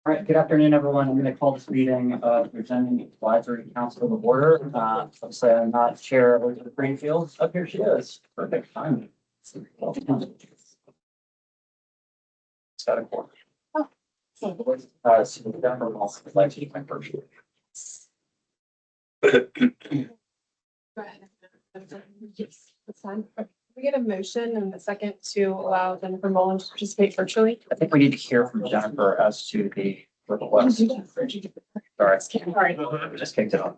All right, good afternoon, everyone. I'm going to call this meeting of the Virginia Advisory Council to order. Let's say I'm not Chair Elizabeth Greenfield. Up here she is. Perfect timing. It's got a quorum. So Jennifer Wilson would like to do my first. Go ahead. Yes, that's fine. Can we get a motion and a second to allow Jennifer Mullen to participate virtually? I think we need to hear from Jennifer as to the request. Sorry. Sorry. We just kicked it off.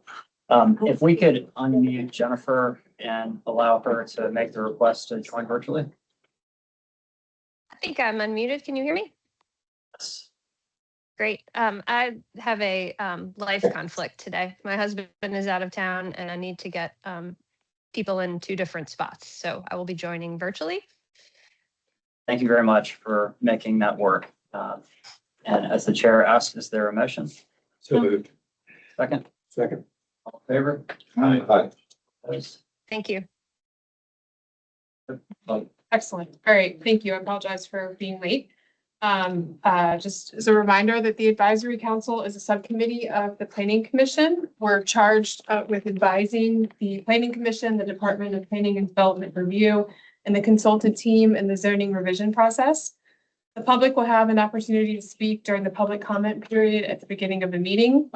If we could unmute Jennifer and allow her to make the request to join virtually. I think I'm unmuted. Can you hear me? Yes. Great. I have a life conflict today. My husband is out of town and I need to get people in 2 different spots. So I will be joining virtually. Thank you very much for making that work. And as the chair asks, is there a motion? So moved. Second, Second. all in favor? Aye. Opposed? Thank you. Excellent. All right. Thank you. I apologize for being late. Just as a reminder that the Advisory Council is a subcommittee of the Planning Commission. We're charged with advising the Planning Commission, the Department of Planning and Development Review, and the consultant team in the zoning revision process. The public will have an opportunity to speak during the public comment period at the beginning of the meeting.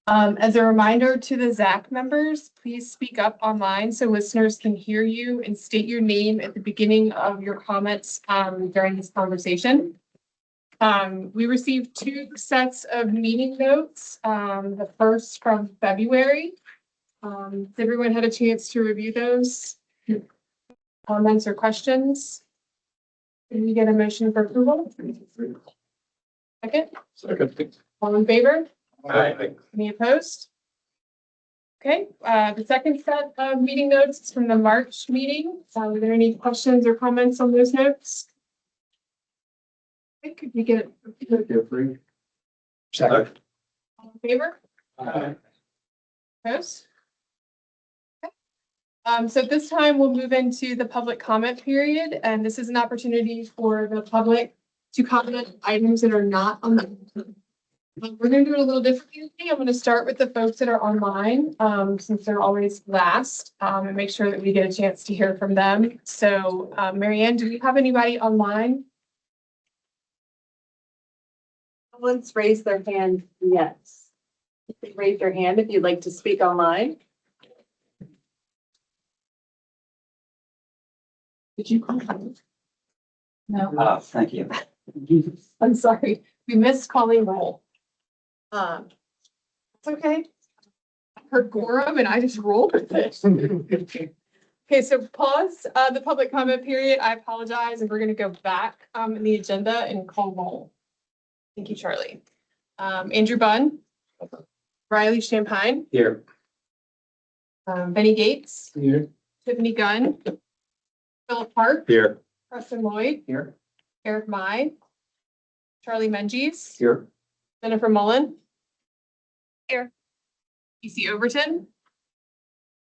As a reminder to the ZAC members, please speak up online so listeners can hear you and state your name at the beginning of your comments during this conversation. We received 2 sets of meeting notes. The first from February. Has everyone had a chance to review those? Comments or questions? Can we get a motion for approval? Second, Second. all in favor? Aye. Any opposed? Okay, the second set of meeting notes is from the March meeting. Are there any questions or comments on those notes? Okay, could we get it? Second. All in favor? Aye. Opposed? Okay. So at this time, we'll move into the public comment period, and this is an opportunity for the public to comment on items that are not on the. We're going to do it a little differently. I'm going to start with the folks that are online, since they're always last, and make sure that we get a chance to hear from them. So, Marianne, do we have anybody online? Someone's raised their hand, yes. Raise your hand if you'd like to speak online. Did you? No, Thank you. I'm sorry. We missed calling roll. It's okay. I heard quorum and I just rolled with it. Okay, so pause the public comment period. I apologize, and we're going to go back in the agenda and call roll. Thank you, Charlie. Andrew Bunn, Riley Champagne, Here. Benny Gates, Here. Tiffany Gunn, Philip Park, Here. Preston Lloyd, Here. Eric Mai, Charlie Menges, Here. Jennifer Mullen. Here. PC Overton.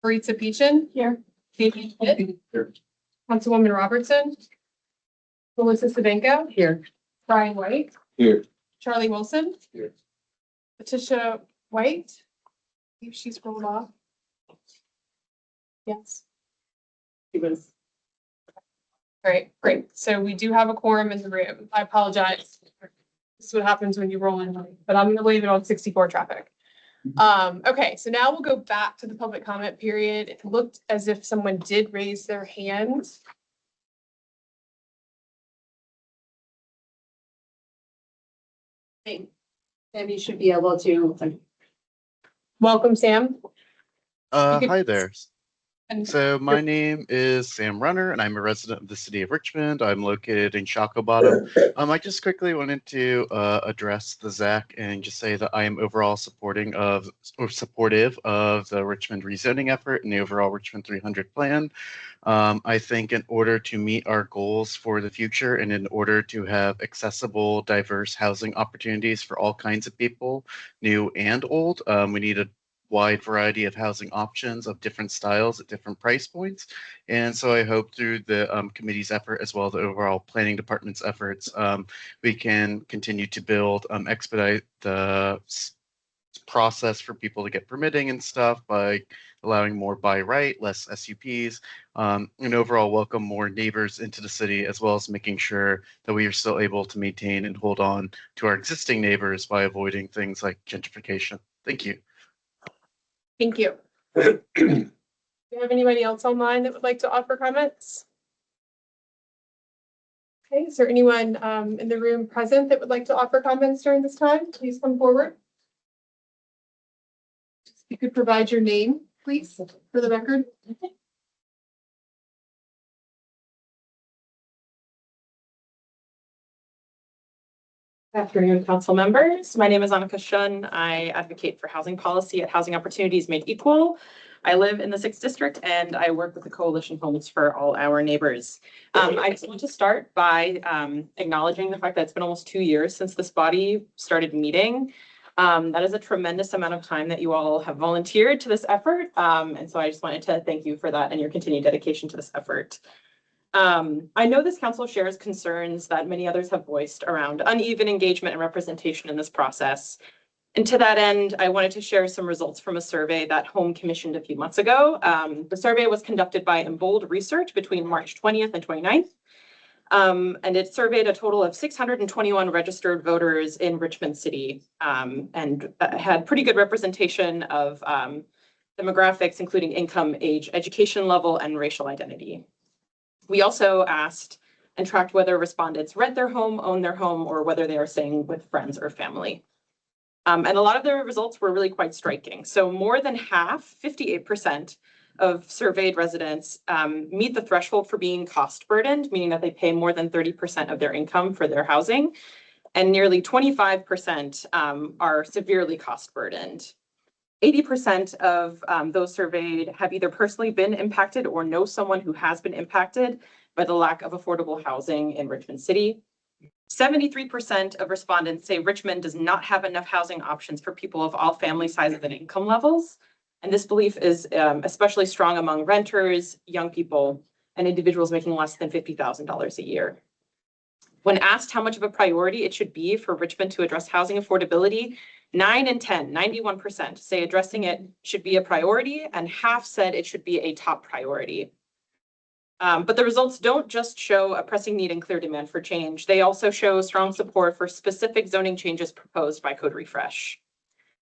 Maritza Peachin. Here. Damien Pitt. Here. Councilwoman Robertson. Melissa Sabenko. here. Brian White. Here. Charlie Wilson. Here. Letitia White. I think she's rolled off. Yes. He was. All right, great. So we do have a quorum in the room. I apologize. This is what happens when you roll in, but I'm going to leave it on 64 traffic. Okay, so now we'll go back to the public comment period. It looked as if someone did raise their hand. And you should be able to. Welcome, Sam. You could- Hi there. And So my name is Sam Runner, and I'm a resident of the city of Richmond. I'm located in Shockoe Bottom. I just quickly wanted to address the ZAC and just say that I am overall supportive of the Richmond rezoning effort and the overall Richmond 300 plan. I think in order to meet our goals for the future and in order to have accessible, diverse housing opportunities for all kinds of people, new and old, we need a wide variety of housing options of different styles at different price points. And so I hope through the committee's effort, as well as the overall planning department's efforts, we can continue to build, expedite the process for people to get permitting and stuff by allowing more by right, less SUPs, and overall welcome more neighbors into the city, as well as making sure that we are still able to maintain and hold on to our existing neighbors by avoiding things like gentrification. Thank you. Thank you. Do you have anybody else online that would like to offer comments? Okay, is there anyone in the room present that would like to offer comments during this time? Please come forward. If you could provide your name, please, for the record. Good afternoon, council members. My name is Annika Shun. I advocate for housing policy at Housing Opportunities Made Equal. I live in the 6th District and I work with the Coalition Homes for All Our Neighbors. I just want to start by acknowledging the fact that it's been almost 2 years since this body started meeting. That is a tremendous amount of time that you all have volunteered to this effort. And so I just wanted to thank you for that and your continued dedication to this effort. I know this council shares concerns that many others have voiced around uneven engagement and representation in this process. And to that end, I wanted to share some results from a survey that Home commissioned a few months ago. The survey was conducted by Embold Research between March 20th and 29th. And it surveyed a total of 621 registered voters in Richmond City, and had pretty good representation of demographics, including income, age, education level, and racial identity. We also asked and tracked whether respondents rent their home, own their home, or whether they are staying with friends or family. And a lot of the results were really quite striking. So more than half, 58%, of surveyed residents meet the threshold for being cost burdened, meaning that they pay more than 30% of their income for their housing. And nearly 25% are severely cost burdened. 80% of those surveyed have either personally been impacted or know someone who has been impacted by the lack of affordable housing in Richmond City. 73% of respondents say Richmond does not have enough housing options for people of all family sizes and income levels. And this belief is especially strong among renters, young people, and individuals making less than $50,000 a year. When asked how much of a priority it should be for Richmond to address housing affordability, 9 in 10, 91%, say addressing it should be a priority, and half said it should be a top priority. But the results don't just show a pressing need and clear demand for change. They also show strong support for specific zoning changes proposed by Code Refresh.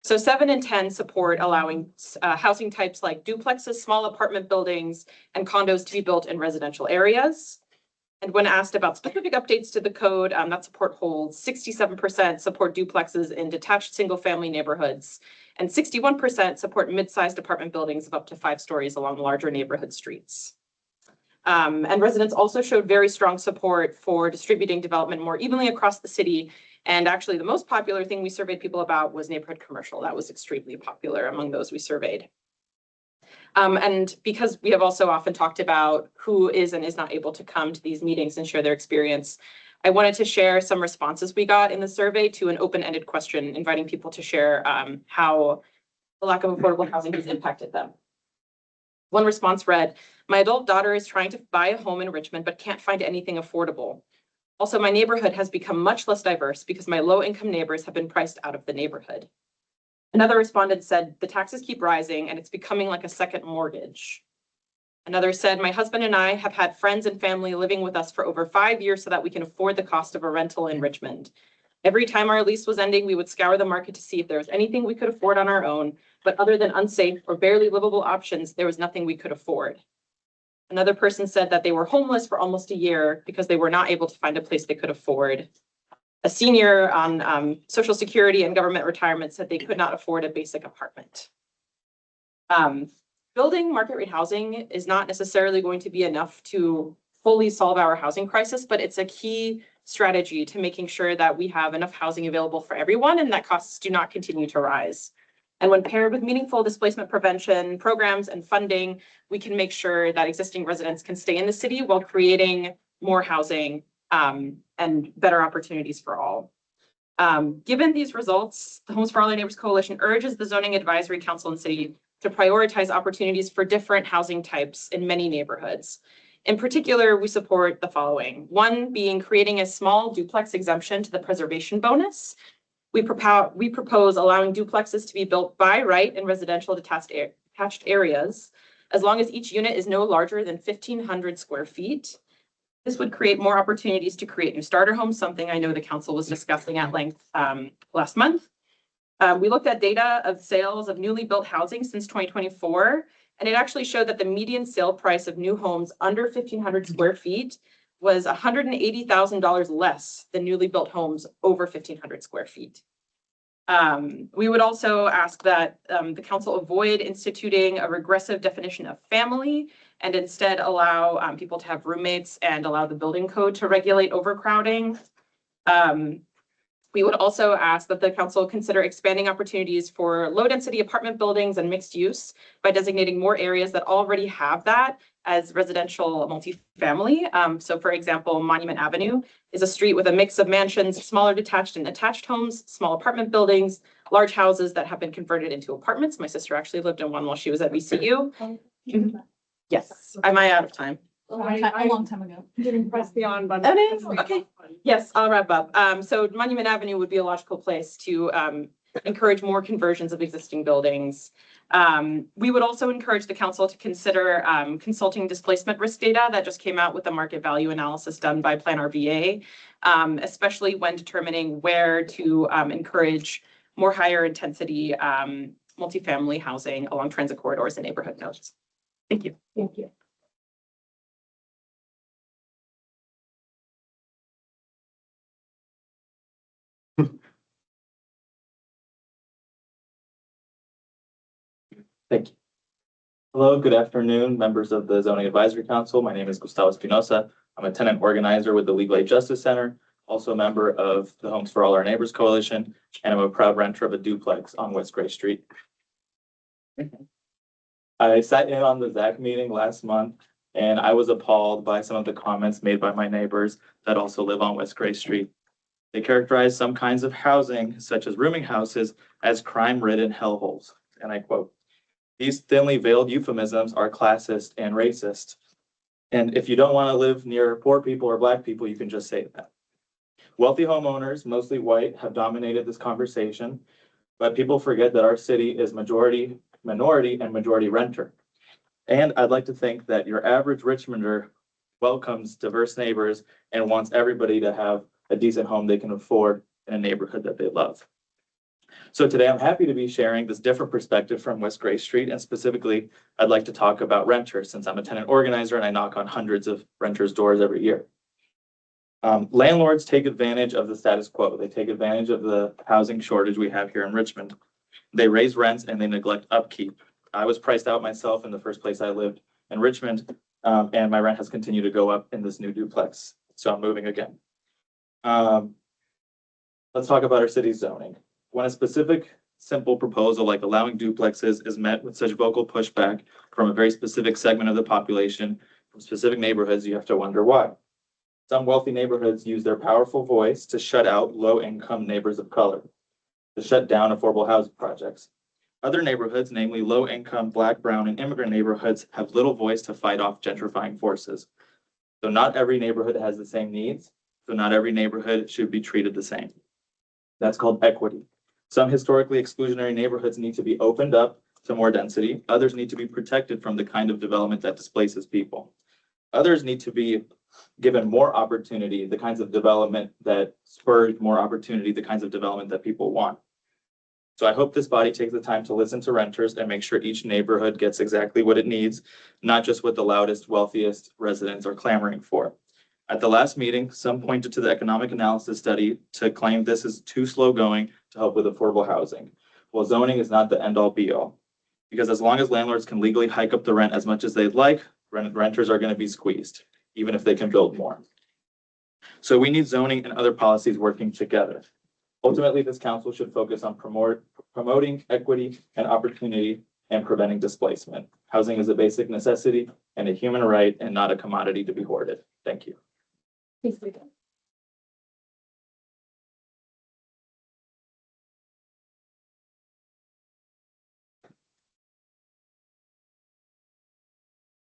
So 7 in 10 support allowing housing types like duplexes, small apartment buildings, and condos to be built in residential areas. And when asked about specific updates to the code, that support holds. 67% support duplexes in detached single-family neighborhoods, and 61% support mid-sized apartment buildings of up to 5 stories along larger neighborhood streets. And residents also showed very strong support for distributing development more evenly across the city. And actually, the most popular thing we surveyed people about was neighborhood commercial. That was extremely popular among those we surveyed. And because we have also often talked about who is and is not able to come to these meetings and share their experience, I wanted to share some responses we got in the survey to an open-ended question, inviting people to share how the lack of affordable housing has impacted them. One response read, "My adult daughter is trying to buy a home in Richmond, but can't find anything affordable. Also, my neighborhood has become much less diverse because my low-income neighbors have been priced out of the neighborhood." Another respondent said, "The taxes keep rising and it's becoming like a second mortgage." Another said, "My husband and I have had friends and family living with us for over 5 years so that we can afford the cost of a rental in Richmond. Every time our lease was ending, we would scour the market to see if there was anything we could afford on our own, but other than unsafe or barely livable options, there was nothing we could afford." Another person said that they were homeless for almost a year because they were not able to find a place they could afford. A senior on Social Security and government retirement said they could not afford a basic apartment. Building market rate housing is not necessarily going to be enough to fully solve our housing crisis, but it's a key strategy to making sure that we have enough housing available for everyone and that costs do not continue to rise. And when paired with meaningful displacement prevention programs and funding, we can make sure that existing residents can stay in the city while creating more housing and better opportunities for all. Given these results, the Homes for All Our Neighbors Coalition urges the Zoning Advisory Council and City to prioritize opportunities for different housing types in many neighborhoods. In particular, we support the following. One being creating a small duplex exemption to the preservation bonus. We propose allowing duplexes to be built by right in residential attached areas, as long as each unit is no larger than 1,500 square feet. This would create more opportunities to create new starter homes, something I know the council was discussing at length last month. We looked at data of sales of newly built housing since 2024, and it actually showed that the median sale price of new homes under 1,500 square feet was $180,000 less than newly built homes over 1,500 square feet. We would also ask that the council avoid instituting a regressive definition of family and instead allow people to have roommates and allow the building code to regulate overcrowding. We would also ask that the council consider expanding opportunities for low density apartment buildings and mixed use by designating more areas that already have that as residential multifamily. So for example, Monument Avenue is a street with a mix of mansions, smaller detached and attached homes, small apartment buildings, large houses that have been converted into apartments. My sister actually lived in one while she was at VCU. Yes, am I out of time? A long time ago. Didn't press the on button. It is, okay. Yes, I'll wrap up. So Monument Avenue would be a logical place to encourage more conversions of existing buildings. We would also encourage the council to consider consulting displacement risk data that just came out with the market value analysis done by Plan RVA, especially when determining where to encourage more higher intensity multifamily housing along transit corridors and neighborhood nodes. Thank you. Thank you. Thank you. Hello, good afternoon, members of the Zoning Advisory Council. My name is Gustavo Espinosa. I'm a tenant organizer with the Legal Aid Justice Center, also a member of the Homes for All Our Neighbors Coalition, and I'm a proud renter of a duplex on West Gray Street. I sat in on the ZAC meeting last month, and I was appalled by some of the comments made by my neighbors that also live on West Gray Street. They characterize some kinds of housing, such as rooming houses, as crime-ridden hellholes, and I quote, "These thinly veiled euphemisms are classist and racist. And if you don't want to live near poor people or Black people, you can just say that." Wealthy homeowners, mostly white, have dominated this conversation, but people forget that our city is minority and majority renter. And I'd like to think that your average Richmonder welcomes diverse neighbors and wants everybody to have a decent home they can afford in a neighborhood that they love. So today I'm happy to be sharing this different perspective from West Gray Street, and specifically, I'd like to talk about renters since I'm a tenant organizer and I knock on hundreds of renters' doors every year. Landlords take advantage of the status quo. They take advantage of the housing shortage we have here in Richmond. They raise rents and they neglect upkeep. I was priced out myself in the first place I lived in Richmond, and my rent has continued to go up in this new duplex. So I'm moving again. Let's talk about our city's zoning. When a specific, simple proposal like allowing duplexes is met with such vocal pushback from a very specific segment of the population, from specific neighborhoods, you have to wonder why. Some wealthy neighborhoods use their powerful voice to shut out low-income neighbors of color, to shut down affordable housing projects. Other neighborhoods, namely low-income Black, brown, and immigrant neighborhoods, have little voice to fight off gentrifying forces. So not every neighborhood has the same needs, so not every neighborhood should be treated the same. That's called equity. Some historically exclusionary neighborhoods need to be opened up to more density. Others need to be protected from the kind of development that displaces people. Others need to be given more opportunity, the kinds of development that spur more opportunity, the kinds of development that people want. So I hope this body takes the time to listen to renters and make sure each neighborhood gets exactly what it needs, not just what the loudest, wealthiest residents are clamoring for. At the last meeting, some pointed to the economic analysis study to claim this is too slow going to help with affordable housing. Well, zoning is not the end all be all, because as long as landlords can legally hike up the rent as much as they'd like, renters are going to be squeezed, even if they can build more. So we need zoning and other policies working together. Ultimately, this council should focus on promoting equity and opportunity and preventing displacement. Housing is a basic necessity and a human right and not a commodity to be hoarded. Thank you. Please,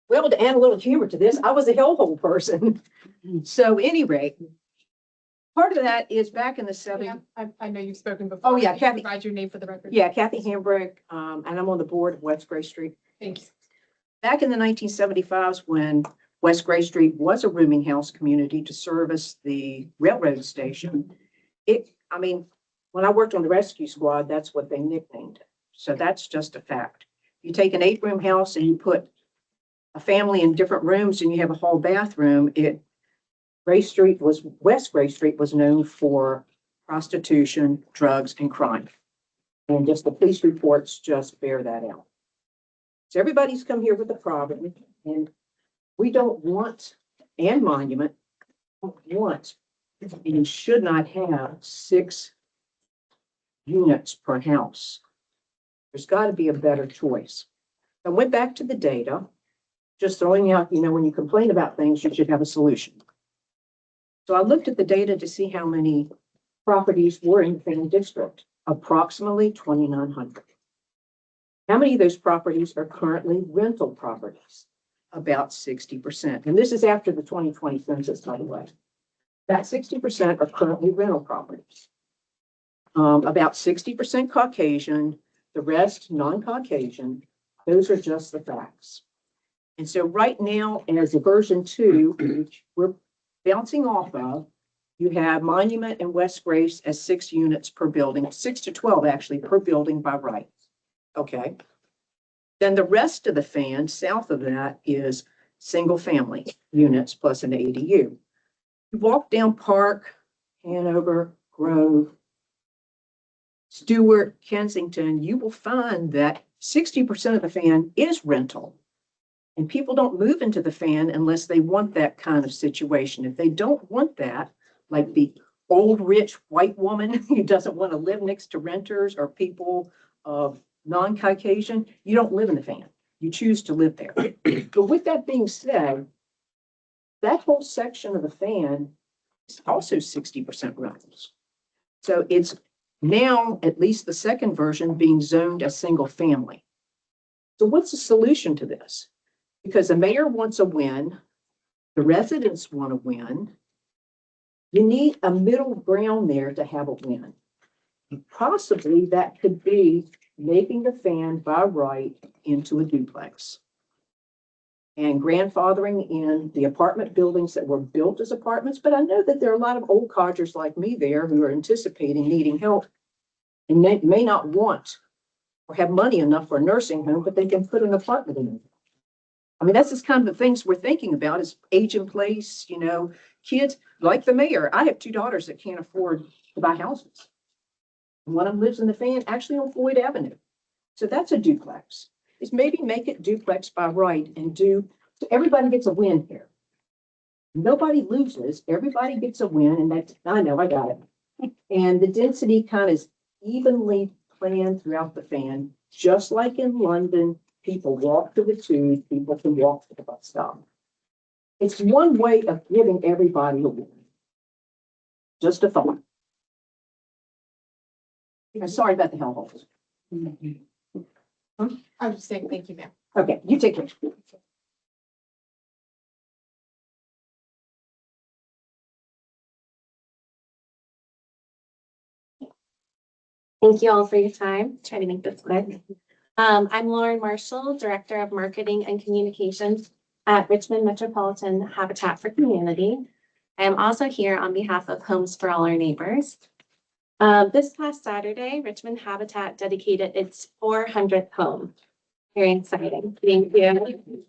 Well, to add a little humor to this, I was a hellhole person. So any rate, part of that is back in the Yeah, 70s. I know you've spoken before. Oh, yeah, Can you Kathy. Provide your name for the record. Yeah, Kathy Hambrick, and I'm on the board of West Gray Street. Thank you. Back in the 1975s, when West Gray Street was a rooming house community to service the railroad station, when I worked on the rescue squad, that's what they nicknamed it. So that's just a fact. You take an 8-room house and you put a family in different rooms and you have a hall bathroom, West Gray Street was known for prostitution, drugs, and crime. And just the police reports just bear that out. So everybody's come here with a problem, and we don't want, and Monument don't want, and should not have 6 units per house. There's got to be a better choice. I went back to the data, just throwing out, when you complain about things, you should have a solution. So I looked at the data to see how many properties were in the Fan District, approximately 2,900. How many of those properties are currently rental properties? About 60%. And this is after the 2020 census, by the way. About 60% are currently rental properties. About 60% Caucasian, the rest non-Caucasian. Those are just the facts. And so right now, as a version 2, which we're bouncing off of, you have Monument and West Grace as 6 units per building, 6 to 12 actually per building by right. Okay. Then the rest of the Fan south of that is single family units plus an ADU. You walk down Park, Hanover, Grove, Stewart, Kensington, you will find that 60% of the Fan is rental. And people don't move into the Fan unless they want that kind of situation. If they don't want that, like the old rich white woman who doesn't want to live next to renters or people of non-Caucasian, you don't live in the Fan. You choose to live there. But with that being said, that whole section of the Fan is also 60% rentals. So it's now, at least the second version, being zoned as single family. So what's the solution to this? Because the mayor wants a win, the residents want a win. You need a middle ground there to have a win. Possibly that could be making the Fan by right into a duplex and grandfathering in the apartment buildings that were built as apartments. But I know that there are a lot of old codgers like me there who are anticipating needing help and may not want or have money enough for a nursing home, but they can put an apartment in it. I mean, that's just kind of the things we're thinking about is age in place, kids like the mayor. I have 2 daughters that can't afford to buy houses. One of them lives in the Fan, actually on Floyd Avenue. So that's a duplex. Is maybe make it duplex by right and so everybody gets a win here. Nobody loses, everybody gets a win, and that's, I know, I got it. And the density kind of evenly planned throughout the Fan, just like in London, people walk to the tube, people can walk to the bus stop. It's one way of giving everybody a win. Just a thought. I'm sorry about the hellholes. I was just saying, thank you, ma'am. Okay, you take care. Thank you all for your time. Try to make this quick. I'm Lauren Marshall, Director of Marketing and Communications at Richmond Metropolitan Habitat for Community. I am also here on behalf of Homes for All Our Neighbors. This past Saturday, Richmond Habitat dedicated its 400th home. Very exciting. Thank you.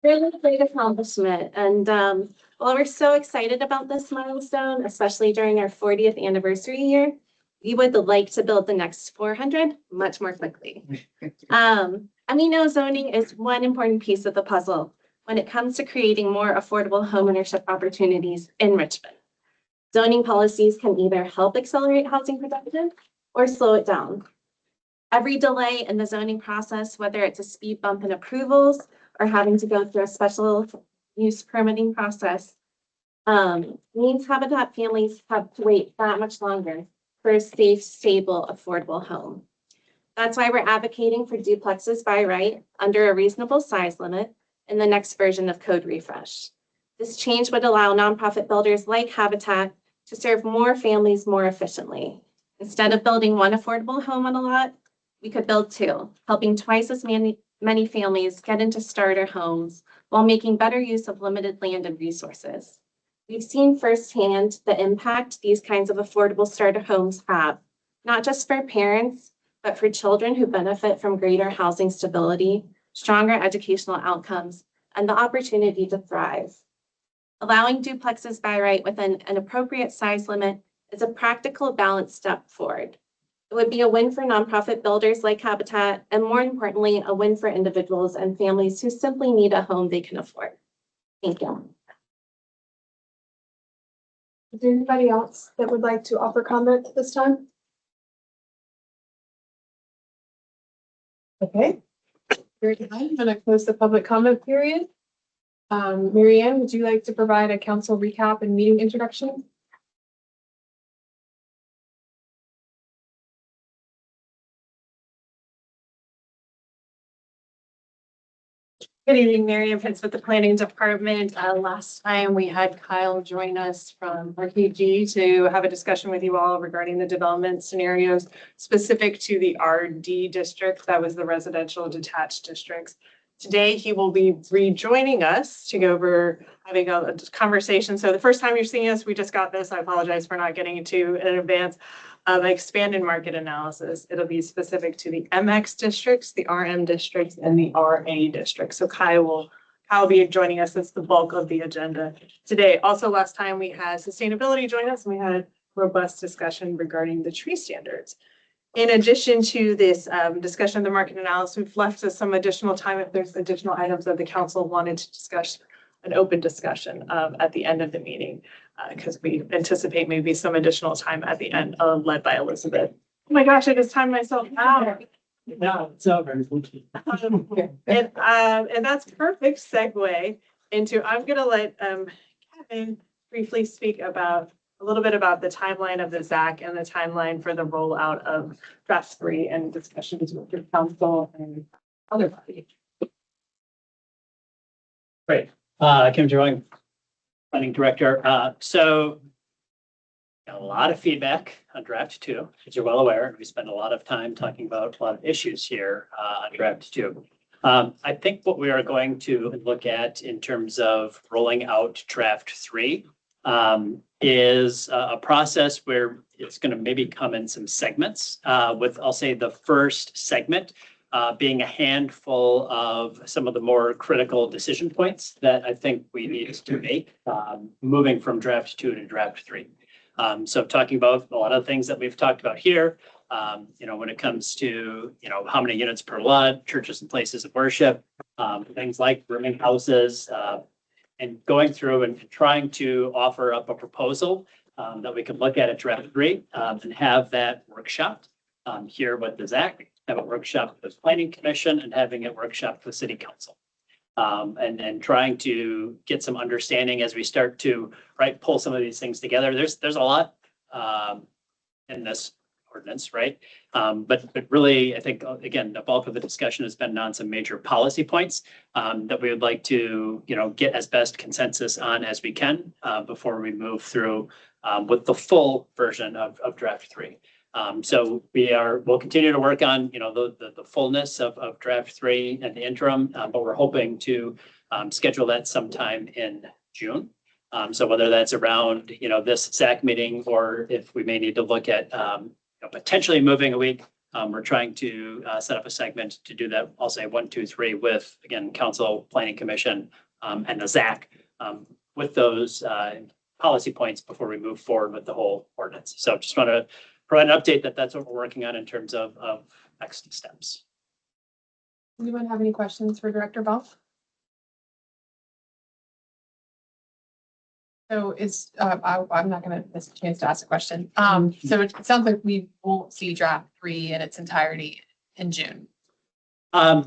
Really great accomplishment. And while we're so excited about this milestone, especially during our 40th anniversary year, we would like to build the next 400 much more quickly. And we know zoning is one important piece of the puzzle when it comes to creating more affordable homeownership opportunities in Richmond. Zoning policies can either help accelerate housing production or slow it down. Every delay in the zoning process, whether it's a speed bump in approvals or having to go through a special use permitting process, means Habitat families have to wait that much longer for a safe, stable, affordable home. That's why we're advocating for duplexes by right under a reasonable size limit in the next version of Code Refresh. This change would allow nonprofit builders like Habitat to serve more families more efficiently. Instead of building one affordable home on a lot, we could build two, helping twice as many families get into starter homes while making better use of limited land and resources. We've seen firsthand the impact these kinds of affordable starter homes have, not just for parents, but for children who benefit from greater housing stability, stronger educational outcomes, and the opportunity to thrive. Allowing duplexes by right within an appropriate size limit is a practical balanced step forward. It would be a win for nonprofit builders like Habitat, and more importantly, a win for individuals and families who simply need a home they can afford. Thank you. Is there anybody else that would like to offer comment at this time? Okay. Very good. I'm gonna close the public comment period. Mary Ann, would you like to provide a council recap and meeting introduction? Good evening, Mary Ann Pitts with the Planning Department. Last time we had Kyle join us from RKG to have a discussion with you all regarding the development scenarios specific to the RD district. That was the residential detached districts. Today, he will be rejoining us to go over having a conversation. So the first time you're seeing us, we just got this. I apologize for not getting to in advance. Expanded market analysis. It'll be specific to the MX districts, the RM districts, and the RA districts. So Kyle will be joining us. That's the bulk of the agenda today. Also, last time we had sustainability join us, and we had a robust discussion regarding the tree standards. In addition to this discussion of the market analysis, we've left us some additional time if there's additional items that the council wanted to discuss, an open discussion at the end of the meeting, because we anticipate maybe some additional time at the end, led by Elizabeth. Oh my gosh, I just timed myself out. No, it's over. And that's perfect segue into, I'm gonna let Kevin briefly speak about a little bit about the timeline of the ZAC and the timeline for the rollout of draft 3 and discussions with your council and other bodies. Great. Kim Jerome, Planning Director. So got a lot of feedback on draft 2, as you're well aware. We spent a lot of time talking about a lot of issues here on draft 2. I think what we are going to look at in terms of rolling out draft 3 is a process where it's going to maybe come in some segments with, I'll say, the first segment being a handful of some of the more critical decision points that I think we need to make moving from draft 2 to draft 3. So talking about a lot of things that we've talked about here, when it comes to, how many units per lot, churches and places of worship, things like rooming houses, and going through and trying to offer up a proposal that we can look at draft 3 and have that workshop here with the ZAC, have a workshop with the Planning Commission, and having a workshop with City Council. And trying to get some understanding as we start to pull some of these things together. There's a lot in this ordinance, right? But really, I think, again, the bulk of the discussion has been on some major policy points that we would like to, get as best consensus on as we can before we move through with the full version of draft 3. So we'll continue to work on, the fullness of draft 3 and the interim, but we're hoping to schedule that sometime in June. So whether that's around, this ZAC meeting, or if we may need to look at potentially moving a week, we're trying to set up a segment to do that. I'll say 1, 2, 3 with, again, Council, Planning Commission, and the ZAC with those policy points before we move forward with the whole ordinance. So just want to provide an update that that's what we're working on in terms of next steps. Anyone have any questions for Director Ball? So I'm not going to miss a chance to ask a question. So it sounds like we won't see draft 3 in its entirety in June. We're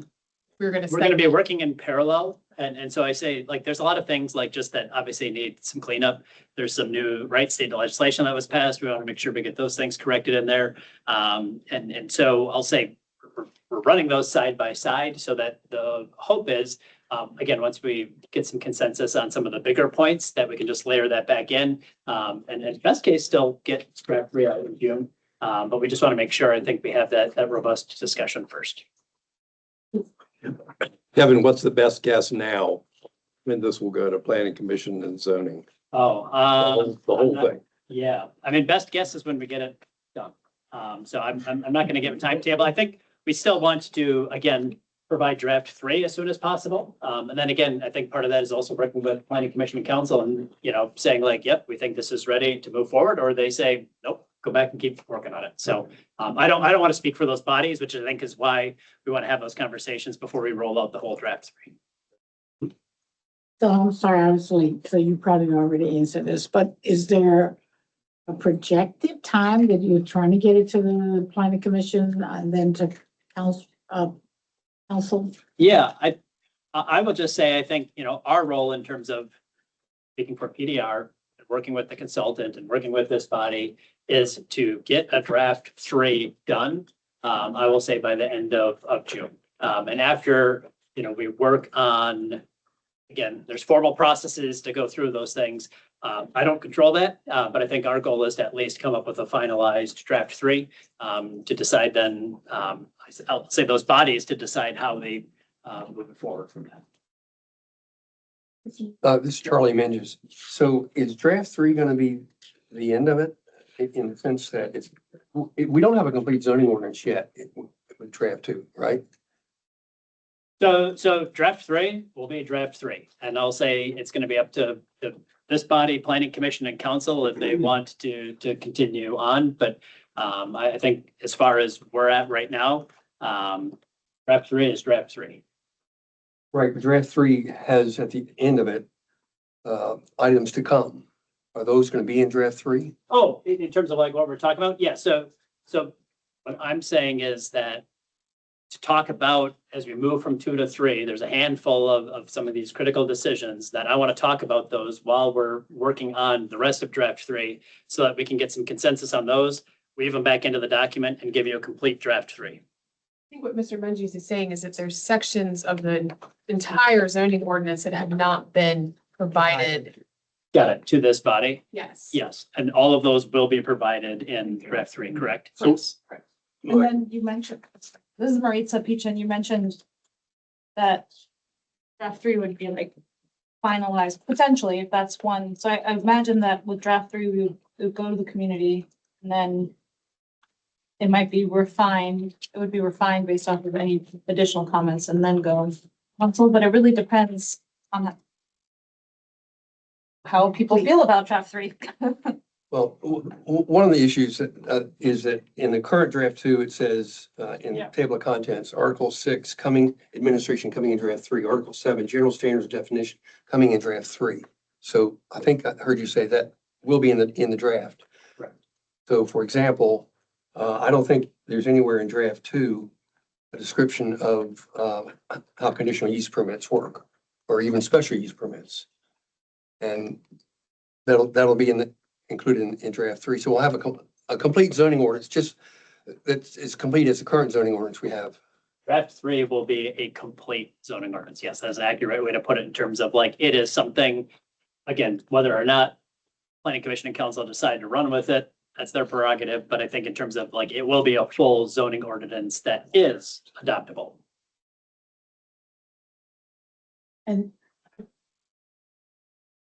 going to be working in parallel. And so I say, there's a lot of things just that obviously need some cleanup. There's some new state legislation that was passed. We want to make sure we get those things corrected in there. And so I'll say we're running those side by side so that the hope is Again, once we get some consensus on some of the bigger points, that we can just layer that back in. And best case, still get draft 3 out in June. But we just want to make sure, I think we have that robust discussion first. Kevin, what's the best guess now when this will go to planning commission and zoning? Oh, The whole thing. yeah, I mean, best guess is when we get it done. So I'm not gonna give a timetable. I think we still want to, again, provide draft 3 as soon as possible. And then again, I think part of that is also working with planning commission and council and, saying like, yep, we think this is ready to move forward, or they say, nope, go back and keep working on it. So I don't want to speak for those bodies, which I think is why we want to have those conversations before we roll out the whole draft 3. So I'm sorry, I was late, so you probably already answered this, but is there a projected time that you're trying to get it to the planning commission and then to council? Council? Yeah, I will just say, I think, our role in terms of speaking for PDR, working with the consultant and working with this body is to get a draft 3 done. I will say by the end of June. And after, we work on, again, there's formal processes to go through those things. I don't control that, but I think our goal is to at least come up with a finalized draft 3 to decide then, I'll say those bodies to decide how they move forward from that. This is Charlie Menges. So is draft 3 going to be the end of it? In the sense that we don't have a complete zoning ordinance yet with draft 2, right? So draft 3 will be draft 3, and I'll say it's going to be up to this body, planning commission and council, if they want to continue on. But I think as far as we're at right now, draft 3 is draft 3. Right, but draft 3 has at the end of it, items to come. Are those going to be in draft 3? Oh, in terms of like what we're talking about? Yeah, so what I'm saying is that to talk about as we move from 2 to 3, there's a handful of some of these critical decisions that I want to talk about those while we're working on the rest of draft 3 so that we can get some consensus on those, weave them back into the document and give you a complete draft 3. I think what Mr. Menges is saying is that there's sections of the entire zoning ordinance that have not been provided. Got it, to this body? Yes. Yes, and all of those will be provided in draft 3, correct? So- Yes. And then you mentioned, this is Maritza Peach, you mentioned that draft 3 would be like finalized potentially if that's one. So I imagine that with draft 3, we would go to the community and then it might be refined. It would be refined based off of any additional comments and then go to council, but it really depends on how people feel about draft 3. Well, one of the issues that is that in the current draft 2, it says in the table of contents, Article 6, administration coming in draft 3, Article 7, general standards of definition coming in draft 3. So I think I heard you say that will be in the draft. Right. So for example, I don't think there's anywhere in draft 2 a description of how conditional use permits work, or even special use permits. And that'll be included in draft 3. So we'll have a complete zoning ordinance, just that's as complete as the current zoning ordinance we have. Draft 3 will be a complete zoning ordinance. Yes, that's an accurate way to put it in terms of like, it is something, again, whether or not planning commission and council decide to run with it, that's their prerogative. But I think in terms of like, it will be a full zoning ordinance that is adoptable. And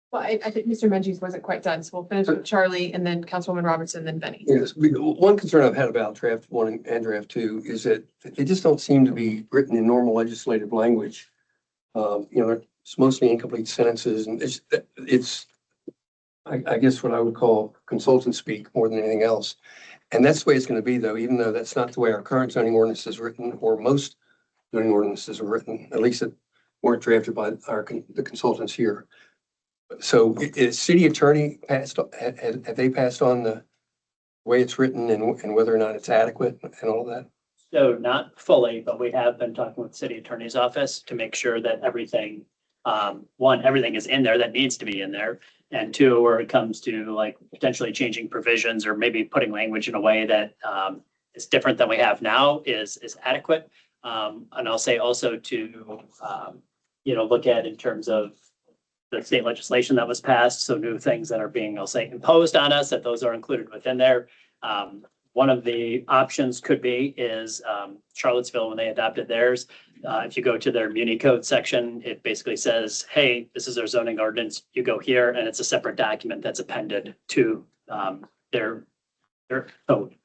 well, I think Mr. Menges wasn't quite done, so we'll finish with Charlie and then Councilwoman Robertson, then Benny. Yes, one concern I've had about draft 1 and draft 2 is that they just don't seem to be written in normal legislative language. It's mostly incomplete sentences, and I guess what I would call consultant speak more than anything else. And that's the way it's going to be, though, even though that's not the way our current zoning ordinance is written, or most zoning ordinances are written, at least that weren't drafted by the consultants here. So is city attorney have they passed on the way it's written and whether or not it's adequate and all of that? So not fully, but we have been talking with the city attorney's office to make sure that everything, one, everything is in there that needs to be in there. And 2, where it comes to like potentially changing provisions or maybe putting language in a way that is different than we have now is adequate. And I'll say also to, look at in terms of the state legislation that was passed. So new things that are being, I'll say, imposed on us, that those are included within there. One of the options could be is Charlottesville, when they adopted theirs. If you go to their Muni code section, it basically says, hey, this is our zoning ordinance. You go here and it's a separate document that's appended to their code.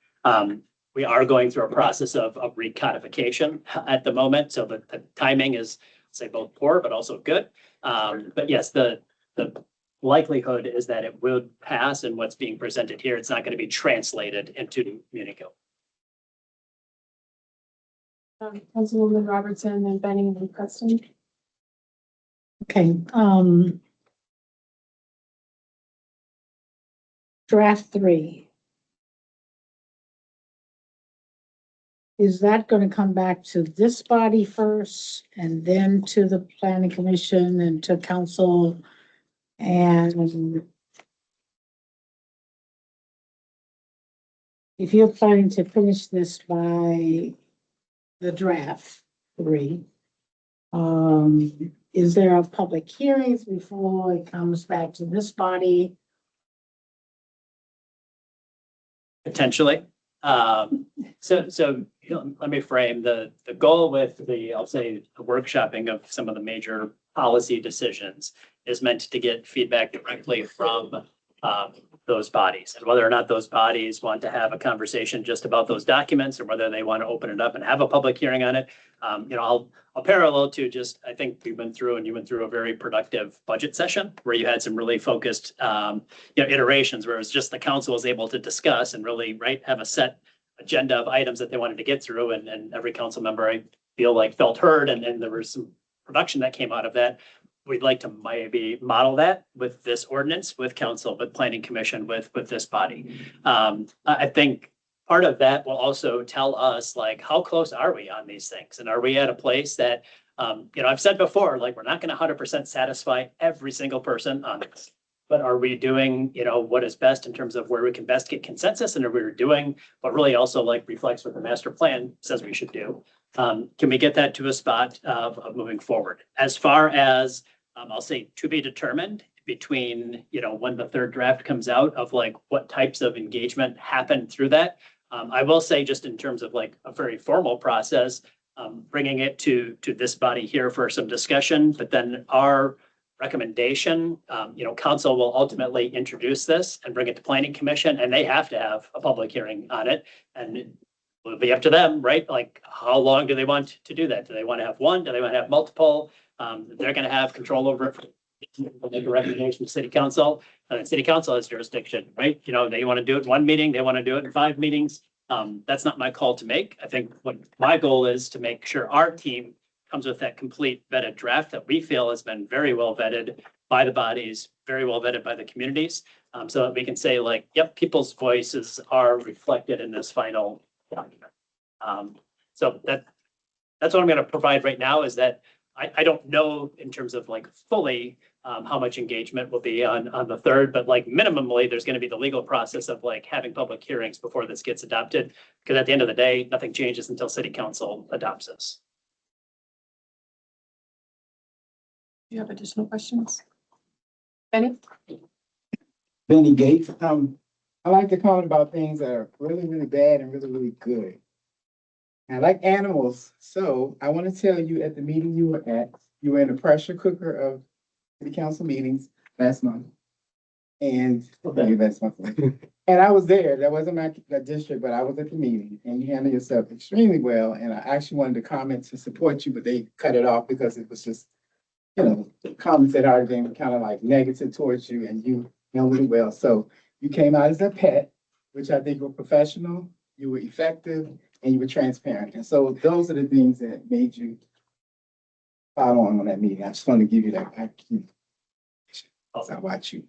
We are going through a process of recodification at the moment. So the timing is, say, both poor, but also good. But yes, the likelihood is that it will pass, and what's being presented here, it's not going to be translated into Muni code. Councilwoman Robertson and Benny and Preston. Okay, draft 3. Is that going to come back to this body first and then to the planning commission and to council? And if you're planning to finish this by the draft 3, is there a public hearings before it comes back to this body? Potentially. So let me frame the goal with I'll say, the workshopping of some of the major policy decisions is meant to get feedback directly from those bodies, and whether or not those bodies want to have a conversation just about those documents, or whether they want to open it up and have a public hearing on it. I'll parallel to just, I think you went through a very productive budget session where you had some really focused, iterations where it was just the council was able to discuss and really, have a set agenda of items that they wanted to get through, and every council member, I feel like, felt heard, and there was some production that came out of that. We'd like to maybe model that with this ordinance, with council, with planning commission, with this body. I think part of that will also tell us, how close are we on these things? And are we at a place that, I've said before, we're not going to 100% satisfy every single person on this, but are we doing, what is best in terms of where we can best get consensus, and are we doing what really also reflects what the master plan says we should do? Can we get that to a spot of moving forward? As far as, I'll say, to be determined between, when the third draft comes out, of what types of engagement happen through that. I will say, just in terms of a very formal process, bringing it to this body here for some discussion, but then our recommendation, council will ultimately introduce this and bring it to planning commission, and they have to have a public hearing on it. And it will be up to them, right? How long do they want to do that? Do they want to have one? Do they want to have multiple? They're going to have control over it. They'll make a recommendation to city council, and then city council has jurisdiction, right? They want to do it in 1 meeting, they want to do it in 5 meetings. That's not my call to make. I think what my goal is to make sure our team comes with that complete vetted draft that we feel has been very well vetted by the bodies, very well vetted by the communities, so that we can say, yep, people's voices are reflected in this final document. So that's what I'm going to provide right now, is that I don't know in terms of fully how much engagement will be on the third, but minimally, there's going to be the legal process of having public hearings before this gets adopted, because at the end of the day, nothing changes until city council adopts this. Do you have additional questions? Benny? Benny Gates. I like to comment about things that are really, really bad and really, really good. I like animals, so I want to tell you, at the meeting you were in the pressure cooker of city council meetings last month. And last month. And I was there. That wasn't my district, but I was at the meeting, and you handled yourself extremely well. And I actually wanted to comment to support you, but they cut it off because it was just, comments that are being kind of negative towards you, and you handled it well. So you came out as a pet, which I think were professional, you were effective, and you were transparent. And so those are the things that made you follow on that meeting. I just wanted to give you that. I watch you.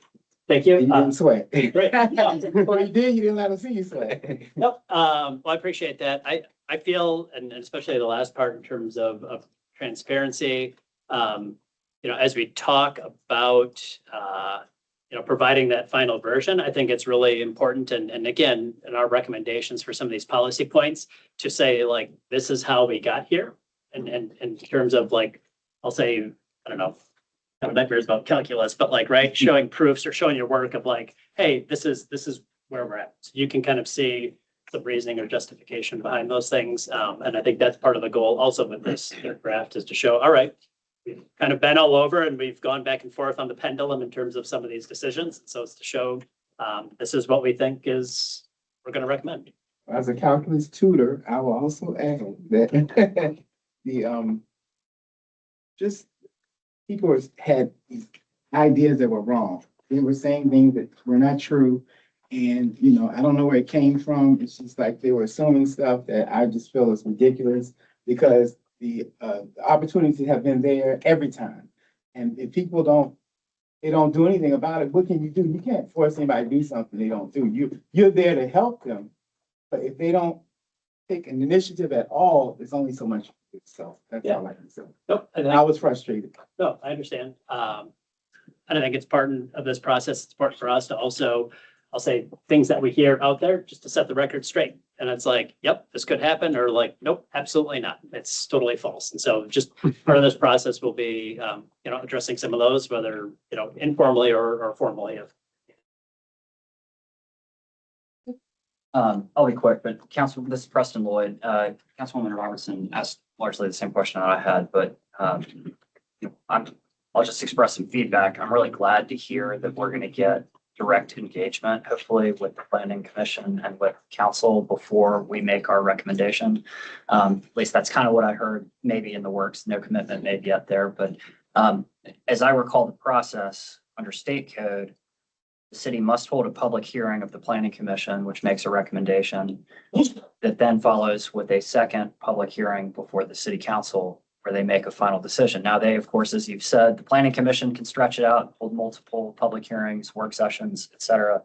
Thank you. And you didn't sweat. Great. Or you did, you didn't let them see you sweat. Nope. Well, I appreciate that. I feel, and especially the last part in terms of transparency, as we talk about, providing that final version, I think it's really important. And again, in our recommendations for some of these policy points, to say this is how we got here. And in terms of I'll say, I don't know, have nightmares about calculus, but like, right, showing proofs or showing your work of like, hey, this is where we're at. So you can kind of see the reasoning or justification behind those things. And I think that's part of the goal also with this draft is to show, all right, we've kind of been all over and we've gone back and forth on the pendulum in terms of some of these decisions. So it's to show, this is what we think is, we're going to recommend. As a calculus tutor, I will also add that the, just people had these ideas that were wrong. They were saying things that were not true. And, you know, I don't know where it came from. It's just like they were assuming stuff that I just feel is ridiculous because the opportunities have been there every time. And if people they don't do anything about it, what can you do? You can't force anybody to do something they don't do. You're there to help them. But if they don't take an initiative at all, there's only so much. So that's all I can say. Nope, And I was frustrated. No, I understand. And I think it's part of this process. It's part for us to also, I'll say things that we hear out there just to set the record straight. And it's like, yep, this could happen, or like, nope, absolutely not. It's totally false. And so just part of this process will be, you know, addressing some of those, whether, you know, informally or formally. I'll be quick, but this is Preston Lloyd. Councilwoman Robertson asked largely the same question that I had, but you know, I'll just express some feedback. I'm really glad to hear that we're going to get direct engagement, hopefully with the planning commission and with council before we make our recommendation. At least that's kind of what I heard, maybe in the works. No commitment made yet there, but as I recall the process under state code, the city must hold a public hearing of the planning commission, which makes a recommendation that then follows with a second public hearing before the city council where they make a final decision. Now they, of course, as you've said, the planning commission can stretch it out, hold multiple public hearings, work sessions, et cetera.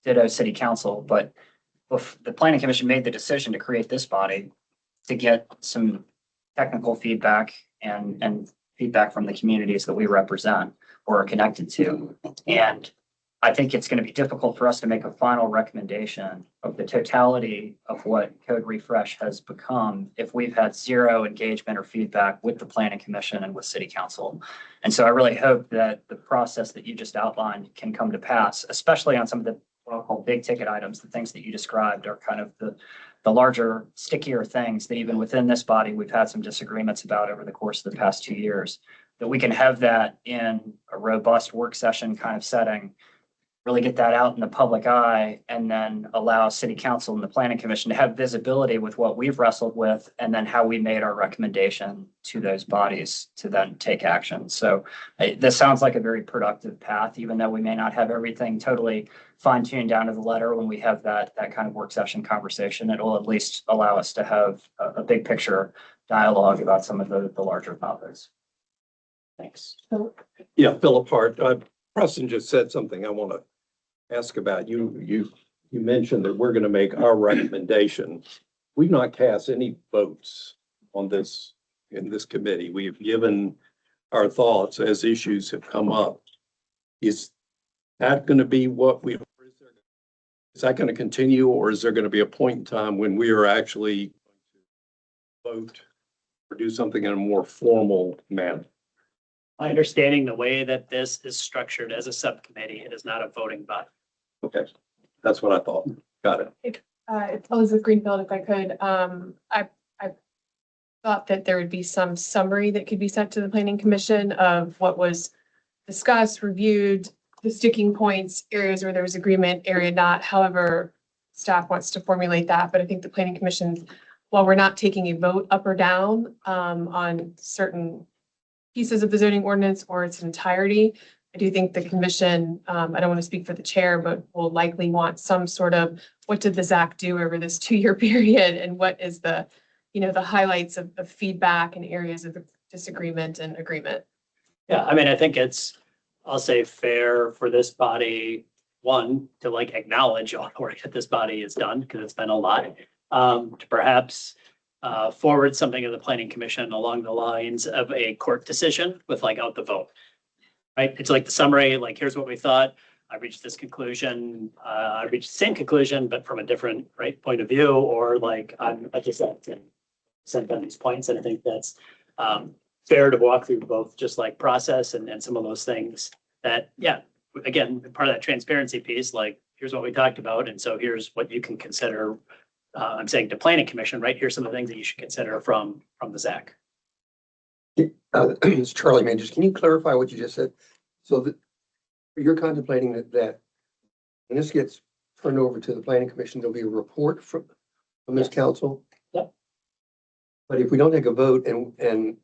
Ditto city council, but if the planning commission made the decision to create this body to get some technical feedback and feedback from the communities that we represent or are connected to. And I think it's going to be difficult for us to make a final recommendation of the totality of what Code Refresh has become if we've had zero engagement or feedback with the planning commission and with city council. And so I really hope that the process that you just outlined can come to pass, especially on some of the what I'll call big ticket items. The things that you described are kind of the larger, stickier things that even within this body, we've had some disagreements about over the course of the past 2 years, that we can have that in a robust work session kind of setting, really get that out in the public eye, and then allow city council and the planning commission to have visibility with what we've wrestled with and then how we made our recommendation to those bodies to then take action. So this sounds like a very productive path, even though we may not have everything totally fine-tuned down to the letter when we have that kind of work session conversation. It will at least allow us to have a big picture dialogue about some of the larger topics. Thanks. Yeah, Philip Hart, Preston just said something I want to ask about. You mentioned that we're going to make our recommendation. We've not cast any votes on this in this committee. We've given our thoughts as issues have come up. Is that going to be what we, is that going to continue, or is there going to be a point in time when we are actually vote or do something in a more formal manner? My understanding, the way that this is structured as a subcommittee, it is not a voting body. Okay, that's what I thought. Got it. Elizabeth Greenfield, if I could, I thought that there would be some summary that could be sent to the planning commission of what was discussed, reviewed, the sticking points, areas where there was agreement, area not, however staff wants to formulate that. But I think the planning commission, while we're not taking a vote up or down on certain pieces of the zoning ordinance or its entirety, I do think the commission, I don't want to speak for the chair, but will likely want some sort of, what did the ZAC do over this 2-year period? And what is the, you know, the highlights of feedback and areas of disagreement and agreement? Yeah, I mean, I think it's, I'll say, fair for this body, one, to like acknowledge all the work that this body has done, because it's been a lot, to perhaps forward something to the planning commission along the lines of a court decision with like out the vote. Right? It's like the summary, like, here's what we thought. I reached this conclusion. I reached the same conclusion, but from a different point of view, or like I'm a dissent and sent on these points. And I think that's fair to walk through both just like process and some of those things that, yeah, again, part of that transparency piece, like, here's what we talked about. And so here's what you can consider. I'm saying to planning commission, right? Here's some of the things that you should consider from the ZAC. It's Charlie Manges. Can you clarify what you just said? So that you're contemplating that when this gets turned over to the planning commission, there'll be a report from this council? Yep. But if we don't take a vote and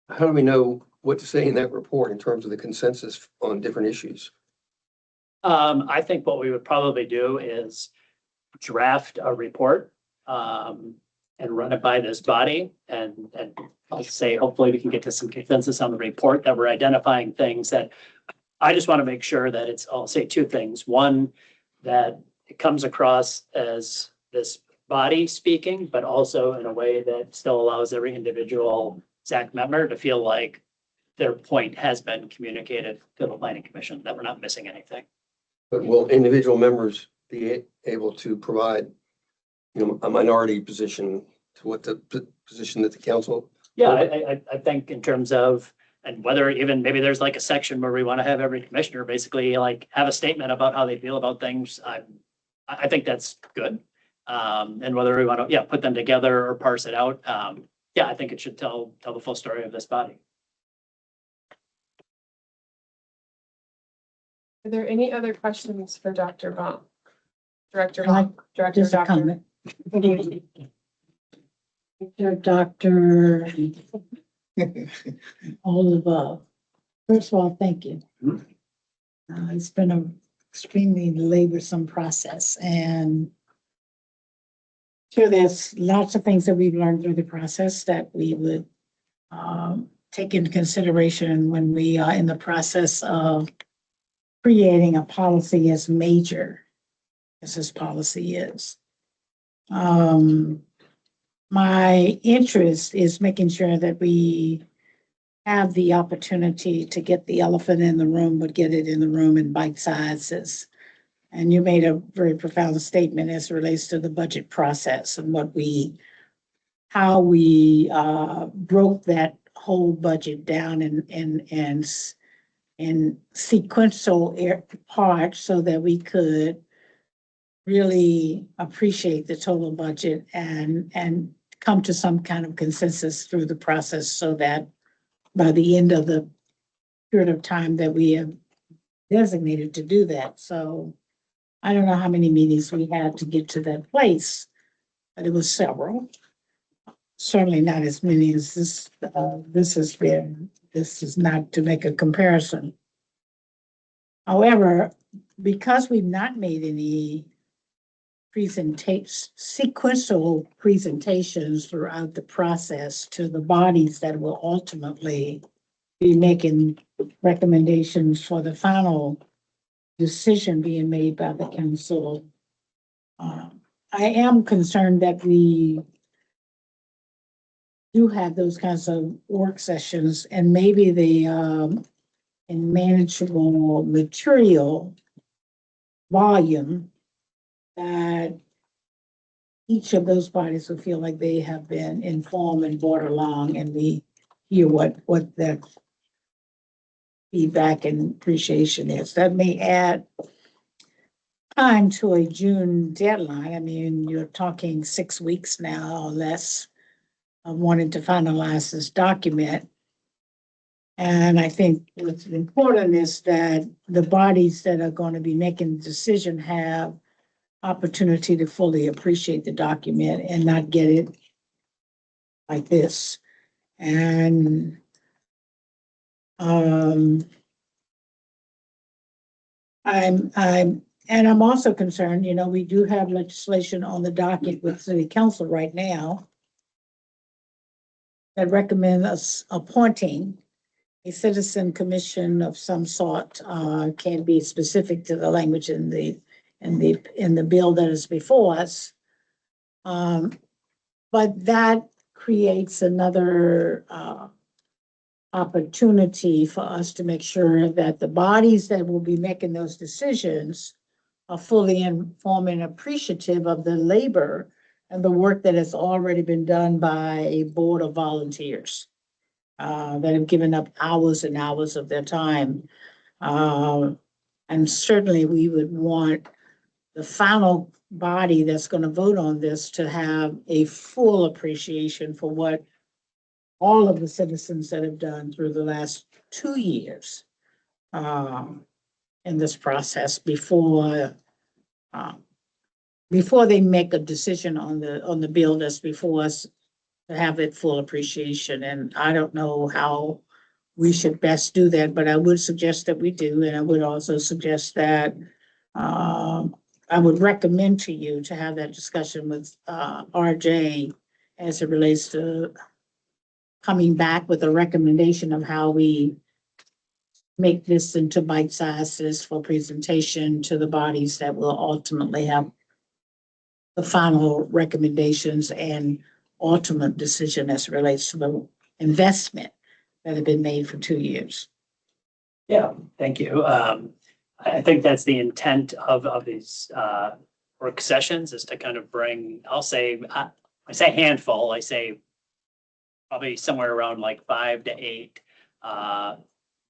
how do we know what to say in that report in terms of the consensus on different issues? I think what we would probably do is draft a report, and run it by this body and I'll say, hopefully we can get to some consensus on the report that we're identifying things that I just want to make sure that it's, I'll say two things. One, that it comes across as this body speaking, but also in a way that still allows every individual ZAC member to feel like their point has been communicated to the planning commission, that we're not missing anything. But will individual members be able to provide, a minority position to what the position that the council? Yeah, I think in terms of, and whether even maybe there's like a section where we want to have every commissioner basically like have a statement about how they feel about things. I think that's good. And whether we want to, put them together or parse it out. I think it should tell the full story of this body. Are there any other questions for Dr. Baum? Director Like, Baum, Director Just a Doctor. comment. Doctor, all of the above. First of all, thank you. It's been an extremely laborsome process, and sure, there's lots of things that we've learned through the process that we would take into consideration when we are in the process of creating a policy as major as this policy is. My interest is making sure that we have the opportunity to get the elephant in the room, but get it in the room in bite sizes. And you made a very profound statement as it relates to the budget process and how we broke that whole budget down in sequential parts so that we could really appreciate the total budget and come to some kind of consensus through the process so that by the end of the period of time that we have designated to do that. So I don't know how many meetings we had to get to that place, but it was several. Certainly not as many as this. This is not to make a comparison. However, because we've not made any sequential presentations throughout the process to the bodies that will ultimately be making recommendations for the final decision being made by the council. I am concerned that we do have those kinds of work sessions and maybe the in manageable material volume that each of those bodies will feel like they have been informed and brought along, and we hear what their feedback and appreciation is. That may add time to a June deadline. I mean, you're talking 6 weeks now or less of wanting to finalize this document. And I think what's important is that the bodies that are going to be making the decision have opportunity to fully appreciate the document and not get it like this. And I'm also concerned, we do have legislation on the docket with City Council right now that recommend us appointing a citizen commission of some sort. Can be specific to the language in the bill that is before us. But that creates another opportunity for us to make sure that the bodies that will be making those decisions are fully informed and appreciative of the labor and the work that has already been done by a board of volunteers that have given up hours and hours of their time. And certainly we would want the final body that's going to vote on this to have a full appreciation for what all of the citizens that have done through the last 2 years in this process before they make a decision on the bill that's before us, to have it full appreciation. And I don't know how we should best do that, but I would suggest that we do. And I would also suggest that I would recommend to you to have that discussion with RJ as it relates to coming back with a recommendation of how we make this into bite sizes for presentation to the bodies that will ultimately have the final recommendations and ultimate decision as it relates to the investment that have been made for 2 years. Yeah, thank you. I think that's the intent of these work sessions, is to kind of bring, I say handful, I say probably somewhere around like 5 to 8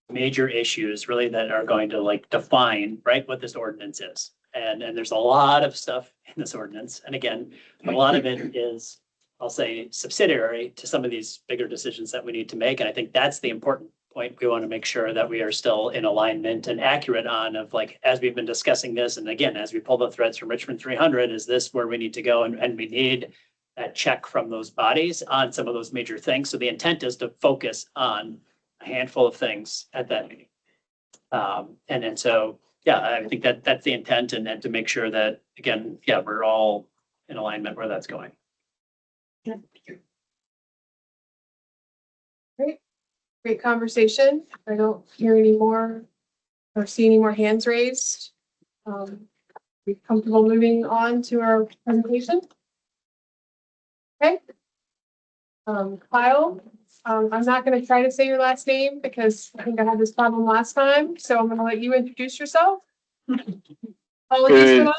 major issues really that are going to like define, right, what this ordinance is. And there's a lot of stuff in this ordinance. And again, a lot of it is, I'll say, subsidiary to some of these bigger decisions that we need to make. And I think that's the important point. We want to make sure that we are still in alignment and accurate on of like, as we've been discussing this, and again, as we pull the threads from Richmond 300, is this where we need to go? And we need that check from those bodies on some of those major things. So the intent is to focus on a handful of things at that meeting. And so, yeah, I think that that's the intent, and to make sure that, again, yeah, we're all in alignment where that's going. Great conversation. I don't hear any more or see any more hands raised. We comfortable moving on to our presentation? Okay. Kyle, I'm not going to try to say your last name because I think I had this problem last time. So I'm going to let you introduce yourself. Apologies for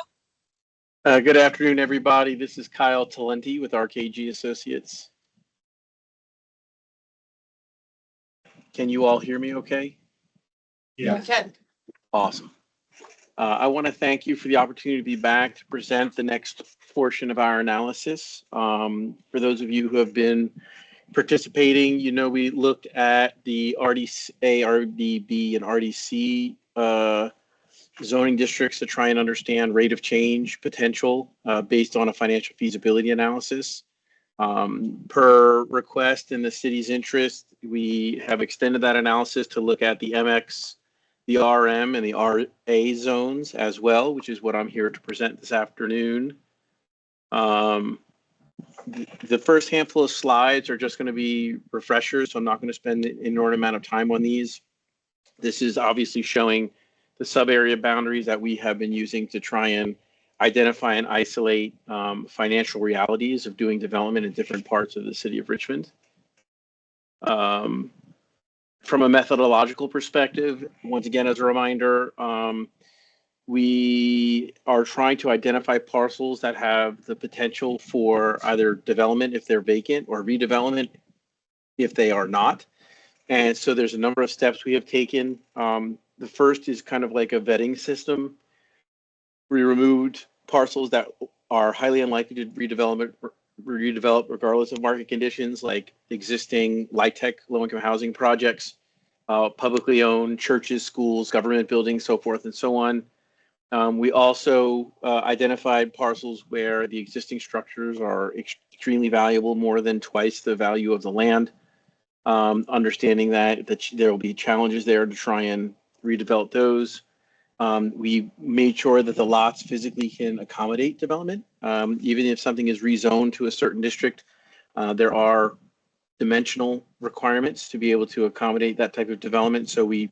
that. Good afternoon, everybody. This is Kyle Talenti with RKG Associates. Can you all hear me okay? Yeah. You can. Awesome. I want to thank you for the opportunity to be back to present the next portion of our analysis. For those of you who have been participating, you know, we looked at the RDC, RDB, and RDC zoning districts to try and understand rate of change potential based on a financial feasibility analysis. Per request in the city's interest, we have extended that analysis to look at the MX, the RM, and the RA zones as well, which is what I'm here to present this afternoon. The first handful of slides are just going to be refreshers, so I'm not going to spend an inordinate amount of time on these. This is obviously showing the sub-area boundaries that we have been using to try and identify and isolate financial realities of doing development in different parts of the city of Richmond. From a methodological perspective, once again, as a reminder, we are trying to identify parcels that have the potential for either development if they're vacant or redevelopment if they are not. And so there's a number of steps we have taken. The first is kind of like a vetting system. We removed parcels that are highly unlikely to redevelop regardless of market conditions, like existing LIHTC low-income housing projects, publicly owned churches, schools, government buildings, so forth and so on. We also identified parcels where the existing structures are extremely valuable, more than twice the value of the land. Understanding that there will be challenges there to try and redevelop those. We made sure that the lots physically can accommodate development. Even if something is rezoned to a certain district, there are dimensional requirements to be able to accommodate that type of development. So we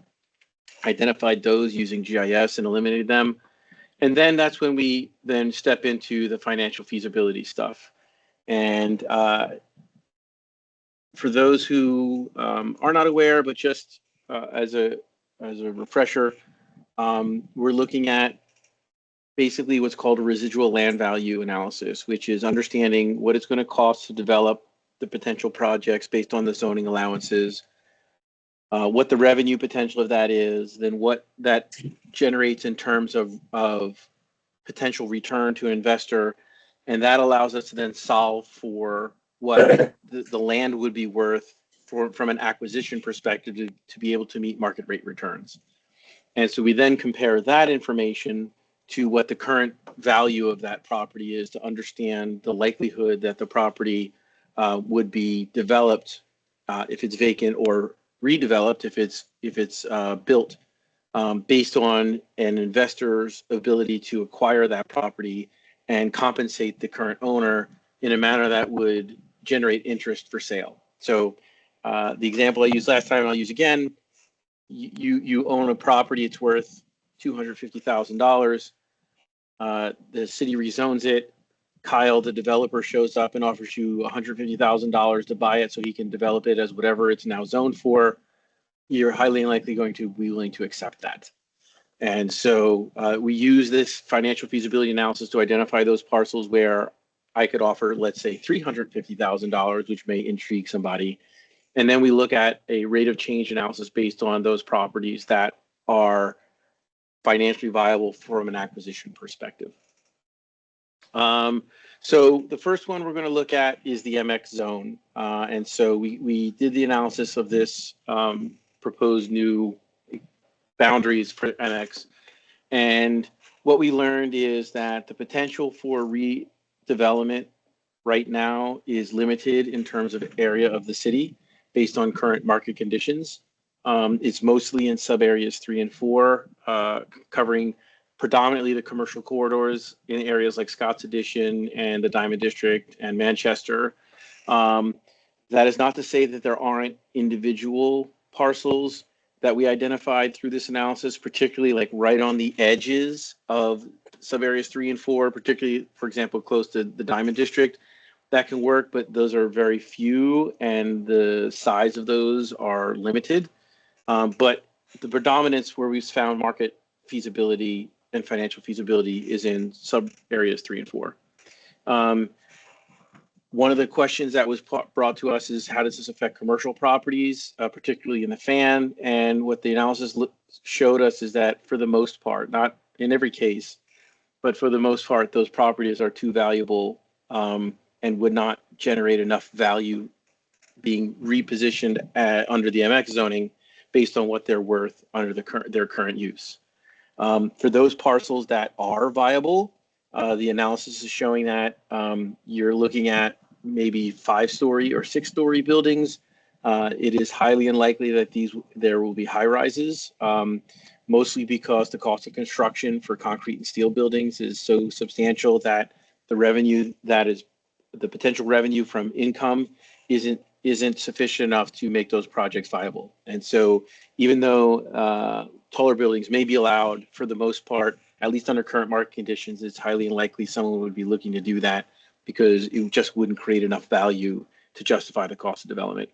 identified those using GIS and eliminated them. And then that's when we then step into the financial feasibility stuff. And for those who are not aware, but just as a refresher, we're looking at basically what's called a residual land value analysis, which is understanding what it's going to cost to develop the potential projects based on the zoning allowances, what the revenue potential of that is, then what that generates in terms of potential return to an investor. And that allows us to then solve for what the land would be worth from an acquisition perspective to be able to meet market rate returns. And so we then compare that information to what the current value of that property is to understand the likelihood that the property would be developed if it's vacant, or redeveloped if it's built, based on an investor's ability to acquire that property and compensate the current owner in a manner that would generate interest for sale. So the example I used last time, I'll use again. You own a property, it's worth $250,000. The city rezones it. Kyle, the developer, shows up and offers you $150,000 to buy it so he can develop it as whatever it's now zoned for. You're highly unlikely going to be willing to accept that. And so we use this financial feasibility analysis to identify those parcels where I could offer, let's say, $350,000, which may intrigue somebody. And then we look at a rate of change analysis based on those properties that are financially viable from an acquisition perspective. So the first one we're going to look at is the MX zone. And so we did the analysis of this proposed new boundaries for MX. And what we learned is that the potential for redevelopment right now is limited in terms of area of the city based on current market conditions. It's mostly in sub areas 3 and 4, covering predominantly the commercial corridors in areas like Scott's Addition and the Diamond District and Manchester. That is not to say that there aren't individual parcels that we identified through this analysis, particularly like right on the edges of sub areas 3 and 4, particularly, for example, close to the Diamond District, that can work, but those are very few and the size of those are limited. But the predominance where we've found market feasibility and financial feasibility is in sub areas 3 and 4. One of the questions that was brought to us is, how does this affect commercial properties, particularly in the FAN? And what the analysis showed us is that for the most part, not in every case, but for the most part, those properties are too valuable and would not generate enough value being repositioned under the MX zoning based on what they're worth under their current use. For those parcels that are viable, the analysis is showing that you're looking at maybe 5-story or 6-story buildings. It is highly unlikely that there will be high rises, mostly because the cost of construction for concrete and steel buildings is so substantial that the revenue that is the potential revenue from income isn't sufficient enough to make those projects viable. And so even though taller buildings may be allowed, for the most part, at least under current market conditions, it's highly unlikely someone would be looking to do that because it just wouldn't create enough value to justify the cost of development.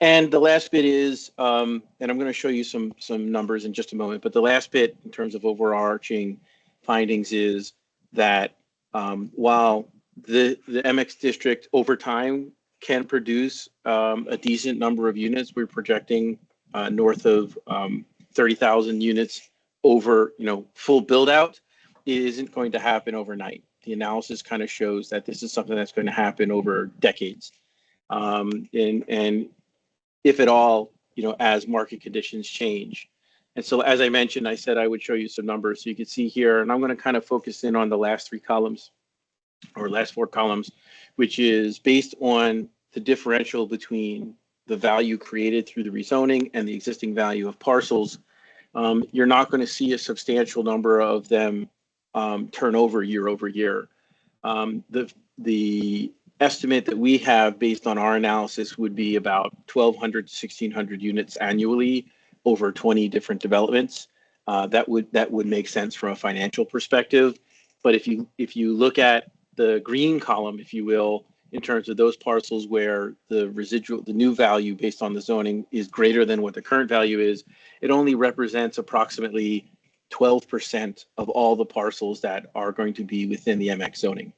And the last bit is, and I'm going to show you some numbers in just a moment, but the last bit in terms of overarching findings is that while the MX district over time can produce a decent number of units, we're projecting north of 30,000 units over, full build out. It isn't going to happen overnight. The analysis kind of shows that this is something that's going to happen over decades. And if at all, as market conditions change. And so, as I mentioned, I said I would show you some numbers so you can see here, and I'm going to kind of focus in on the last 3 columns or last 4 columns, which is based on the differential between the value created through the rezoning and the existing value of parcels. You're not going to see a substantial number of them turn over year over year. The estimate that we have based on our analysis would be about 1,200 to 1,600 units annually over 20 different developments. That would make sense from a financial perspective. But if you look at the green column, if you will, in terms of those parcels where the new value based on the zoning is greater than what the current value is, it only represents approximately 12% of all the parcels that are going to be within the MX zoning.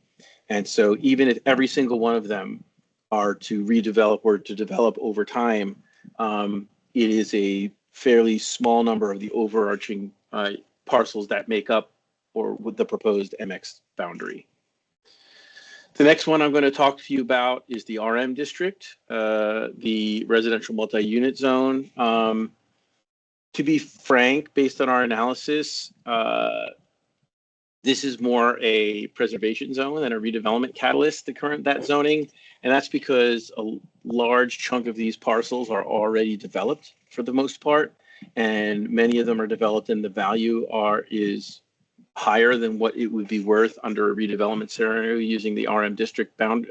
And so even if every single one of them are to redevelop or to develop over time, it is a fairly small number of the overarching parcels that make up or with the proposed MX boundary. The next one I'm going to talk to you about is the RM district, the residential multi-unit zone. To be frank, based on our analysis, this is more a preservation zone than a redevelopment catalyst, that zoning. And that's because a large chunk of these parcels are already developed for the most part. And many of them are developed and the value is higher than what it would be worth under a redevelopment scenario using the RM district bound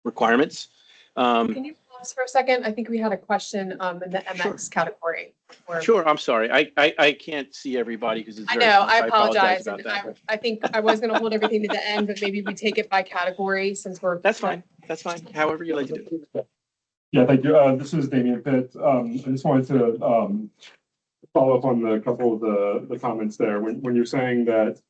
requirements. Can you pause for a second? I think we had a question in the MX category. Sure, I'm sorry. I can't see everybody because it's I very know, small, I so apologize. about And that. I think I was gonna hold everything to the end, but maybe we take it by category since we're. That's fine. That's fine. However you like to do it. Yeah, thank you. This is Damian Pitt. I just wanted to follow up on a couple of the comments there. When you're saying that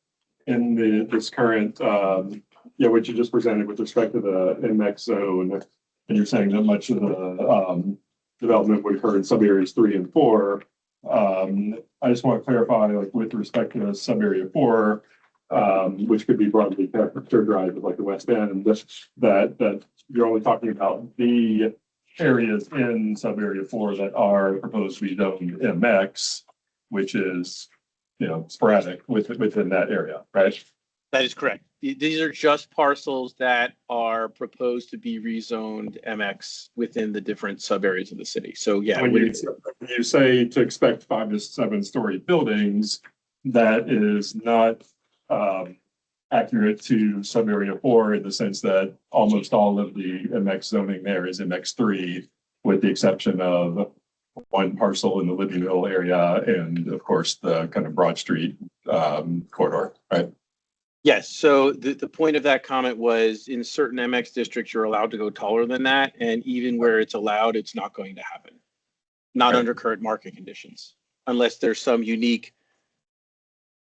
in this current, what you just presented with respect to the MX zone, and you're saying that much of the development would occur in sub areas 3 and 4. I just want to clarify, like with respect to sub area 4, which could be broadly characterized as like the West End, that you're only talking about the areas in sub area 4 that are proposed to be zoned MX, which is, sporadic within that area, right? That is correct. These are just parcels that are proposed to be rezoned MX within the different sub areas of the city. So yeah. When you say to expect 5 to 7 story buildings, that is not accurate to sub area 4 in the sense that almost all of the MX zoning there is MX3, with the exception of one parcel in the Libbyville area and of course the kind of Broad Street corridor, right? Yes. So the point of that comment was in certain MX districts, you're allowed to go taller than that. And even where it's allowed, it's not going to happen. Not under current market conditions, unless there's some unique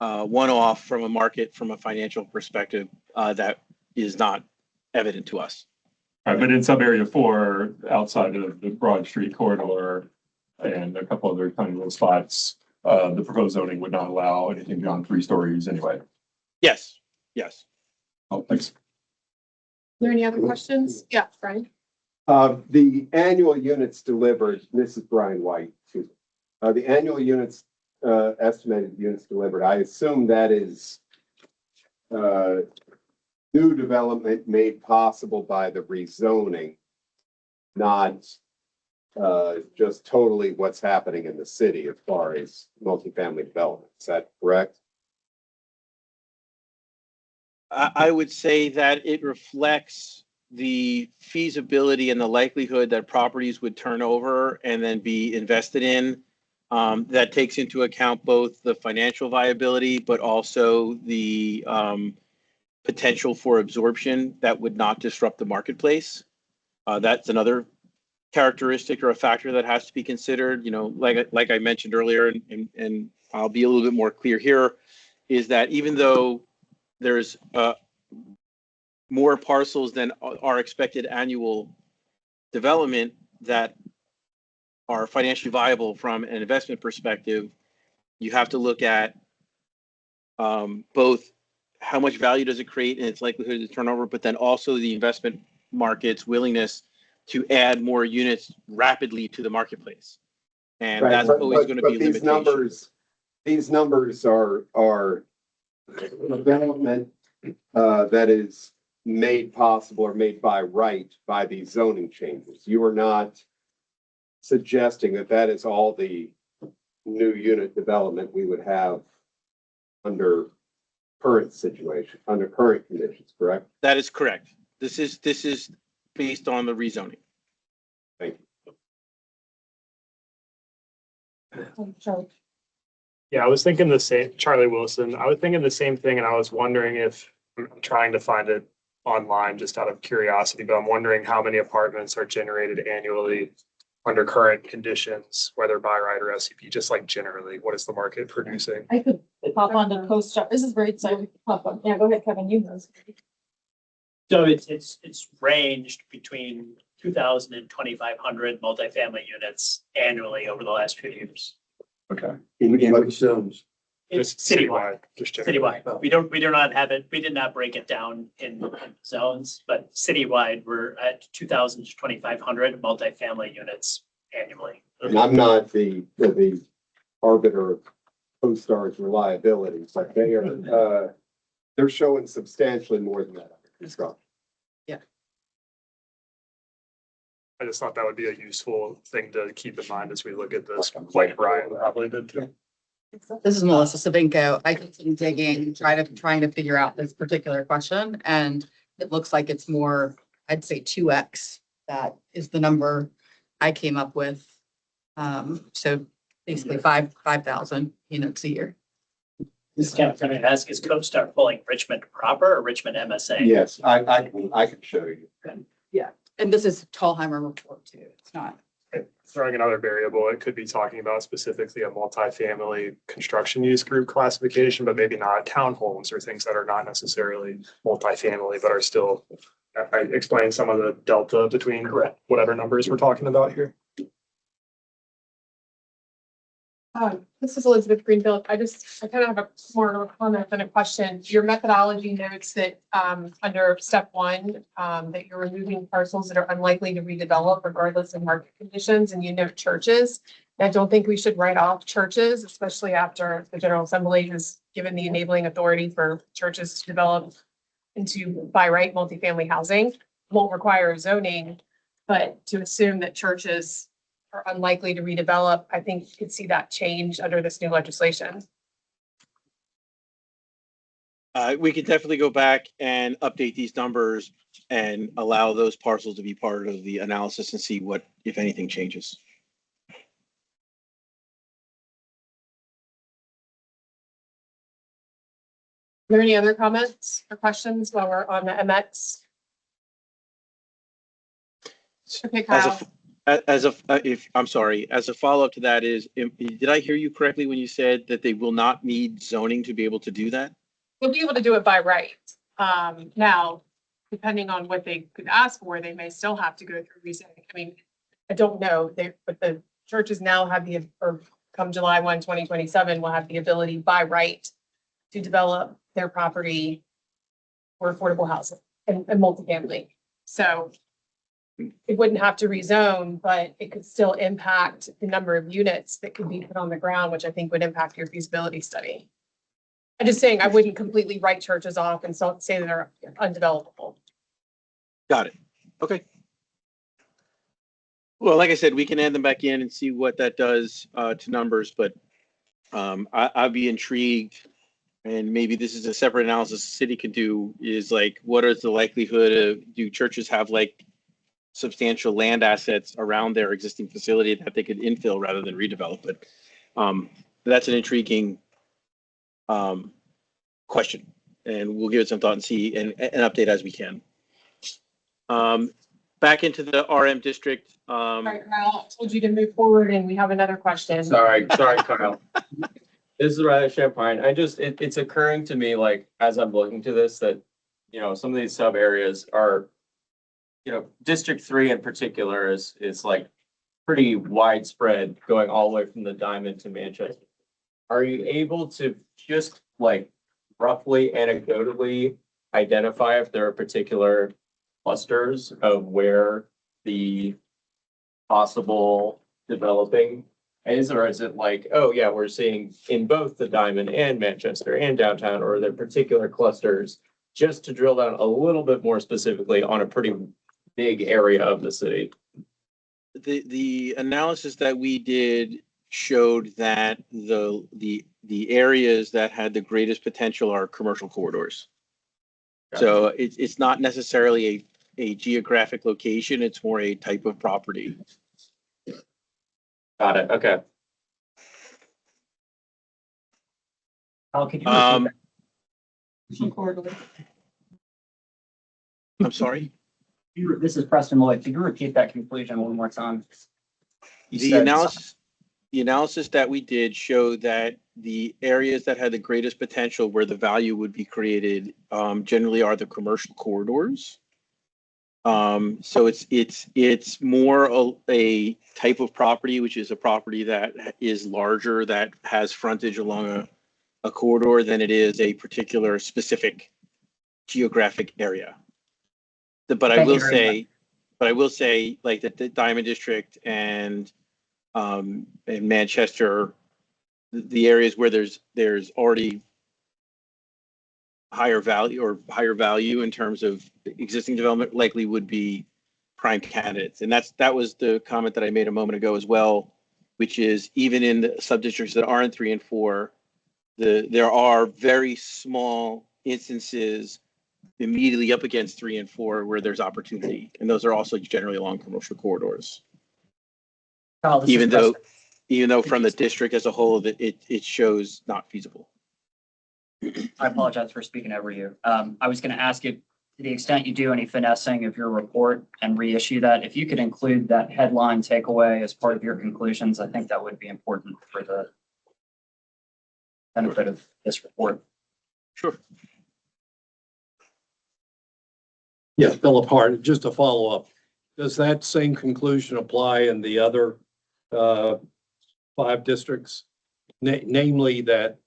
one-off from a market, from a financial perspective, that is not evident to us. Right, but in sub area 4, outside of the Broad Street corridor and a couple other tiny little spots, the proposed zoning would not allow anything beyond 3 stories anyway. Yes, yes. Oh, thanks. Are there any other questions? Yeah, Brian. The annual units delivered, this is Brian White, excuse me. The annual units, estimated units delivered, I assume that is new development made possible by the rezoning, not just totally what's happening in the city as far as multifamily development. Is that correct? I would say that it reflects the feasibility and the likelihood that properties would turn over and then be invested in. That takes into account both the financial viability, but also the potential for absorption that would not disrupt the marketplace. That's another characteristic or a factor that has to be considered. Like I mentioned earlier, and I'll be a little bit more clear here, is that even though there's more parcels than our expected annual development that are financially viable from an investment perspective, you have to look at both how much value does it create and its likelihood to turn over, but then also the investment market's willingness to add more units rapidly to the marketplace. And right, that's always going to be a limitation. These numbers are development that is made possible or made by right by these zoning changes. You are not suggesting that that is all the new unit development we would have under current situation, under current conditions, correct? That is correct. This is based on the rezoning. Thank Charlie. Yeah, I was thinking the same, Charlie Wilson. I was thinking the same thing, and I was wondering if I'm trying to find it online just out of curiosity, but I'm wondering how many apartments are generated annually under current conditions, whether by right or SCP, just like generally, what is the market producing? I could pop on to CoStar. This is very exciting. Pop on. Yeah, go ahead, Kevin. You know. So it's ranged between 2,000 and 2,500 multifamily units annually over the last few years. Okay. In which zones? It's Just citywide, just generally. Citywide. We do not have it, we did not break it down in zones, but citywide, we're at 2,000 to 2,500 multifamily units annually. And I'm not the arbiter of CoStar's reliability, but they are, they're showing substantially more than that under construction. I just thought that would be a useful thing to keep in mind as we look at this, like Brian probably did too. This is Melissa Savinko. I continue digging, trying to figure out this particular question, and it looks like it's more, I'd say 2x. That is the number I came up with. So basically 5,000 units a year. This is kind of coming to ask, is CoStar pulling Richmond proper or Richmond MSA? Yes, I can show you. Yeah, and this is Tallheimer report too. It's not. Throwing another variable, it could be talking about specifically a multifamily construction use group classification, but maybe not townhomes or things that are not necessarily multifamily, but are still, I explained some of the delta between whatever numbers we're talking about here. This is Elizabeth Greenfield. I kind of have more of a comment than a question. Your methodology notes that under step 1, that you're removing parcels that are unlikely to redevelop regardless of market conditions, and you note churches. I don't think we should write off churches, especially after the General Assembly has given the enabling authority for churches to develop into by right multifamily housing. Won't require zoning, but to assume that churches are unlikely to redevelop, I think you could see that change under this new legislation. We could definitely go back and update these numbers and allow those parcels to be part of the analysis and see what, if anything, changes. Are there any other comments or questions while we're on the MX? Okay, Kyle. As a follow-up to that is, did I hear you correctly when you said that they will not need zoning to be able to do that? We'll be able to do it by right. Now, depending on what they could ask for, they may still have to go through rezoning. I mean, I don't know, but the churches now have or come July 1, 2027, will have the ability by right to develop their property for affordable housing and multifamily. So it wouldn't have to rezone, but it could still impact the number of units that could be put on the ground, which I think would impact your feasibility study. I'm just saying I wouldn't completely write churches off and say that they're undevelopable. Got it. Okay. Well, like I said, we can add them back in and see what that does to numbers, but I'd be intrigued, and maybe this is a separate analysis the city could do, is like, what is the likelihood of, do churches have like substantial land assets around their existing facility that they could infill rather than redevelop it? That's an intriguing question, and we'll give it some thought and see and update as we can. Back into the RM district. All right, Kyle, I told you to move forward and we have another question. Sorry, Kyle. This is Riley Champagne. It's occurring to me, like, as I'm looking to this, that, you know, some of these sub areas are, you know, District 3 in particular is like pretty widespread, going all the way from the Diamond to Manchester. Are you able to just like roughly anecdotally identify if there are particular clusters of where the possible developing is, or is it like, oh yeah, we're seeing in both the Diamond and Manchester and downtown, or are there particular clusters, just to drill down a little bit more specifically on a pretty big area of the city? The analysis that we did showed that the areas that had the greatest potential are commercial corridors. Gotcha. So it's not necessarily a geographic location, it's more a type of property. Got it. Okay. Could you I'm sorry? This is Preston Lloyd. Could you repeat that conclusion one more time? You The said- analysis that we did showed that the areas that had the greatest potential where the value would be created generally are the commercial corridors. So it's more a type of property, which is a property that is larger, that has frontage along a corridor, than it is a particular specific geographic area. But I will say, like the Diamond District and Manchester, the areas where there's already higher value in terms of existing development likely would be prime candidates. And that was the comment that I made a moment ago as well, which is even in the sub-districts that aren't 3 and 4, there are very small instances immediately up against 3 and 4 where there's opportunity. And those are also generally along commercial corridors. Kyle, Even though from the district as a whole, it shows not feasible. I apologize for speaking over you. I was going to ask you, to the extent you do any finessing of your report and reissue that, if you could include that headline takeaway as part of your conclusions, I think that would be important for the benefit of this report. Sure. Yes, Philip Hart, just to follow up, does that same conclusion apply in the other 5 districts? Namely that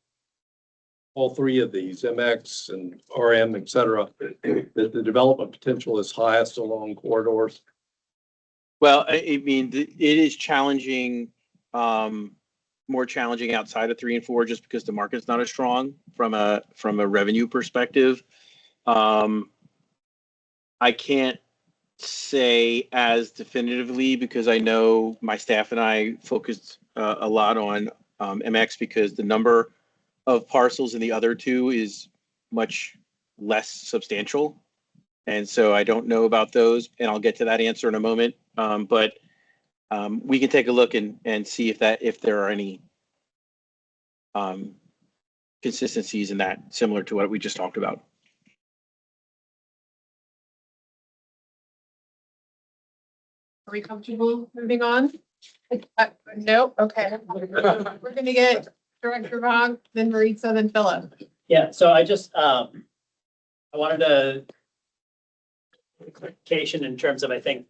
all 3 of these, MX and RM, et cetera, that the development potential is highest along corridors? Well, I mean, it is challenging, more challenging outside of 3 and 4, just because the market's not as strong from a revenue perspective. I can't say as definitively because I know my staff and I focused a lot on MX because the number of parcels in the other 2 is much less substantial. And so I don't know about those, and I'll get to that answer in a moment. But we can take a look and see if there are any consistencies in that, similar to what we just talked about. Are we comfortable moving on? No, okay. We're gonna get Director Vaughn, then Maritza, then Philip. Yeah, so I just, I wanted to clarification in terms of, I think,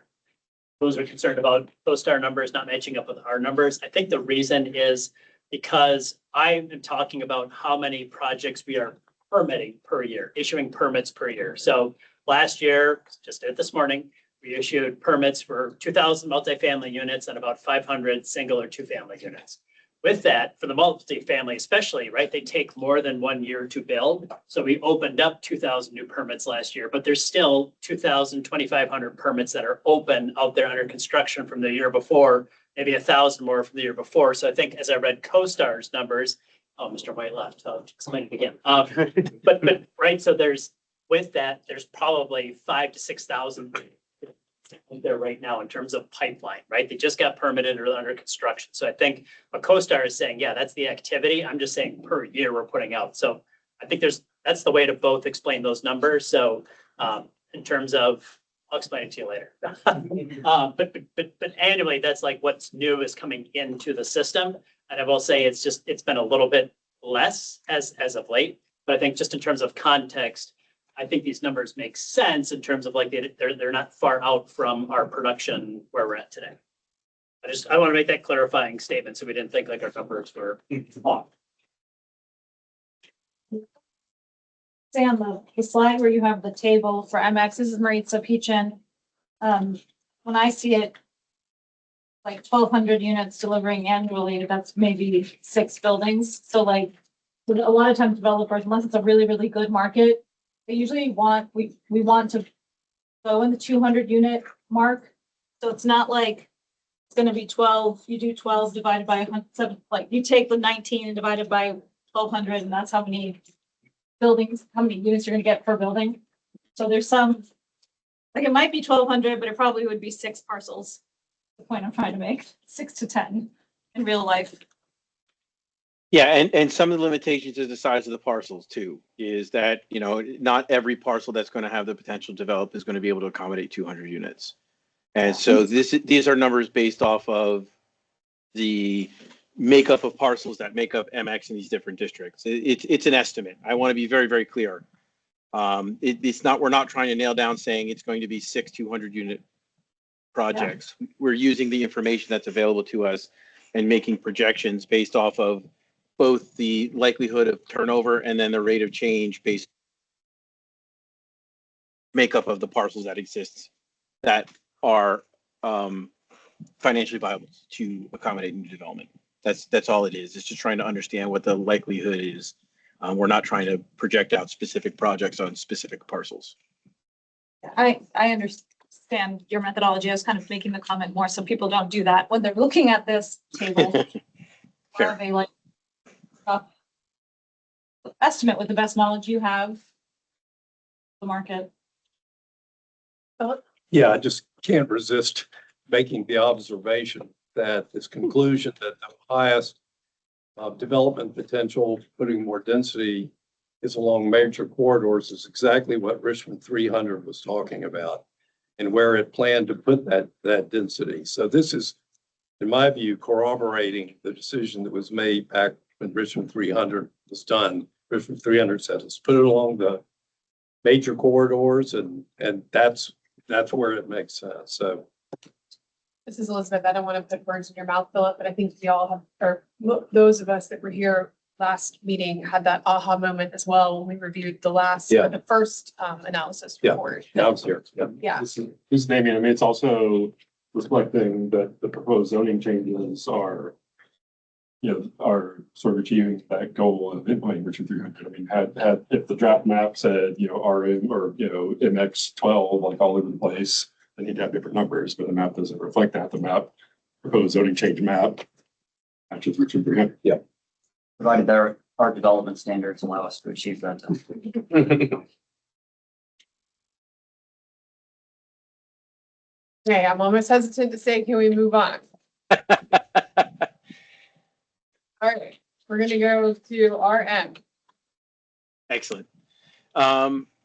those are concerned about CoStar numbers not matching up with our numbers. I think the reason is because I am talking about how many projects we are permitting per year, issuing permits per year. So last year, just did it this morning, we issued permits for 2,000 multifamily units and about 500 single or 2-family units. With that, for the multifamily especially, right, they take more than 1 year to build. So we opened up 2,000 new permits last year, but there's still 2,000, 2,500 permits that are open out there under construction from the year before, maybe 1,000 more from the year before. So I think as I read CoStar's numbers, oh, Mr. White left, so I'll explain it again. But right, so with that, there's probably 5,000 to 6,000 there right now in terms of pipeline, right? They just got permitted or under construction. So I think what CoStar is saying, yeah, that's the activity. I'm just saying per year we're putting out. So I think that's the way to both explain those numbers. So in terms of, I'll explain it to you later. But annually, that's like what's new is coming into the system. And I will say it's been a little bit less as of late. But I think just in terms of context, I think these numbers make sense in terms of like they're not far out from our production where we're at today. I want to make that clarifying statement so we didn't think like our numbers were off. Say on the slide where you have the table for MX, this is Maritza Peachin. When I see it, like 1,200 units delivering annually, that's maybe 6 buildings. So like a lot of times developers, unless it's a really, really good market, they usually we want to go in the 200 unit mark. So it's not like it's going to be 12. You do 12 divided by 100. Like you take the 19 and divide it by 1,200, and that's how many buildings, how many units you're going to get per building. So there's some, like it might be 1,200, but it probably would be 6 parcels. The point I'm trying to make, 6 to 10 in real life. Yeah, and some of the limitations is the size of the parcels too, is that, you know, not every parcel that's going to have the potential to develop is going to be able to accommodate 200 units. And so these are numbers based off of the makeup of parcels that make up MX in these different districts. It's an estimate. I want to be very, very clear. It's not, we're not trying to nail down saying it's going to be 6 200 unit projects. We're using the information that's available to us and making projections based off of both the likelihood of turnover and then the rate of change based makeup of the parcels that exists that are financially viable to accommodate new development. That's all it is. It's just trying to understand what the likelihood is. We're not trying to project out specific projects on specific parcels. I understand your methodology. I was kind of making the comment more so people don't do that when they're looking at this table. Fair. Are they like estimate with the best knowledge you have the market? Yeah, I just can't resist making the observation that this conclusion that the highest development potential, putting more density is along major corridors is exactly what Richmond 300 was talking about and where it planned to put that density. So this is, in my view, corroborating the decision that was made back when Richmond 300 was done. Richmond 300 said, let's put it along the major corridors and that's where it makes sense. So This is Elizabeth. I don't want to put words in your mouth, Philip, but I think we all have, or those of us that were here last meeting had that aha moment as well when we reviewed the last, or the first analysis report. I was here. Yeah. This is Damien. I mean, it's also reflecting that the proposed zoning changes are, are sort of achieving that goal of implementing Richmond 300. I mean, if the draft map said, RM or, MX 12, like all over the place, they need to have different numbers, but the map doesn't reflect that. The map, proposed zoning change map, matches Richmond 300. Yeah. Provided there our development standards allow us to achieve that. Okay, I'm almost hesitant to say, can we move on? All right, we're gonna go to RM. Excellent.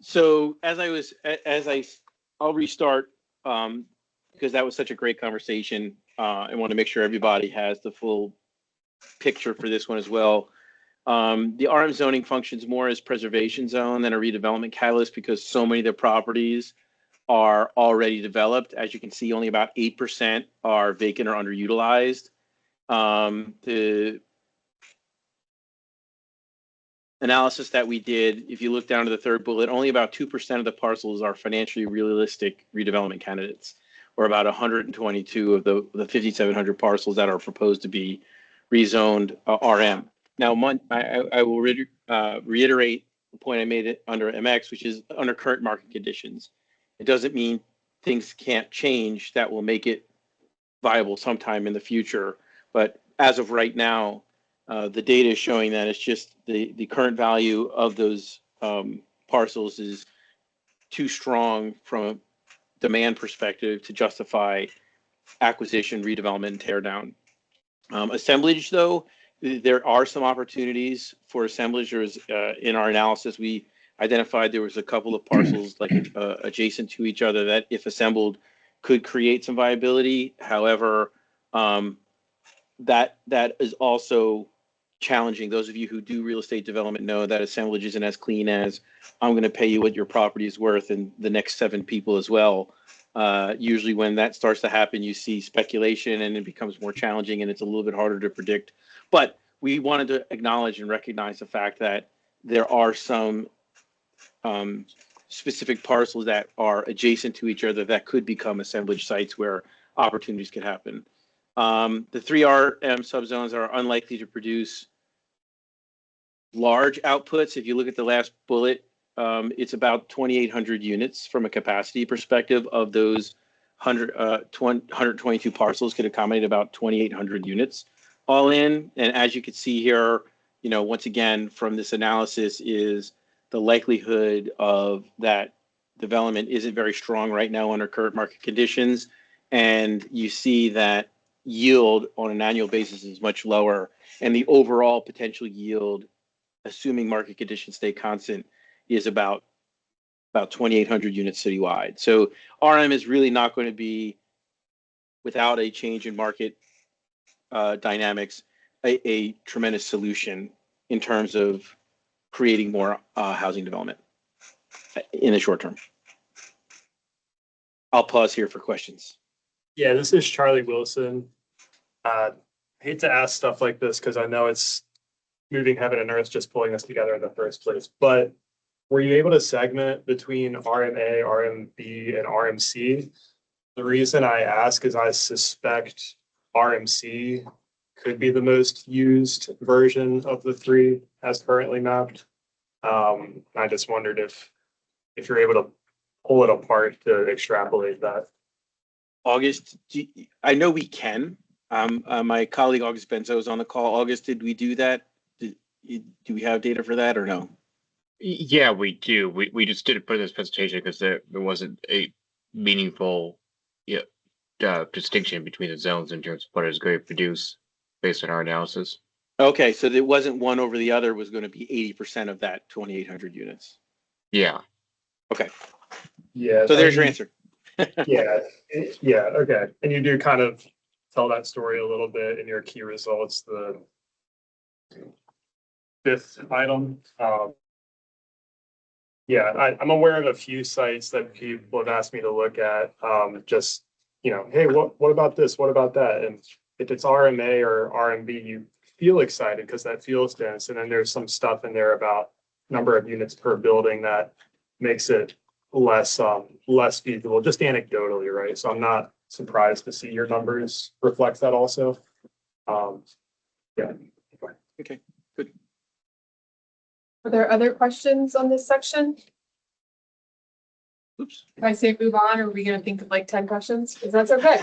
So I'll restart because that was such a great conversation. I want to make sure everybody has the full picture for this one as well. The RM zoning functions more as preservation zone than a redevelopment catalyst because so many of the properties are already developed. As you can see, only about 8% are vacant or underutilized. The analysis that we did, if you look down to the third bullet, only about 2% of the parcels are financially realistic redevelopment candidates, or about 122 of the 5,700 parcels that are proposed to be rezoned RM. Now, I will reiterate the point I made under MX, which is under current market conditions. It doesn't mean things can't change that will make it viable sometime in the future. But as of right now, the data is showing that it's just the current value of those parcels is too strong from a demand perspective to justify acquisition, redevelopment, and tear down. Assemblage, though, there are some opportunities for assemblage. There's in our analysis, we identified there was a couple of parcels like adjacent to each other that, if assembled, could create some viability. However, that is also challenging. Those of you who do real estate development know that assemblage isn't as clean as I'm going to pay you what your property is worth and the next 7 people as well. Usually when that starts to happen, you see speculation and it becomes more challenging and it's a little bit harder to predict. But we wanted to acknowledge and recognize the fact that there are some specific parcels that are adjacent to each other that could become assemblage sites where opportunities could happen. The 3 RM subzones are unlikely to produce large outputs. If you look at the last bullet, it's about 2,800 units from a capacity perspective. Of those 122 parcels could accommodate about 2,800 units all in. And as you can see here, once again, from this analysis is the likelihood of that development isn't very strong right now under current market conditions. And you see that yield on an annual basis is much lower. And the overall potential yield, assuming market conditions stay constant, is about 2,800 units citywide. So RM is really not going to be, without a change in market dynamics, a tremendous solution in terms of creating more housing development in the short term. I'll pause here for questions. Yeah, this is Charlie Wilson. Hate to ask stuff like this because I know it's moving heaven and earth just pulling us together in the first place, but were you able to segment between RMA, RMB, and RMC? The reason I ask is I suspect RMC could be the most used version of the three as currently mapped. I just wondered if you're able to pull it apart to extrapolate that. August, I know we can. My colleague August Benzo is on the call. August, did we do that? Do we have data for that or no? Yeah, we do. We just didn't put in this presentation because there wasn't a meaningful distinction between the zones in terms of what is going to produce based on our analysis. Okay, so there wasn't one over the other was going to be 80% of that 2,800 units. Yeah. Okay. Yeah. So there's your answer. Yeah. Yeah. Okay. And you do kind of tell that story a little bit in your key results, the fifth item. Yeah, I'm aware of a few sites that people have asked me to look at. Just, hey, what about this? What about that? And if it's RMA or RMB, you feel excited because that feels dense. And then there's some stuff in there about number of units per building that makes it less feasible, just anecdotally, right? So I'm not surprised to see your numbers reflect that also. Yeah. Okay, good. Are there other questions on this section? Oops. If I say move on, or are we gonna think of like 10 questions? Because that's okay.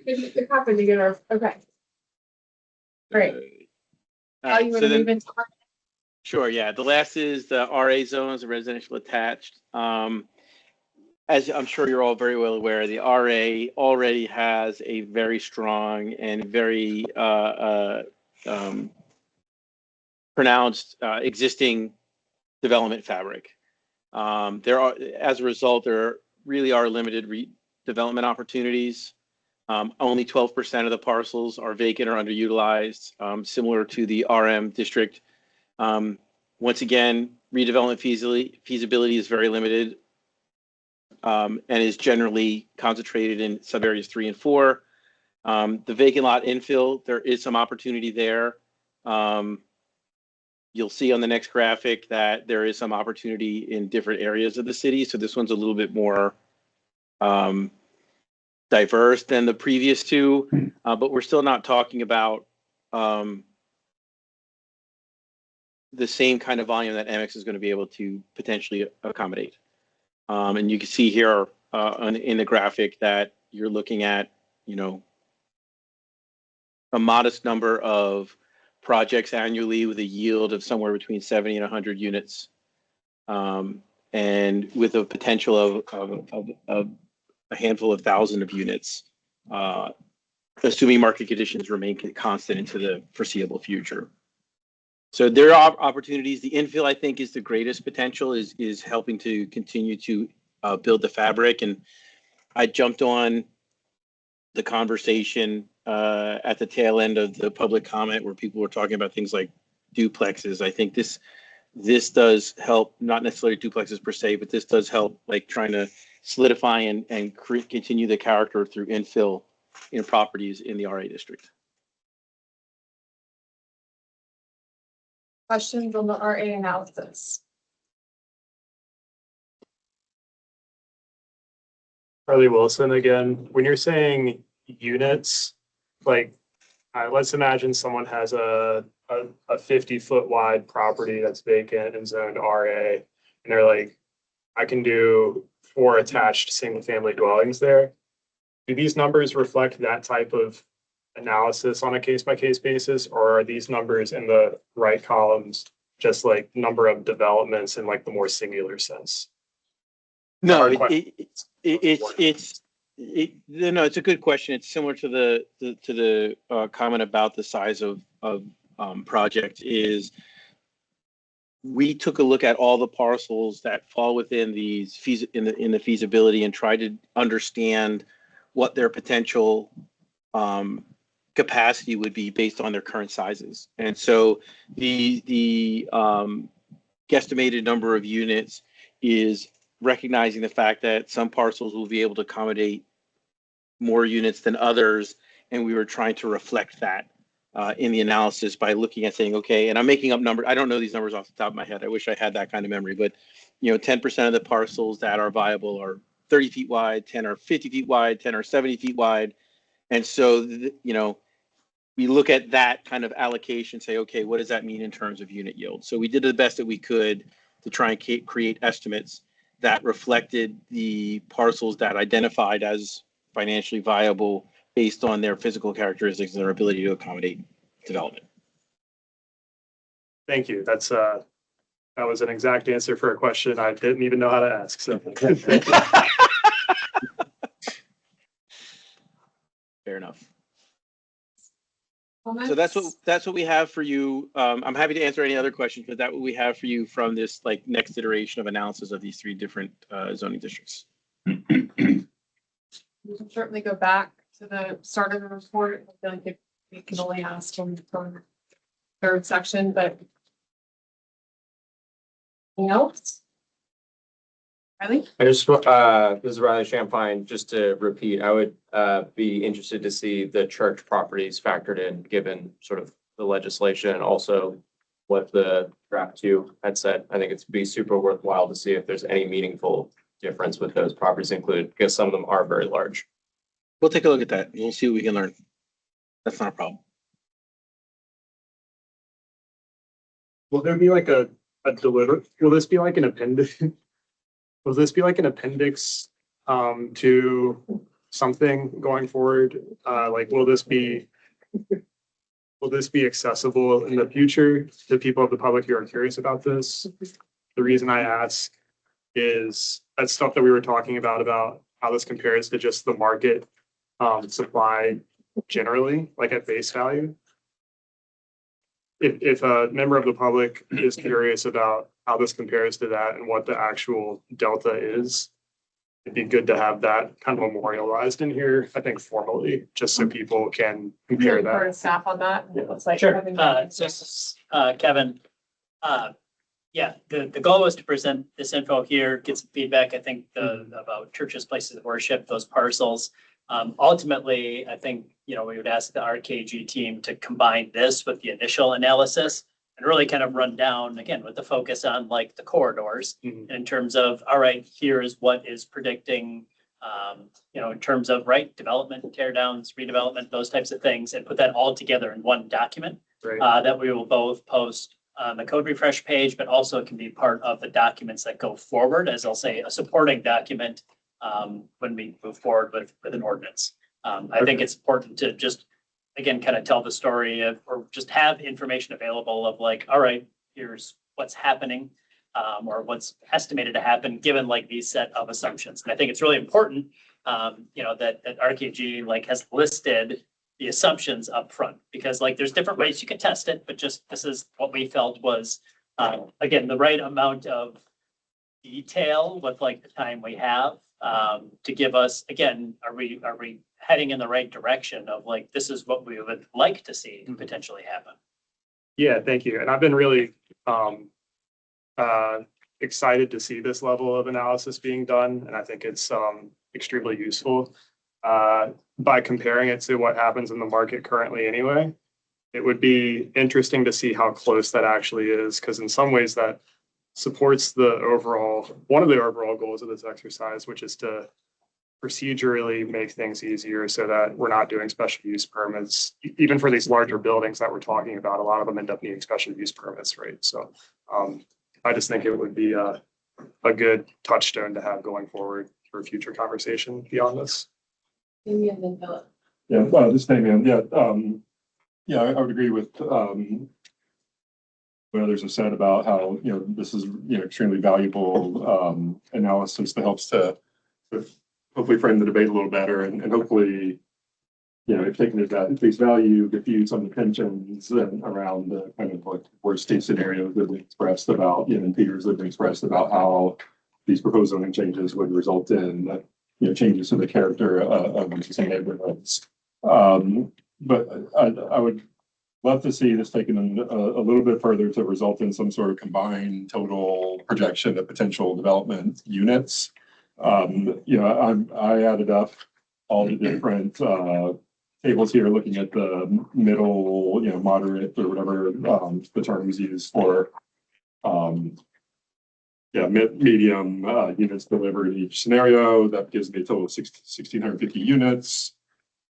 It could happen to get our, okay. Great. All How right, you so wanna then- move into? Sure, yeah. The last is the RA zones, the residential attached. As I'm sure you're all very well aware, the RA already has a very strong and very pronounced existing development fabric. As a result, there really are limited redevelopment opportunities. Only 12% of the parcels are vacant or underutilized, similar to the RM district. Once again, redevelopment feasibility is very limited and is generally concentrated in sub areas 3 and 4. The vacant lot infill, there is some opportunity there. You'll see on the next graphic that there is some opportunity in different areas of the city. So this one's a little bit more diverse than the previous two, but we're still not talking about the same kind of volume that MX is going to be able to potentially accommodate. And you can see here in the graphic that you're looking at, a modest number of projects annually with a yield of somewhere between 70 and 100 units, and with a potential of a handful of thousand of units, assuming market conditions remain constant into the foreseeable future. So there are opportunities. The infill, I think, is the greatest potential, is helping to continue to build the fabric. And I jumped on the conversation at the tail end of the public comment where people were talking about things like duplexes. I think this does help, not necessarily duplexes per se, but this does help, like trying to solidify and continue the character through infill in properties in the RA district. Questions on the RA analysis? Charlie Wilson again. When you're saying units, like, let's imagine someone has a 50-foot wide property that's vacant and zoned RA, and they're like, I can do 4 attached single family dwellings there. Do these numbers reflect that type of analysis on a case-by-case basis, or are these numbers in the right columns just like number of developments in like the more singular sense? No, it's a good question. It's similar to the comment about the size of project. Is we took a look at all the parcels that fall within these in the feasibility and tried to understand what their potential capacity would be based on their current sizes. And so the guesstimated number of units is recognizing the fact that some parcels will be able to accommodate more units than others. And we were trying to reflect that in the analysis by looking at saying, okay, and I'm making up numbers. I don't know these numbers off the top of my head. I wish I had that kind of memory, but 10% of the parcels that are viable are 30 feet wide, 10 are 50 feet wide, 10 are 70 feet wide. And so, we look at that kind of allocation, say, okay, what does that mean in terms of unit yield? So we did the best that we could to try and create estimates that reflected the parcels that identified as financially viable based on their physical characteristics and their ability to accommodate development. Thank you. That was an exact answer for a question I didn't even know how to ask. So fair enough. So that's what we have for you. I'm happy to answer any other questions, but that's what we have for you from this next iteration of analysis of these 3 different zoning districts. We can certainly go back to the start of the report. I feel like we can only ask from the 3rd section, but anything else? Riley? I just, this is Riley Champagne, just to repeat, I would be interested to see the church properties factored in, given sort of the legislation and also what the draft 2 had said. I think it's be super worthwhile to see if there's any meaningful difference with those properties included, because some of them are very large. We'll take a look at that. We'll see what we can learn. That's not a problem. will there be like a will this be like an appendix? Will this be like an appendix to something going forward? Like, will this be accessible in the future to people of the public who are curious about this? The reason I ask is that stuff that we were talking about how this compares to just the market supply generally, like at face value. If a member of the public is curious about how this compares to that and what the actual delta is, it'd be good to have that kind of memorialized in here, I think formally, just so people can compare that. For staff on that. Yeah. It's like Sure. having- Kevin, yeah, the goal was to present this info here, get some feedback, I think, about churches, places of worship, those parcels. Ultimately, I think, we would ask the RKG team to combine this with the initial analysis and really kind of run down, again, with the focus on like the corridors in terms of, all right, here's what is predicting, in terms of, right, development, tear downs, redevelopment, those types of things, and put that all together in one document that we will both post on the code refresh page, but also it can be part of the documents that go forward, as I'll say, a supporting document when we move forward with an ordinance. I think it's important to just, again, kind of tell the story of, or just have information available of like, all right, here's what's happening, or what's estimated to happen, given like these set of assumptions. And I think it's really important, that RKG like has listed the assumptions up front, because like there's different ways you can test it, but just this is what we felt was, again, the right amount of detail with like the time we have to give us, again, are we heading in the right direction of like, this is what we would like to see potentially happen. Yeah, thank you. And I've been really excited to see this level of analysis being done. And I think it's extremely useful by comparing it to what happens in the market currently anyway. It would be interesting to see how close that actually is, because in some ways that supports one of the overall goals of this exercise, which is to procedurally make things easier so that we're not doing special use permits. Even for these larger buildings that we're talking about, a lot of them end up needing special use permits, right? So I just think it would be a good touchstone to have going forward for future conversation beyond this. Maybe and then Philip. Yeah, well, this Damian, I would agree with what others have said about how, this is, extremely valuable analysis that helps to hopefully frame the debate a little better and hopefully, if taken at face value, diffuse some of the tensions around the kind of like worst case scenarios that we expressed about, and Peter's that we expressed about how these proposed zoning changes would result in, changes to the character of existing neighborhoods. but I would love to see this taken a little bit further to result in some sort of combined total projection of potential development units. I added up all the different tables here, looking at the middle, moderate or whatever the term is used for. Medium units delivered in each scenario. That gives me a total of 1,650 units.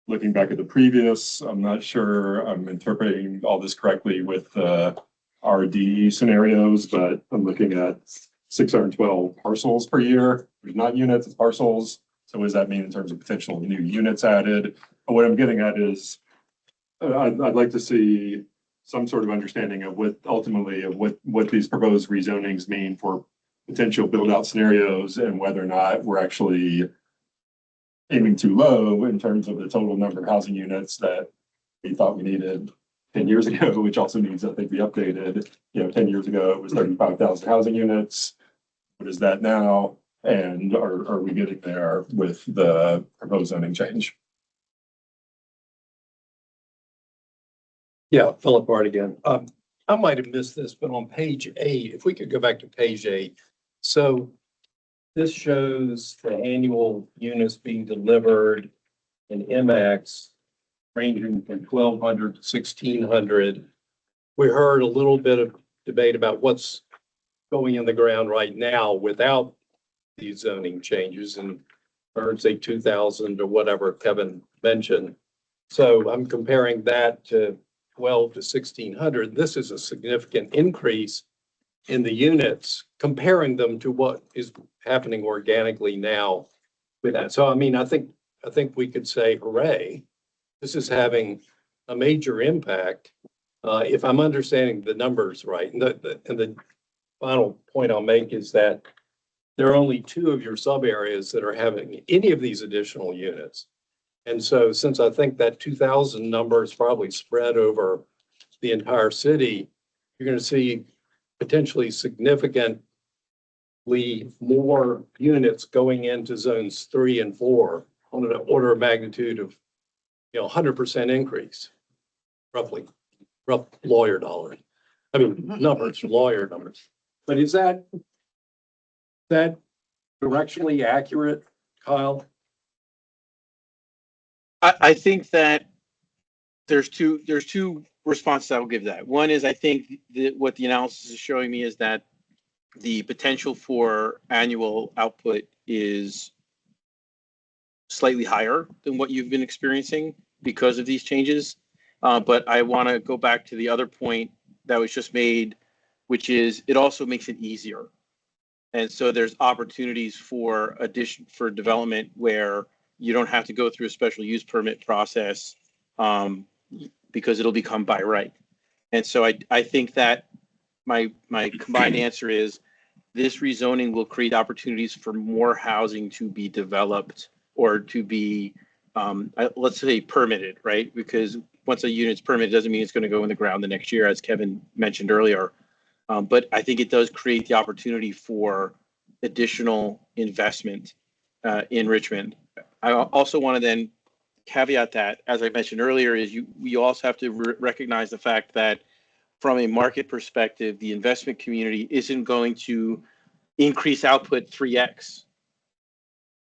Looking back at the previous, I'm not sure I'm interpreting all this correctly with RD scenarios, but I'm looking at 612 parcels per year. There's not units, it's parcels. So what does that mean in terms of potential new units added? But what I'm getting at is I'd like to see some sort of understanding of what these proposed rezonings mean for potential build out scenarios and whether or not we're actually aiming too low in terms of the total number of housing units that we thought we needed 10 years ago, which also needs that they be updated. 10 years ago, it was 35,000 housing units. What is that now? And are we getting there with the proposed zoning change? Yeah, Philip Hart again. I might have missed this, but on page 8, if we could go back to page 8. So this shows the annual units being delivered in MX ranging from 1,200 to 1,600. We heard a little bit of debate about what's going in the ground right now without these zoning changes, and I heard say 2,000 or whatever Kevin mentioned. So I'm comparing that to 12 to 1,600. This is a significant increase in the units, comparing them to what is happening organically now with that. So, I think we could say, hooray, this is having a major impact. If I'm understanding the numbers right, and the final point I'll make is that there are only 2 of your sub areas that are having any of these additional units. And so since I think that 2,000 number is probably spread over the entire city, you're going to see potentially significantly more units going into zones 3 and 4 on an order of magnitude of 100% increase, roughly, rough lawyer dollars. Numbers, lawyer numbers. But is that directionally accurate, Kyle? I think that there's two responses I will give that. One is I think that what the analysis is showing me is that the potential for annual output is slightly higher than what you've been experiencing because of these changes. But I want to go back to the other point that was just made, which is it also makes it easier. And so there's opportunities for development where you don't have to go through a special use permit process because it'll become by right. And so I think that my combined answer is this rezoning will create opportunities for more housing to be developed or to be, let's say, permitted, right? Because once a unit's permitted doesn't mean it's going to go in the ground the next year, as Kevin mentioned earlier. But I think it does create the opportunity for additional investment in Richmond. I also want to then caveat that, as I mentioned earlier, is we also have to recognize the fact that from a market perspective, the investment community isn't going to increase output 3x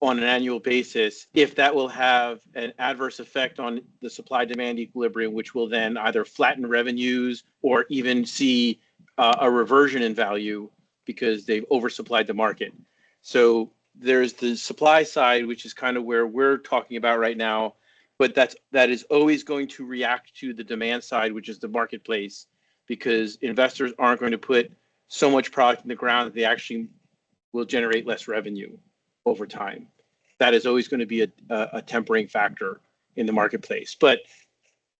on an annual basis if that will have an adverse effect on the supply-demand equilibrium, which will then either flatten revenues or even see a reversion in value because they've oversupplied the market. So there's the supply side, which is kind of where we're talking about right now, but that is always going to react to the demand side, which is the marketplace, because investors aren't going to put so much product in the ground that they actually will generate less revenue over time. That is always going to be a tempering factor in the marketplace.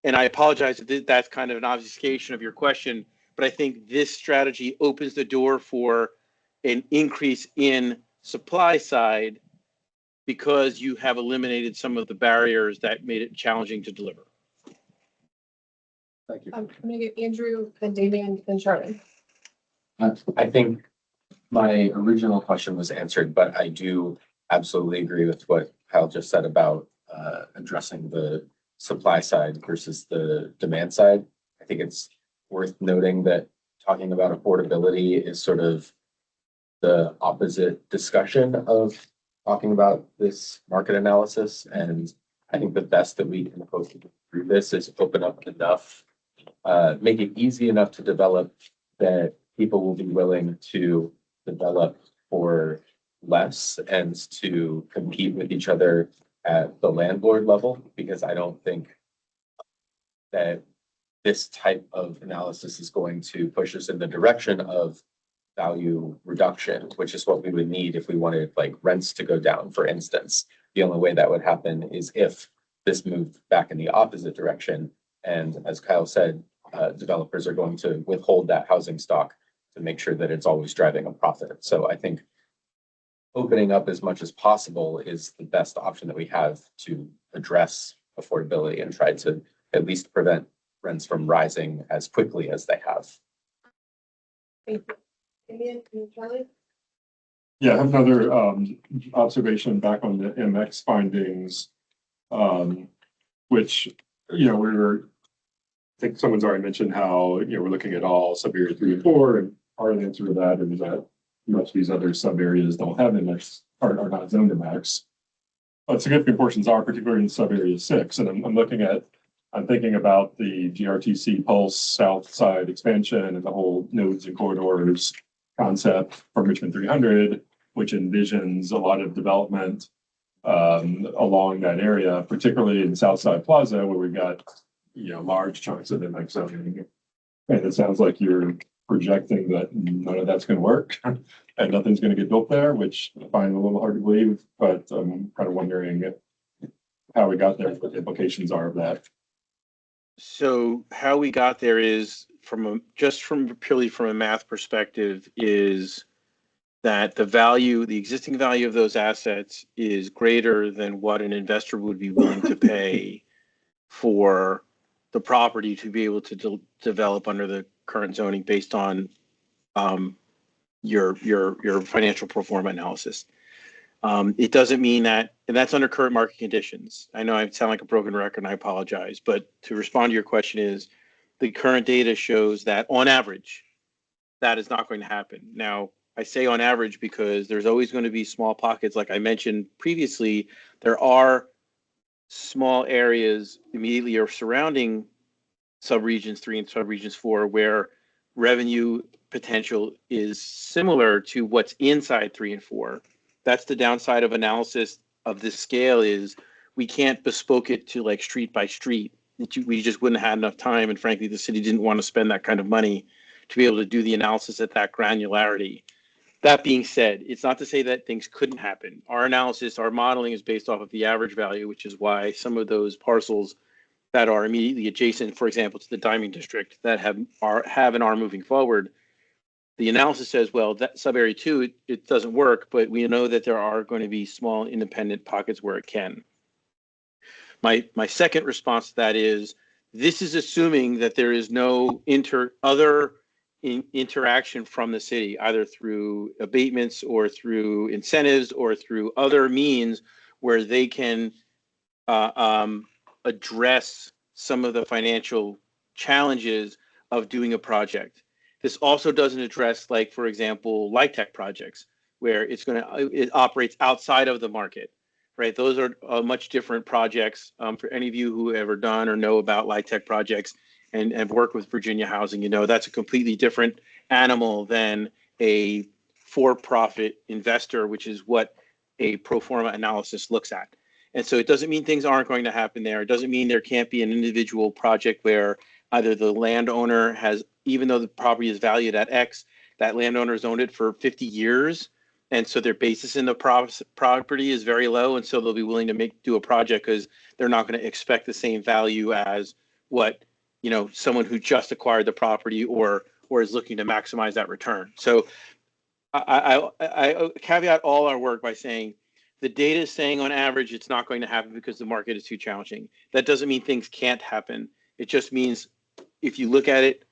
And I apologize if that's kind of an obfuscation of your question, but I think this strategy opens the door for an increase in supply side because you have eliminated some of the barriers that made it challenging to deliver. Thank you. I'm gonna get Andrew, then Damian, then Charlie. I think my original question was answered, but I do absolutely agree with what Kyle just said about addressing the supply side versus the demand side. I think it's worth noting that talking about affordability is sort of the opposite discussion of talking about this market analysis. And I think the best that we can hope to do through this is open up enough, make it easy enough to develop that people will be willing to develop for less and to compete with each other at the landlord level, because I don't think that this type of analysis is going to push us in the direction of value reduction, which is what we would need if we wanted like rents to go down, for instance. The only way that would happen is if this moved back in the opposite direction. And as Kyle said, developers are going to withhold that housing stock to make sure that it's always driving a profit. So I think opening up as much as possible is the best option that we have to address affordability and try to at least prevent rents from rising as quickly as they have. Thank you. Charlie? Yeah, I have another observation back on the MX findings, which, we were, I think someone's already mentioned how, we're looking at all sub area 3 and 4, and part of the answer to that is that much of these other sub areas don't have MX, are not zoned to max. But significant portions are, particularly in sub area 6. And I'm thinking about the GRTC Pulse South Side expansion and the whole nodes and corridors concept from Richmond 300, which envisions a lot of development along that area, particularly in Southside Plaza, where we've got large chunks of MX zoning. And it sounds like you're projecting that none of that's going to work and nothing's going to get built there, which I find a little hard to believe, but I'm kind of wondering how we got there, what the implications are of that. So how we got there is purely from a math perspective, is that the existing value of those assets is greater than what an investor would be willing to pay for the property to be able to develop under the current zoning based on your financial pro forma analysis. It doesn't mean that, and that's under current market conditions. I know I sound like a broken record and I apologize, but to respond to your question is the current data shows that on average, that is not going to happen. Now, I say on average because there's always going to be small pockets. Like I mentioned previously, there are small areas immediately or surrounding subregions 3 and subregions 4 where revenue potential is similar to what's inside 3 and 4. That's the downside of analysis of this scale, is we can't bespoke it to like street by street. We just wouldn't have had enough time. And frankly, the city didn't want to spend that kind of money to be able to do the analysis at that granularity. That being said, it's not to say that things couldn't happen. Our analysis, our modeling is based off of the average value, which is why some of those parcels that are immediately adjacent, for example, to the Diamond District that have and are moving forward, the analysis says, well, that sub area 2, it doesn't work, but we know that there are going to be small independent pockets where it can. My second response to that is, this is assuming that there is no interaction from the city, either through abatements or through incentives or through other means where they can address some of the financial challenges of doing a project. This also doesn't address, like, for example, light tech projects, where it operates outside of the market, right? Those are much different projects. For any of you who have ever done or know about light tech projects and have worked with Virginia Housing, that's a completely different animal than a for-profit investor, which is what a pro forma analysis looks at. And so it doesn't mean things aren't going to happen there. It doesn't mean there can't be an individual project where either the landowner has, even though the property is valued at X, that landowner has owned it for 50 years. And so their basis in the property is very low. And so they'll be willing to do a project because they're not going to expect the same value as what, someone who just acquired the property or is looking to maximize that return. So I caveat all our work by saying the data is saying on average it's not going to happen because the market is too challenging. That doesn't mean things can't happen. It just means if you look at it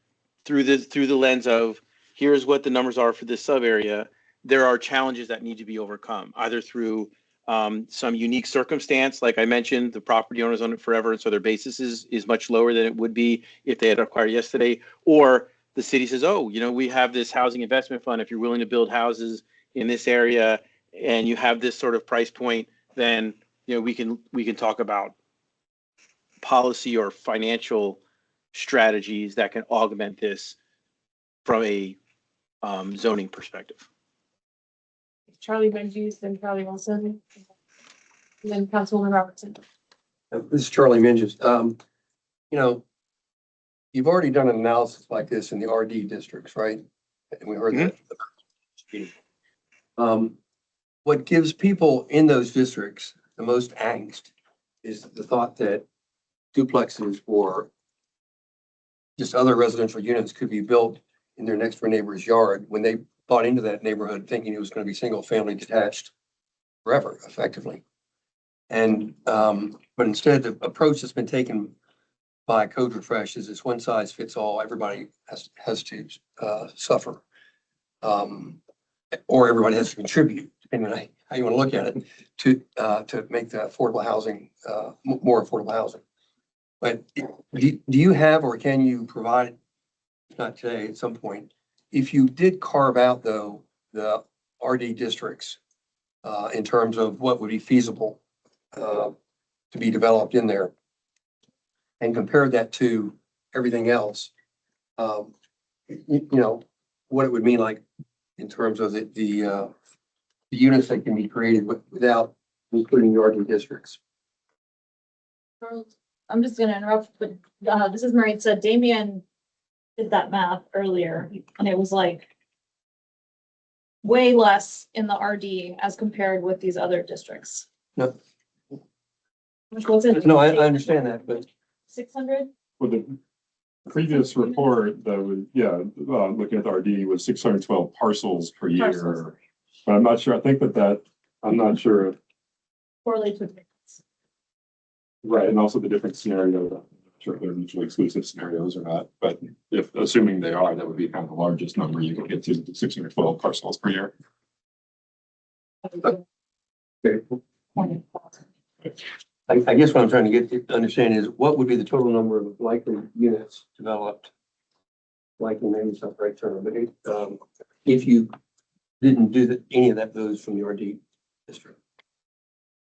through the lens of here's what the numbers are for this sub area, there are challenges that need to be overcome, either through some unique circumstance, like I mentioned, the property owners own it forever, and so their basis is much lower than it would be if they had acquired yesterday. Or the city says, oh, you know, we have this housing investment fund. If you're willing to build houses in this area and you have this sort of price point, then, you know, we can talk about policy or financial strategies that can augment this from a zoning perspective. Charlie Benji's, then Charlie Wilson, and then Councilwoman Robertson. This is Charlie Mingus. You know, you've already done an analysis like this in the RD districts, right? And we heard that. What gives people in those districts the most angst is the thought that duplexes or just other residential units could be built in their next door neighbor's yard when they bought into that neighborhood thinking it was going to be single family detached forever, effectively. And, but instead the approach that's been taken by Code Refresh is this one size fits all, everybody has to suffer. Or everybody has to contribute, depending on how you want to look at it, to make the affordable housing, more affordable housing. But do you have, or can you provide, if not today, at some point, if you did carve out though, the RD districts, in terms of what would be feasible, to be developed in there, and compare that to everything else, you know, what it would mean like in terms of the units that can be created without including the RD districts. I'm just gonna interrupt, but this is Maritza. Damien did that math earlier, and it was like way less in the RD as compared with these other districts. No, Which was it? no, I understand that, but 600? With the previous report that was, looking at the RD was 612 parcels per year. Parcels. But I'm not sure, I think I'm not sure if, Correlates with. right, and also the different scenarios. I'm not sure if they're mutually exclusive scenarios or not, but if, assuming they are, that would be kind of the largest number you could get to, 612 parcels per year. okay. I guess what I'm trying to get to understand is what would be the total number of likely units developed? Likely, maybe it's not the right term, but if you didn't do any of that goes from the RD district.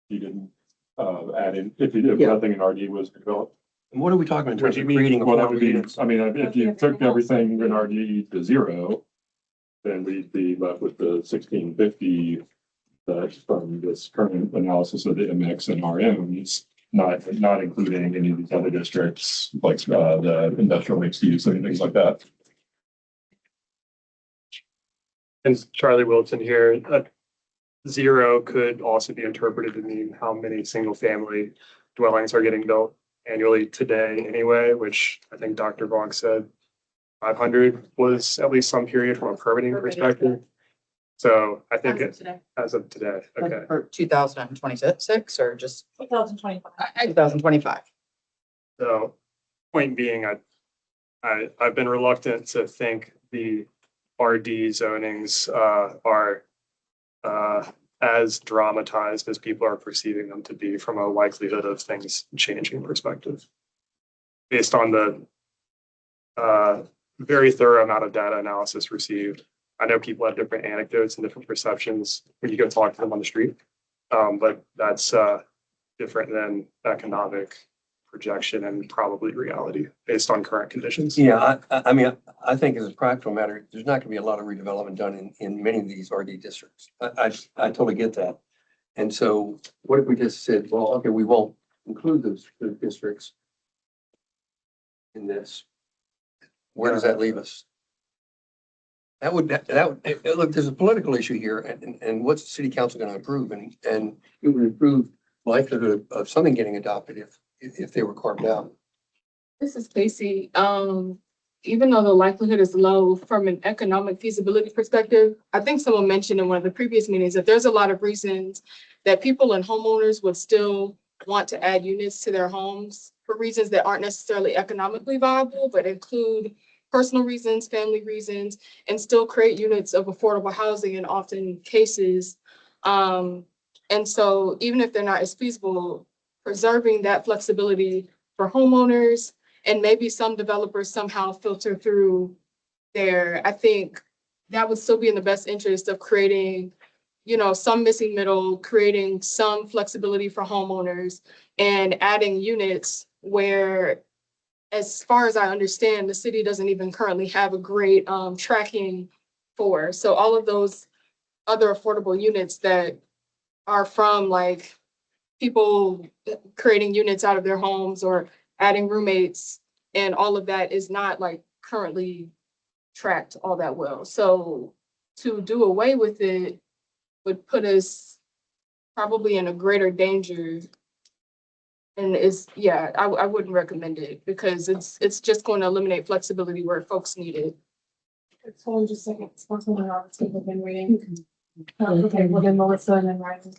You didn't add in, if nothing in RD was developed. And what are we talking in What terms do you of mean? creating Well, that affordable would be, units? I mean, if you took everything in RD to zero, then we'd be left with the 1650 that's from this current analysis of the MX and RMs, not including any of these other districts, like the industrial mixed use and things like that. And Charlie Wilson here, zero could also be interpreted to mean how many single family dwellings are getting built annually today anyway, which I think Dr. Vonk said 500 was at least some period from a permitting perspective. So I think as of today, okay. For 2026 or just 2025. 2025? So point being, I've been reluctant to think the RD zonings are as dramatized as people are perceiving them to be from a likelihood of things changing perspective. Based on the very thorough amount of data analysis received, I know people have different anecdotes and different perceptions when you go talk to them on the street, but that's different than economic projection and probably reality based on current conditions. Yeah, I mean, I think as a practical matter, there's not gonna be a lot of redevelopment done in many of these RD districts. I totally get that. And so what if we just said, well, okay, we won't include those districts in this? Where does that leave us? That would, look, there's a political issue here and what's the city council gonna approve? And it would improve likelihood of something getting adopted if they were carved out. This is Casey. Even though the likelihood is low from an economic feasibility perspective, I think someone mentioned in one of the previous meetings that there's a lot of reasons that people and homeowners would still want to add units to their homes for reasons that aren't necessarily economically viable, but include personal reasons, family reasons, and still create units of affordable housing in often cases. And so even if they're not as feasible, preserving that flexibility for homeowners and maybe some developers somehow filter through there, I think that would still be in the best interest of creating, you know, some missing middle, creating some flexibility for homeowners and adding units where, as far as I understand, the city doesn't even currently have a great tracking for. So all of those other affordable units that are from like people creating units out of their homes or adding roommates, and all of that is not like currently tracked all that well. So to do away with it would put us probably in a greater danger. And yeah, I wouldn't recommend it because it's just going to eliminate flexibility where folks need it. Hold on just a second. Councilwoman Roberts, people have been waiting. Okay, well then Melissa and then Ryan.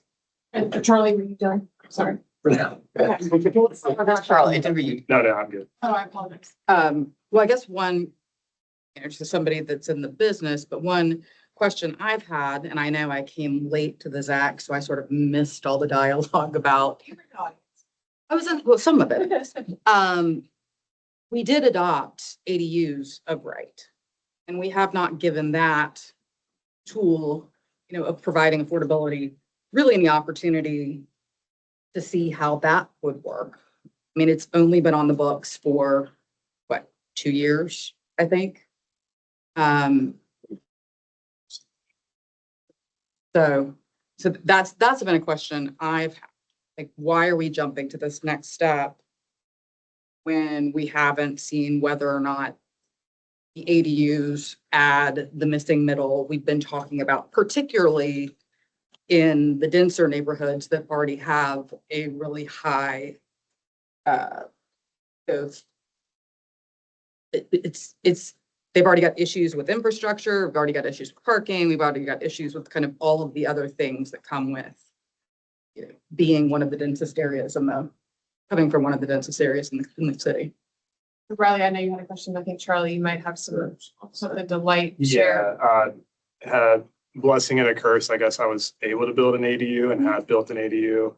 And Charlie, were you done? Sorry. For now. Charlie, did we? No, I'm good. Oh, I apologize. Well, I guess one, you know, to somebody that's in the business, but one question I've had, and I know I came late to the ZAC, so I sort of missed all the dialogue about. I was in, well, some of it. We did adopt ADUs of right, and we have not given that tool, you know, of providing affordability, really any opportunity to see how that would work. I mean, it's only been on the books for, what, 2 years, I think. So that's been a question I've had. Like, why are we jumping to this next step when we haven't seen whether or not the ADUs add the missing middle we've been talking about, particularly in the denser neighborhoods that already have a really high they've already got issues with infrastructure, we've already got issues with parking, we've already got issues with kind of all of the other things that come with, you know, being one of the densest areas coming from one of the densest areas in the city. Riley, I know you had a question. I think Charlie, you might have some of the delight share. Yeah, had blessing and a curse. I guess I was able to build an ADU and have built an ADU.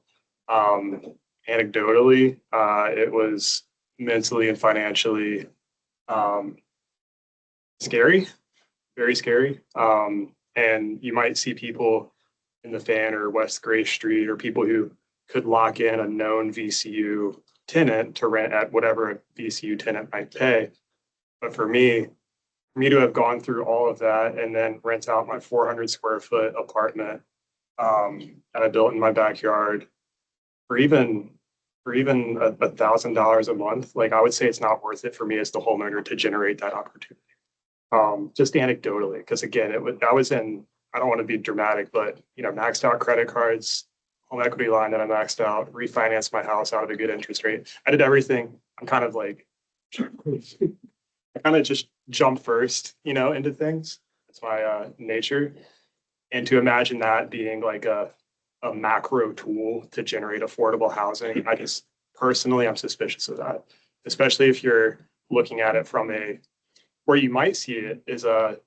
Anecdotally, it was mentally and financially scary, very scary. And you might see people in the Fan or West Gray Street or people who could lock in a known VCU tenant to rent at whatever a VCU tenant might pay. But for me to have gone through all of that and then rent out my 400 square foot apartment that I built in my backyard for even $1,000 a month, like I would say it's not worth it for me as the homeowner to generate that opportunity. Just anecdotally, because again, I don't want to be dramatic, but you know, maxed out credit cards, home equity line that I maxed out, refinanced my house out of a good interest rate. I did everything. I'm kind of like, I kind of just jump first, you know, into things. That's my nature. And to imagine that being like a macro tool to generate affordable housing, I just personally, I'm suspicious of that, especially if you're looking at it from where you might see it is a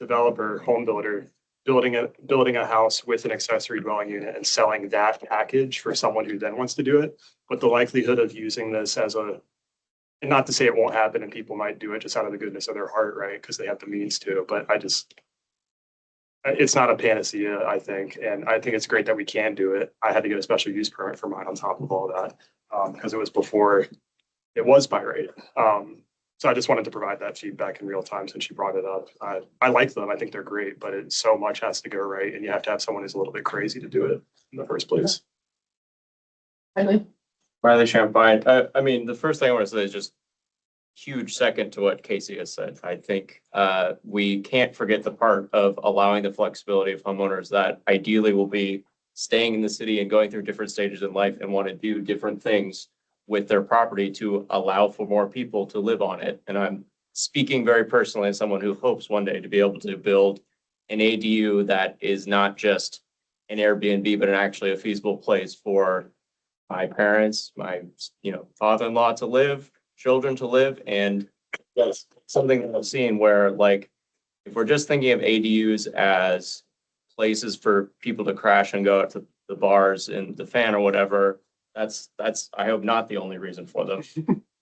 developer, home builder, building a house with an accessory dwelling unit and selling that package for someone who then wants to do it. But the likelihood of using this and not to say it won't happen and people might do it just out of the goodness of their heart, right? Because they have the means to, but it's not a panacea, I think. And I think it's great that we can do it. I had to get a special use permit for mine on top of all that because it was before it was by right. So I just wanted to provide that feedback in real time since you brought it up. I like them. I think they're great, but so much has to go right. And you have to have someone who's a little bit crazy to do it in the first place. Riley Champagne. I mean, the first thing I want to say is just huge second to what Casey has said. I think we can't forget the part of allowing the flexibility of homeowners that ideally will be staying in the city and going through different stages in life and want to do different things with their property to allow for more people to live on it. And I'm speaking very personally as someone who hopes one day to be able to build an ADU that is not just an Airbnb, but actually a feasible place for my parents, my, father-in-law to live, children to live. And that's something that I've seen where, like, if we're just thinking of ADUs as places for people to crash and go the bars and the fan or whatever, that's, I hope not the only reason for them.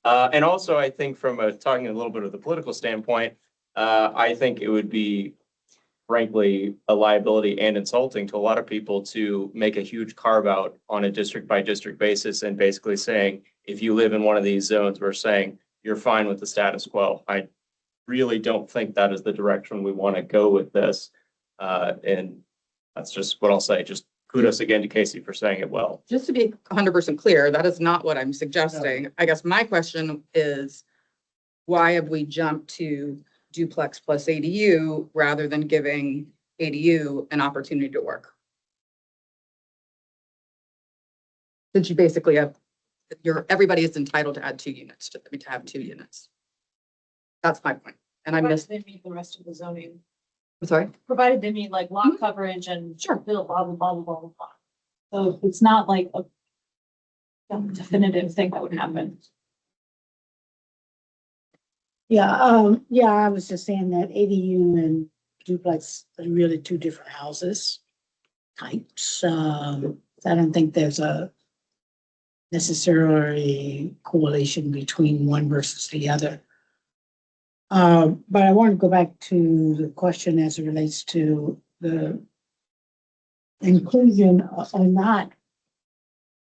And also, I think from talking a little bit of the political standpoint, I think it would be frankly a liability and insulting to a lot of people to make a huge carve out on a district by district basis and basically saying, if you live in one of these zones, we're saying you're fine with the status quo. I really don't think that is the direction we want to go with this. And that's just what I'll say. Just kudos again to Casey for saying it well. Just to be 100% clear, that is not what I'm suggesting. I guess my question is, why have we jumped to duplex plus ADU rather than giving ADU an opportunity to work? Since you basically have, everybody is entitled to add 2 units, to have 2 units. That's my point. And I missed, They meet the rest of the zoning, I'm sorry? provided they meet like lot coverage and sure, blah, blah, blah, blah, blah, blah. So it's not like a definitive thing that would happen. Yeah, I was just saying that ADU and duplex are really 2 different houses types. I don't think there's a necessarily correlation between one versus the other. But I want to go back to the question as it relates to the inclusion or not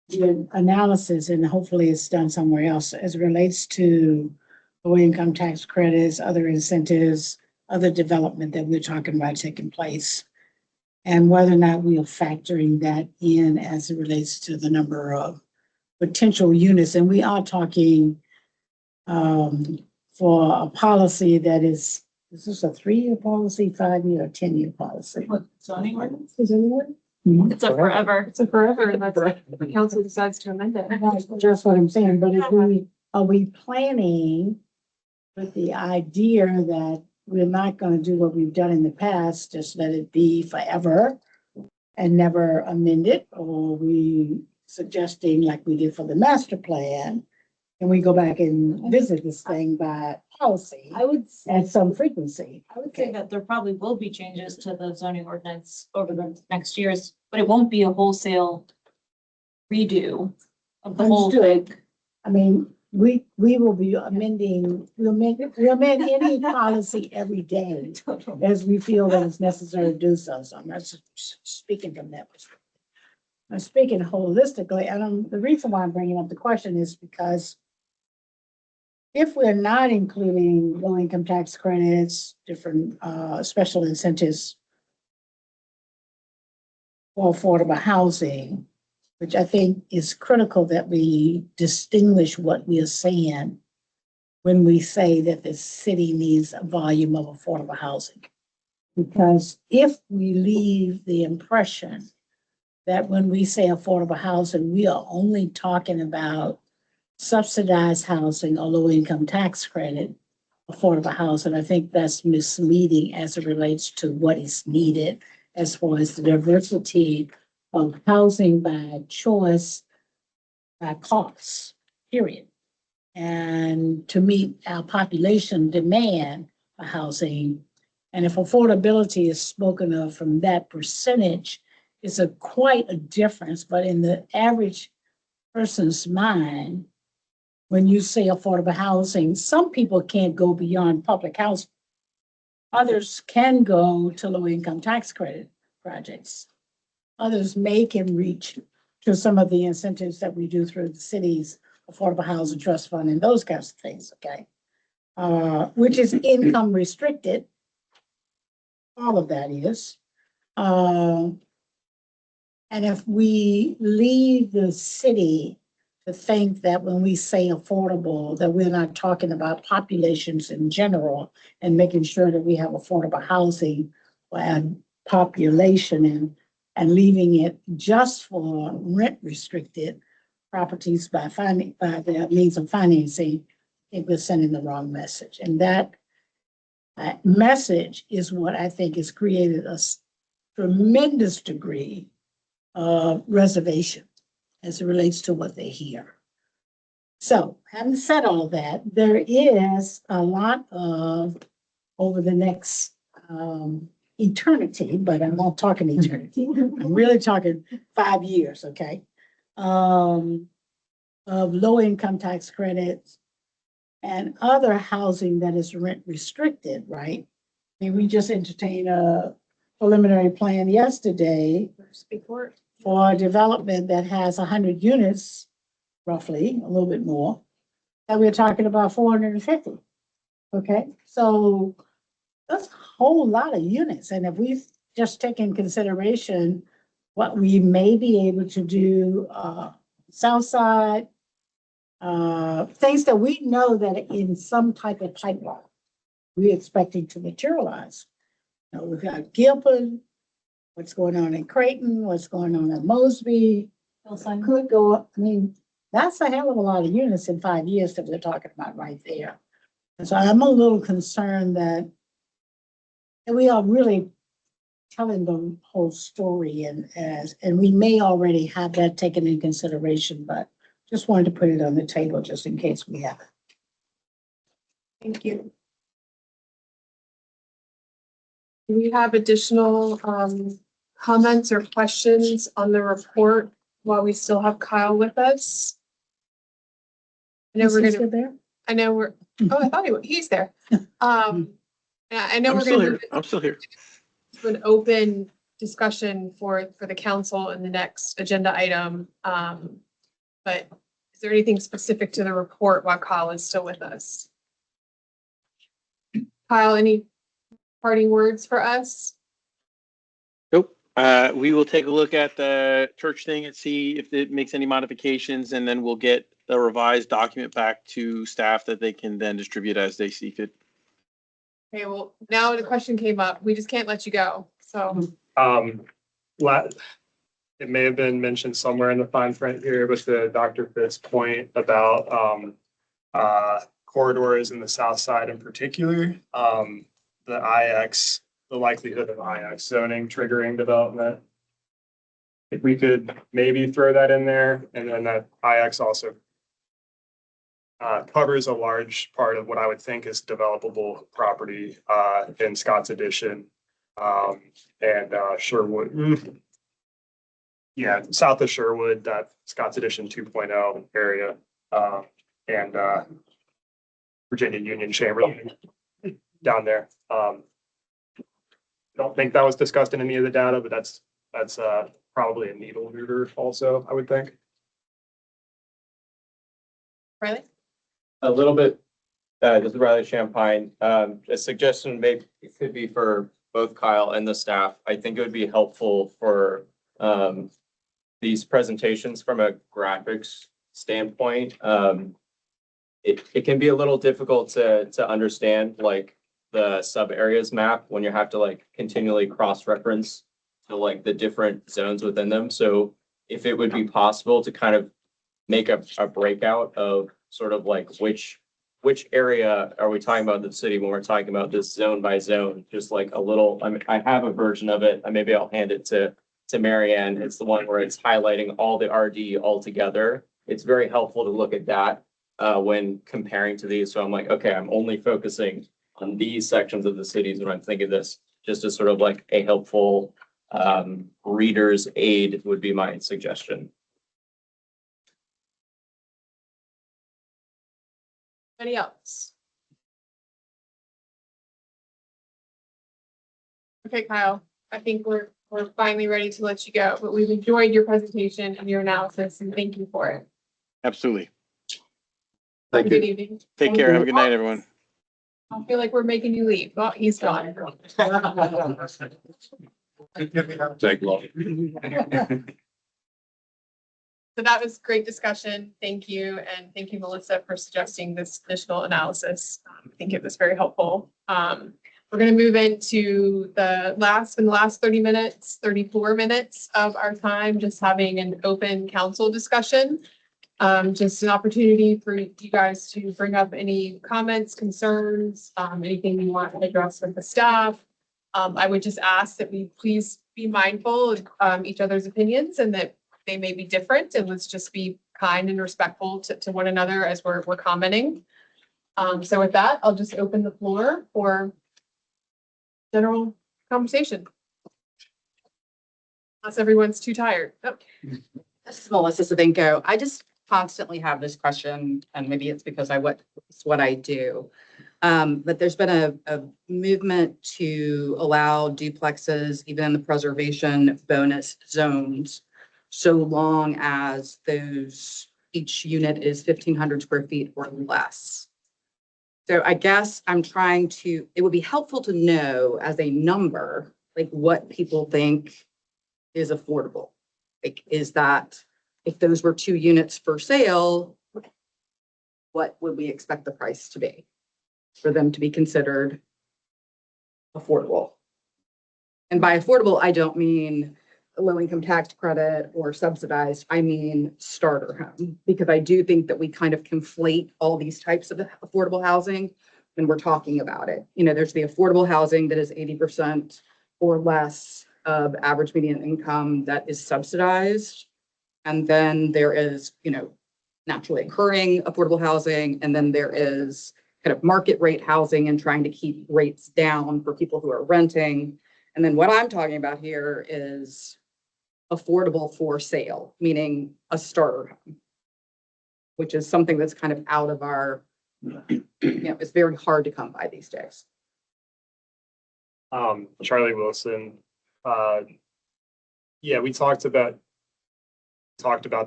the analysis, and hopefully it's done somewhere else as it relates to low income tax credits, other incentives, other development that we're talking about taking place, and whether or not we are factoring that in as it relates to the number of potential units. And we are talking for a policy that is this a 3-year policy, 5-year, or 10-year policy? What, zoning ordinance? Is anyone? It's a forever. It's a forever, and that's the council decides to amend it. That's what I'm saying, but are we planning with the idea that we're not gonna do what we've done in the past, just let it be forever and never amend it? Or are we suggesting, like we did for the master plan, and we go back and visit this thing by policy I would at some frequency? I would say that there probably will be changes to the zoning ordinance over the next years, but it won't be a wholesale redo of the whole thing. Understood. I mean, we will be amending, we'll amend any policy every day as we feel that it's necessary to do so. So I'm not speaking from that perspective. I'm speaking holistically, and the reason why I'm bringing up the question is because if we're not including low income tax credits, different special incentives for affordable housing, which I think is critical that we distinguish what we are saying when we say that the city needs a volume of affordable housing. Because if we leave the impression that when we say affordable housing, we are only talking about subsidized housing or low income tax credit affordable housing, I think that's misleading as it relates to what is needed as far as the diversity of housing by choice, by cost, period. And to meet our population demand for housing. And if affordability is spoken of from that percentage, it's quite a difference. But in the average person's mind, when you say affordable housing, some people can't go beyond public housing. Others can go to low income tax credit projects. Others can reach to some of the incentives that we do through the city's affordable housing trust fund and those kinds of things, okay? Which is income restricted. All of that is. And if we leave the city to think that when we say affordable, that we're not talking about populations in general and making sure that we have affordable housing and population and leaving it just for rent restricted properties by the means of financing, I think we're sending the wrong message. And that message is what I think has created a tremendous degree of reservation as it relates to what they hear. So having said all of that, there is a lot of, over the next eternity, but I'm not talking eternity. I'm really talking 5 years, okay? Of low income tax credits and other housing that is rent restricted, right? I mean, we just entertained a preliminary plan yesterday for development that has 100 units, roughly, a little bit more, that we're talking about 450. Okay, so that's a whole lot of units. And if we just take in consideration what we may be able to do, south side, things that we know that are in some type of pipeline, we're expecting to materialize. You know, we've got Gilpin, what's going on in Creighton, what's going on in Mosby, could go up. I mean, that's a hell of a lot of units in 5 years that we're talking about right there. And so I'm a little concerned that we are really telling the whole story, and we may already have that taken in consideration, but just wanted to put it on the table just in case we have it. Thank you. Do we have additional comments or questions on the report while we still have Kyle with us? I know Is we're he gonna, still there? I know we're, oh, I thought he's there. I know I'm we're still gonna here. move I'm still here. to an open discussion for the council in the next agenda item. But is there anything specific to the report while Kyle is still with us? Kyle, any parting words for us? Nope. We will take a look at the church thing and see if it makes any modifications, and then we'll get the revised document back to staff that they can then distribute as they see fit. Okay, well, now the question came up. We just can't let you go, so. It may have been mentioned somewhere in the fine print here, but the Dr. Fitz point about corridors in the south side in particular, the IX, the likelihood of IX zoning triggering development. If we could maybe throw that in there, and then that IX also covers a large part of what I would think is developable property in Scott's Addition and Sherwood. Yeah, south of Sherwood, that Scott's Addition 2.0 area and Virginia Union Chamberlain down there. Don't think that was discussed in any of the data, but that's probably a needle mover also, I would think. Riley? A little bit, this is Riley Champagne. A suggestion maybe it could be for both Kyle and the staff. I think it would be helpful for these presentations from a graphics standpoint. It can be a little difficult to understand like the sub areas map when you have to like continually cross-reference to like the different zones within them. So if it would be possible to kind of make a breakout of sort of like which area are we talking about in the city when we're talking about this zone by zone, just like a little, I mean, I have a version of it. Maybe I'll hand it to Marianne. It's the one where it's highlighting all the RD all together. It's very helpful to look at that when comparing to these. So I'm like, okay, I'm only focusing on these sections of the cities when I'm thinking this, just as sort of like a helpful reader's aid would be my suggestion. Any else? Okay, Kyle, I think we're finally ready to let you go, but we've enjoyed your presentation and your analysis, and thank you for it. Absolutely. Have a good evening. Take care. Have a good night, everyone. I feel like we're making you leave. Well, he's gone. Take long. So that was great discussion. Thank you. And thank you, Melissa, for suggesting this additional analysis. I think it was very helpful. We're going to move into the last 30 minutes, 34 minutes of our time, just having an open council discussion. Just an opportunity for you guys to bring up any comments, concerns, anything you want to address with the staff. I would just ask that we please be mindful of each other's opinions and that they may be different, and let's just be kind and respectful to one another as we're commenting. So with that, I'll just open the floor for general conversation. Unless everyone's too tired. Oh. This is Melissa Savinko. I just constantly have this question, and maybe it's because it's what I do. But there's been a movement to allow duplexes even in the preservation bonus zones, so long as each unit is 1,500 square feet or less. So I guess it would be helpful to know as a number, like what people think is affordable. Like, is that, if those were 2 units for sale, what would we expect the price to be for them to be considered affordable? And by affordable, I don't mean a low income tax credit or subsidized. I mean starter home, because I do think that we kind of conflate all these types of affordable housing when we're talking about it. You know, there's the affordable housing that is 80% or less of average median income that is subsidized. And then there is, naturally occurring affordable housing. And then there is kind of market rate housing and trying to keep rates down for people who are renting. And then what I'm talking about here is affordable for sale, meaning a starter home, which is something that's kind of out of our, it's very hard to come by these days. Charlie Wilson. Yeah, we talked about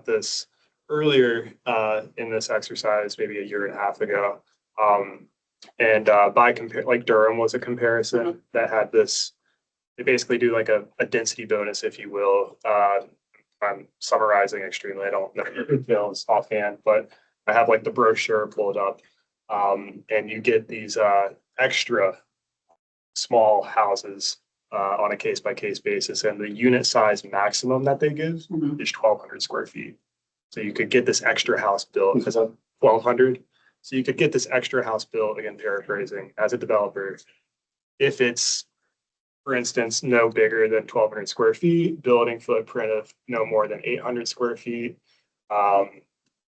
this earlier in this exercise, maybe a year and a half ago. By compare, like Durham was a comparison that had this. They basically do like a density bonus, if you will. I'm summarizing extremely. I don't know the details offhand, but I have like the brochure pulled up, and you get these extra small houses on a case-by-case basis, and the unit size maximum that they give is 1,200 square feet. So you could get this extra house built because of 1,200. So you could get this extra house built, again, paraphrasing, as a developer, if it's, for instance, no bigger than 1,200 square feet, building footprint of no more than 800 square feet,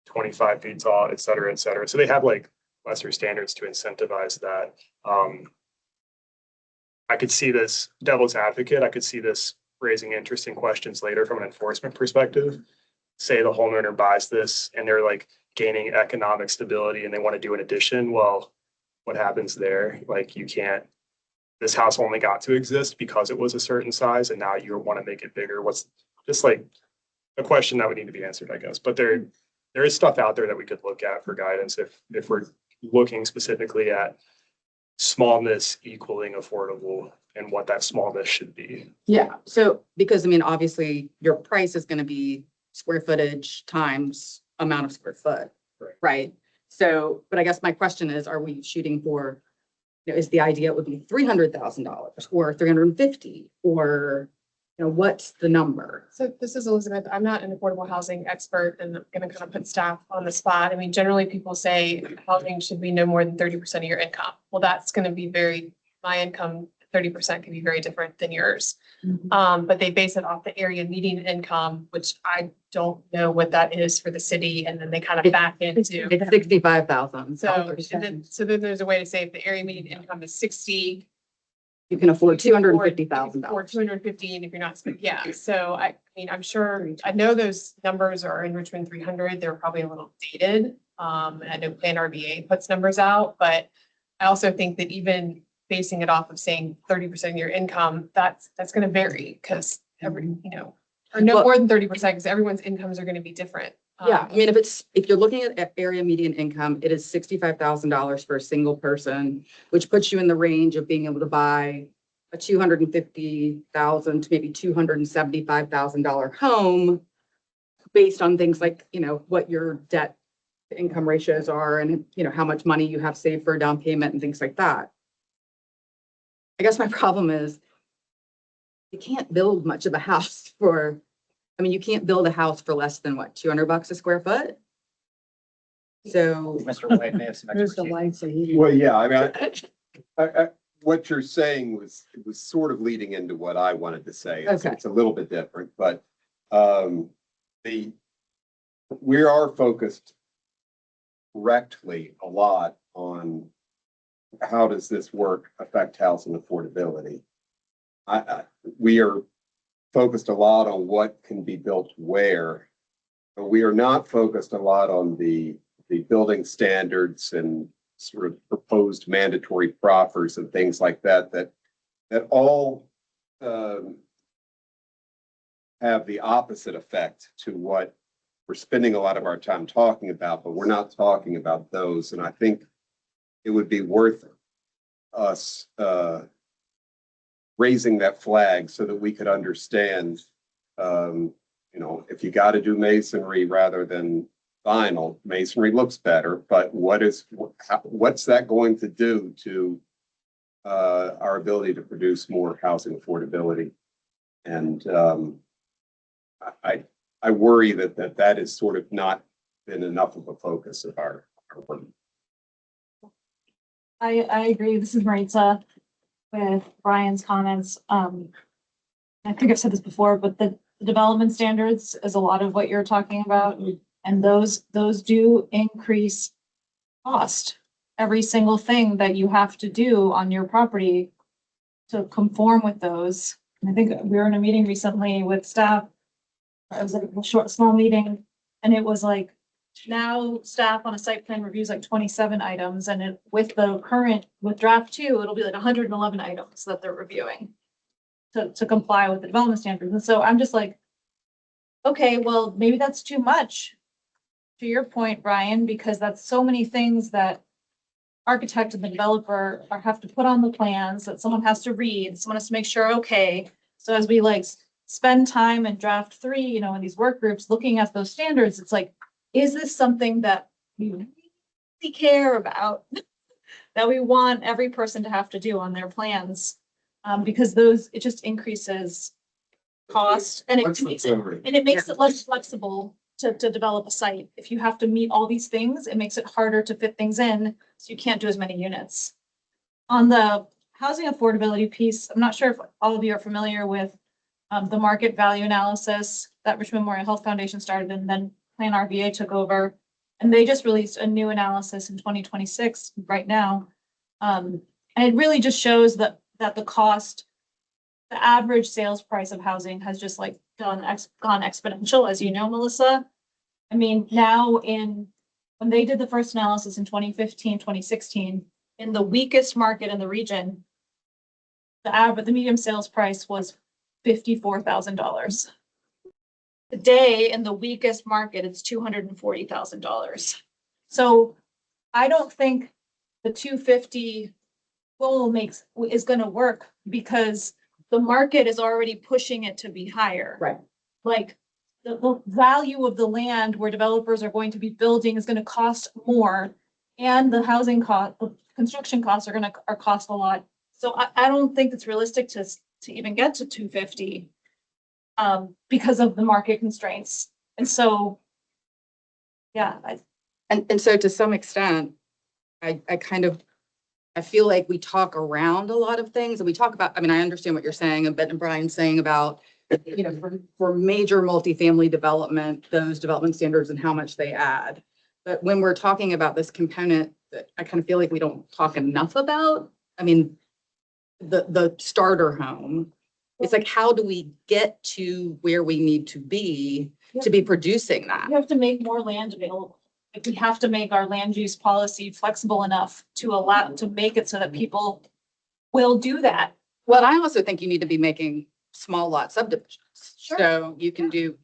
25 feet tall, et cetera, et cetera. So they have like lesser standards to incentivize that. I could see this devil's advocate. I could see this raising interesting questions later from an enforcement perspective. Say the homeowner buys this and they're like gaining economic stability and they want to do an addition. Well, what happens there? Like, you can't, this house only got to exist because it was a certain size and now you want to make it bigger. What's just like a question that would need to be answered, I guess. But there is stuff out there that we could look at for guidance if we're looking specifically at smallness equaling affordable and what that smallness should be. Yeah. So, because obviously your price is going to be square footage times amount of square foot, right? So, but I guess my question is, are we shooting for, is the idea it would be $300,000 or 350 or, what's the number? So this is Elizabeth. I'm not an affordable housing expert and I'm going to kind of put staff on the spot. Generally people say housing should be no more than 30% of your income. Well, that's going to be my income, 30% can be very different than yours. But they base it off the area median income, which I don't know what that is for the city. And then they kind of back into. It's $65,000. So then there's a way to say if the area median income is 60, you can afford $250,000. Or 250, and if you're not, yeah. So I'm sure, I know those numbers are in Richmond 300. They're probably a little dated. I know Plan RBA puts numbers out, but I also think that even basing it off of saying 30% of your income, that's going to vary because or more than 30% because everyone's incomes are going to be different. Yeah, if you're looking at area median income, it is $65,000 for a single person, which puts you in the range of being able to buy a $250,000 to maybe $275,000 home based on things like, what your debt to income ratios are and, how much money you have saved for a down payment and things like that. I guess my problem is you can't build much of a house for, you can't build a house for less than what, $200 a square foot? So. Mr. White may have some expertise. Well, yeah, I what you're saying was sort of leading into what I wanted to say. It's a little bit different, but we are focused correctly a lot on how does this work affect housing affordability. we are focused a lot on what can be built where, but we are not focused a lot on the building standards and sort of proposed mandatory proffers and things like that, that all have the opposite effect to what we're spending a lot of our time talking about, but we're not talking about those. And I think it would be worth us raising that flag so that we could understand, if you got to do masonry rather than vinyl, masonry looks better, but what's that going to do to our ability to produce more housing affordability? And I worry that is sort of not been enough of a focus of our work. I agree. This is Maritza with Brian's comments. I think I've said this before, but the development standards is a lot of what you're talking about. And those do increase cost. Every single thing that you have to do on your property to conform with those. And I think we were in a meeting recently with staff. It was like a small meeting, and it was like, now staff on a site plan reviews like 27 items, and with draft 2, it'll be like 111 items that they're reviewing to comply with the development standards. And so I'm just like, okay, well, maybe that's too much, to your point, Brian, because that's so many things that architect and the developer have to put on the plans, that someone has to read, someone has to make sure, okay. So as we spend time in draft 3, in these work groups, looking at those standards, it's like, is this something that we really care about, that we want every person to have to do on their plans? Because it just increases cost, and it makes it less flexible to develop a site. If you have to meet all these things, it makes it harder to fit things in, so you can't do as many units. On the housing affordability piece, I'm not sure if all of you are familiar with the market value analysis that Richmond Memorial Health Foundation started, and then Plan RVA took over, and they just released a new analysis in 2026 right now. And it really just shows that the average sales price of housing has just gone exponential, as you know, Melissa. I mean, now when they did the first analysis in 2015, 2016, in the weakest market in the region, the median sales price was $54,000. Today, in the weakest market, it's $240,000. So I don't think the 250 goal is going to work, because the market is already pushing it to be higher. Right. Like the value of the land where developers are going to be building is going to cost more, and the construction costs are cost a lot. So I don't think it's realistic to even get to 250 because of the market constraints. And so, yeah. And so to some extent, I feel like we talk around a lot of things, and we talk about, I understand what you're saying, and Brian's saying about, for major multifamily development, those development standards and how much they add. But when we're talking about this component that I kind of feel like we don't talk enough about, the starter home, it's like, how do we get to where we need to be producing that? We have to make more land available. We have to make our land use policy flexible enough to make it so that people will do that. Well, I also think you need to be making small lot subdivisions. Sure. So you can do,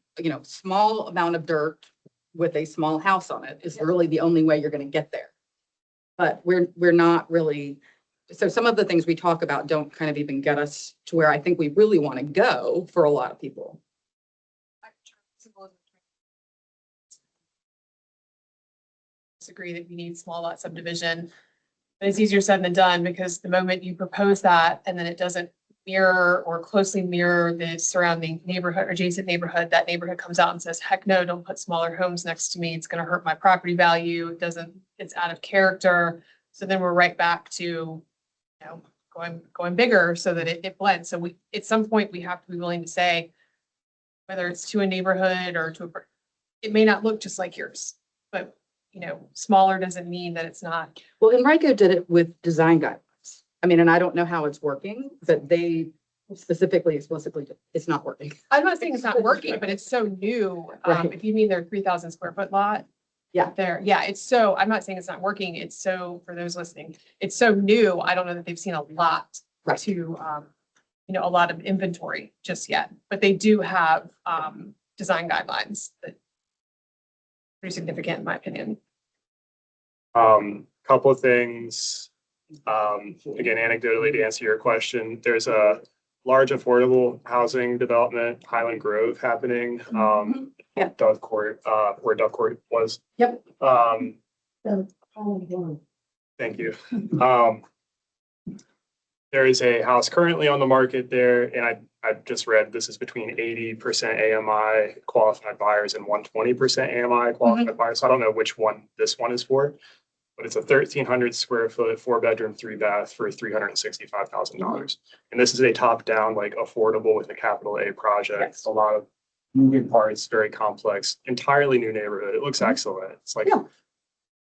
small amount of dirt with a small house on it is really the only way you're going to get there. But we're not really, so some of the things we talk about don't kind of even get us to where I think we really want to go for a lot of people. Disagree that you need small lot subdivision, but it's easier said than done, because the moment you propose that and then it doesn't mirror or closely mirror the surrounding neighborhood or adjacent neighborhood, that neighborhood comes out and says, heck no, don't put smaller homes next to me. It's going to hurt my property value. It's out of character. So then we're right back to, going bigger so that it blends. So at some point we have to be willing to say, whether it's to a neighborhood or it may not look just like yours, but smaller doesn't mean that it's not. Well, Henrico did it with design guidelines. And I don't know how it's working, but they Specifically, explicitly, it's not working. I'm not saying it's not working, but it's so new. Right. If you mean their 3,000 square foot lot. Yeah. There, yeah, it's so, I'm not saying it's not working. It's so, for those listening, it's so new. I don't know that they've seen a lot Right. to, a lot of inventory just yet, but they do have, design guidelines that pretty significant in my opinion. Couple of things. Again, anecdotally, to answer your question, there's a large affordable housing development, Highland Grove happening, Yeah. Dove Court, where Dove Court was. Yep. Thank you. There is a house currently on the market there, and I just read this is between 80% AMI qualified buyers and 120% AMI qualified buyers. So I don't know which one this one is for, but it's a 1,300 square foot, 4-bedroom, 3-bath for $365,000. And this is a top-down, like affordable with a capital A project. Yes. A lot of moving parts, very complex, entirely new neighborhood. It looks excellent. It's like, Yeah.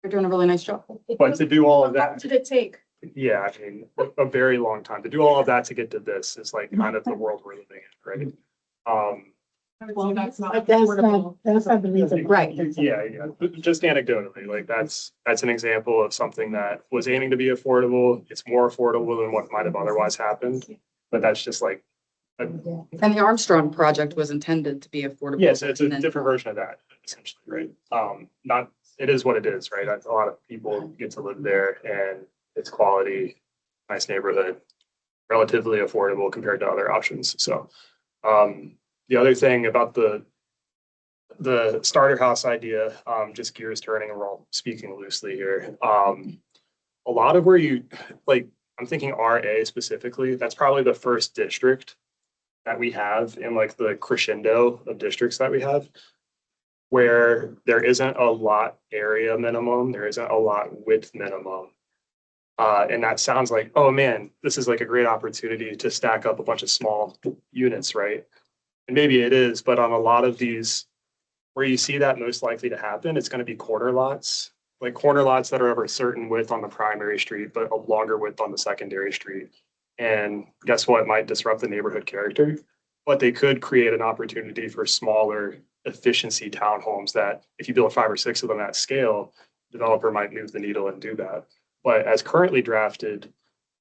They're doing a really nice job. but to do all of How long that, did it take? yeah, I mean, a very long time. To do all of that to get to this is like kind of the world we're living in, right? Well, that's not But that's affordable. not, that's not the reason. Right. Yeah, but just anecdotally, like that's an example of something that was aiming to be affordable. It's more affordable than what might have otherwise happened. But that's just like, And the Armstrong project was intended to be affordable. yes, it's a and then- different version of that, essentially, right? Not, it is what it is, right? A lot of people get to live there and it's quality, nice neighborhood, relatively affordable compared to other options. So, the other thing about the starter house idea, just gears turning, and we're all speaking loosely here. A lot of where you, like, I'm thinking RA specifically, that's probably the first district that we have in like the crescendo of districts that we have, where there isn't a lot area minimum, there isn't a lot width minimum. And that sounds like, oh man, this is like a great opportunity to stack up a bunch of small units, right? And maybe it is, but on a lot of these, where you see that most likely to happen, it's going to be corner lots, like corner lots that are of a certain width on the primary street, but a longer width on the secondary street. And guess what? Might disrupt the neighborhood character, but they could create an opportunity for smaller efficiency townhomes that if you build 5 or 6 of them at scale, developer might move the needle and do that. But as currently drafted,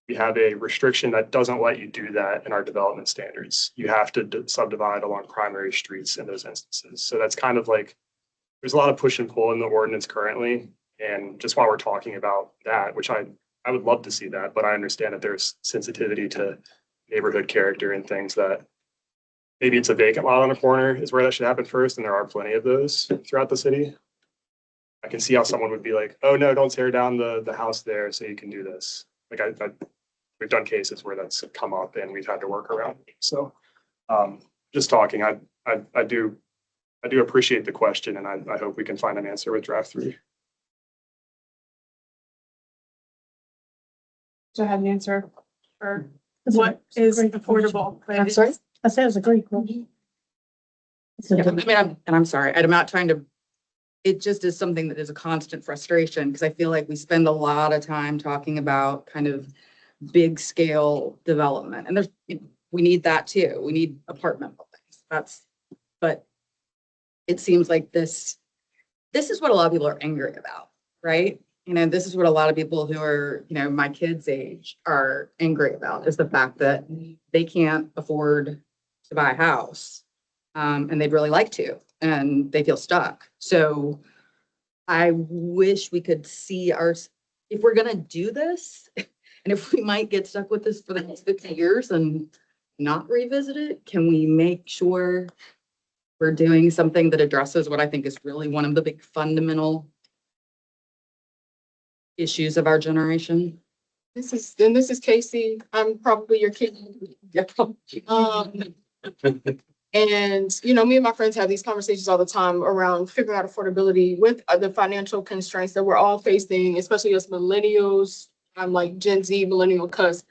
we have a restriction that doesn't let you do that in our development standards. You have to subdivide along primary streets in those instances. So that's kind of like, there's a lot of push and pull in the ordinance currently. And just while we're talking about that, which I would love to see that, but I understand that there's sensitivity to neighborhood character and things that maybe it's a vacant lot on a corner is where that should happen first. And there are plenty of those throughout the city. I can see how someone would be like, oh no, don't tear down the house there so you can do this. Like we've done cases where that's come up and we've had to work around. So just talking, I do appreciate the question and I hope we can find an answer with draft 3. To have an answer for what is affordable. I'm sorry? I said it was a great question. Yeah, I mean, I'm sorry, I'm not trying to, it just is something that is a constant frustration because I feel like we spend a lot of time talking about kind of big scale development and there's, we need that too. We need apartment buildings. But it seems like this is what a lot of people are angry about, right? You know, this is what a lot of people who are, my kids' age are angry about is the fact that they can't afford to buy a house. And they'd really like to, and they feel stuck. So I wish we could see if we're gonna do this, and if we might get stuck with this for the next 50 years and not revisit it, can we make sure we're doing something that addresses what I think is really one of the big fundamental issues of our generation? This is Casey. I'm probably your kid. And, me and my friends have these conversations all the time around figuring out affordability with the financial constraints that we're all facing, especially as millennials. I'm like Gen Z millennial cusp.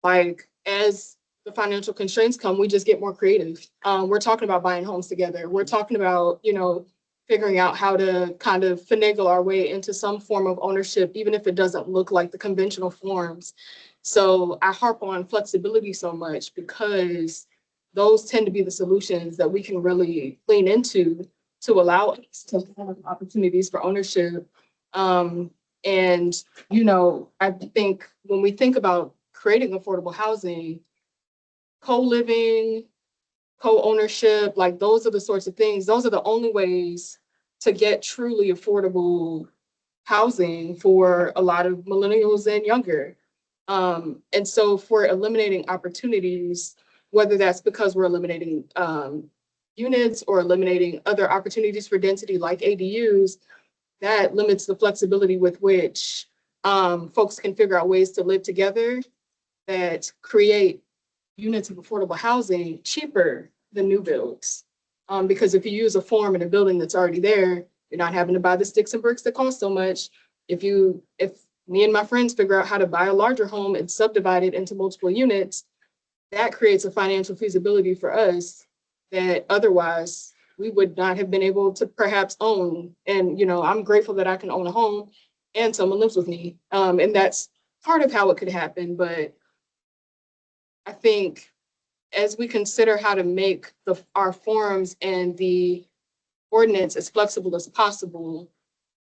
Like as the financial constraints come, we just get more creative. We're talking about buying homes together. We're talking about, figuring out how to kind of finagle our way into some form of ownership, even if it doesn't look like the conventional forms. So I harp on flexibility so much because those tend to be the solutions that we can really lean into to allow us to have opportunities for ownership. And, you know, I think when we think about creating affordable housing, co-living, co-ownership, like those are the sorts of things, those are the only ways to get truly affordable housing for a lot of millennials and younger. And so if we're eliminating opportunities, whether that's because we're eliminating units or eliminating other opportunities for density like ADUs, that limits the flexibility with which folks can figure out ways to live together that create units of affordable housing cheaper than new builds. Because if you use a form in a building that's already there, you're not having to buy the sticks and bricks that cost so much. If me and my friends figure out how to buy a larger home and subdivide it into multiple units, that creates a financial feasibility for us that otherwise we would not have been able to perhaps own. And, you know, I'm grateful that I can own a home and someone lives with me. And that's part of how it could happen. But I think as we consider how to make our forms and the ordinance as flexible as possible,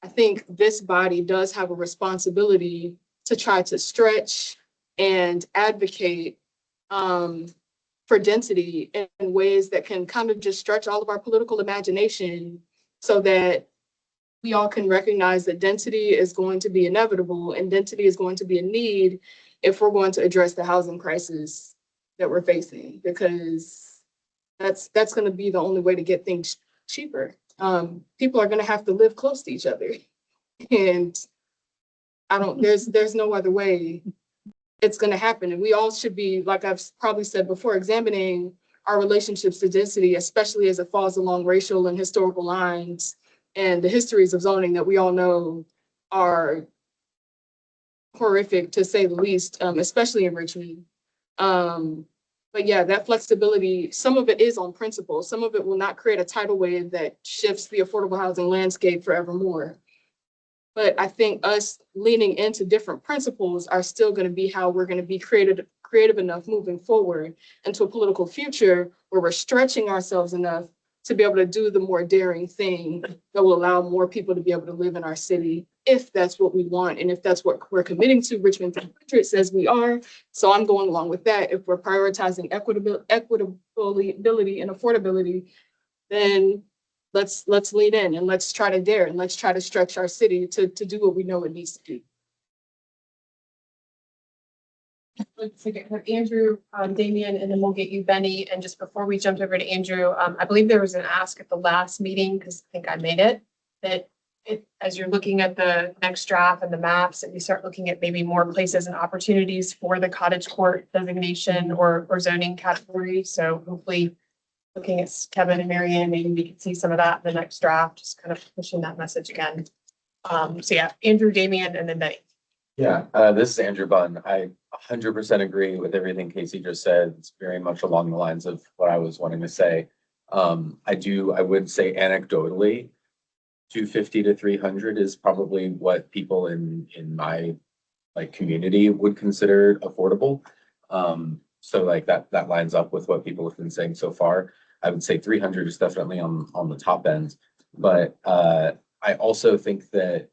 I think this body does have a responsibility to try to stretch and advocate for density in ways that can kind of just stretch all of our political imagination so that we all can recognize that density is going to be inevitable and density is going to be a need if we're going to address the housing crisis that we're facing, because that's going to be the only way to get things cheaper. People are going to have to live close to each other, and there's no other way it's going to happen. And we all should be, like I've probably said before, examining our relationships to density, especially as it falls along racial and historical lines and the histories of zoning that we all know are horrific, to say the least, especially in Richmond. But yeah, that flexibility, some of it is on principle. Some of it will not create a tidal wave that shifts the affordable housing landscape forevermore. But I think us leaning into different principles are still going to be how we're going to be creative enough moving forward into a political future where we're stretching ourselves enough to be able to do the more daring thing that will allow more people to be able to live in our city, if that's what we want and if that's what we're committing to. Richmond 300 says we are. So I'm going along with that. If we're prioritizing equitability and affordability, then let's lean in and let's try to dare and let's try to stretch our city to do what we know it needs to do. Let's get Andrew, Damian, and then we'll get you Benny. And just before we jumped over to Andrew, I believe there was an ask at the last meeting, because I think I made it, that as you're looking at the next draft and the maps, that we start looking at maybe more places and opportunities for the cottage court designation or zoning category. So hopefully looking at Kevin and Marianne, maybe we can see some of that in the next draft, just kind of pushing that message again. So yeah, Andrew, Damian, and then Benny. Yeah, this is Andrew Bunn. I 100% agree with everything Casey just said. It's very much along the lines of what I was wanting to say. I would say anecdotally, 250 to 300 is probably what people in my community would consider affordable. So like that lines up with what people have been saying so far. I would say 300 is definitely on the top end, but I also think that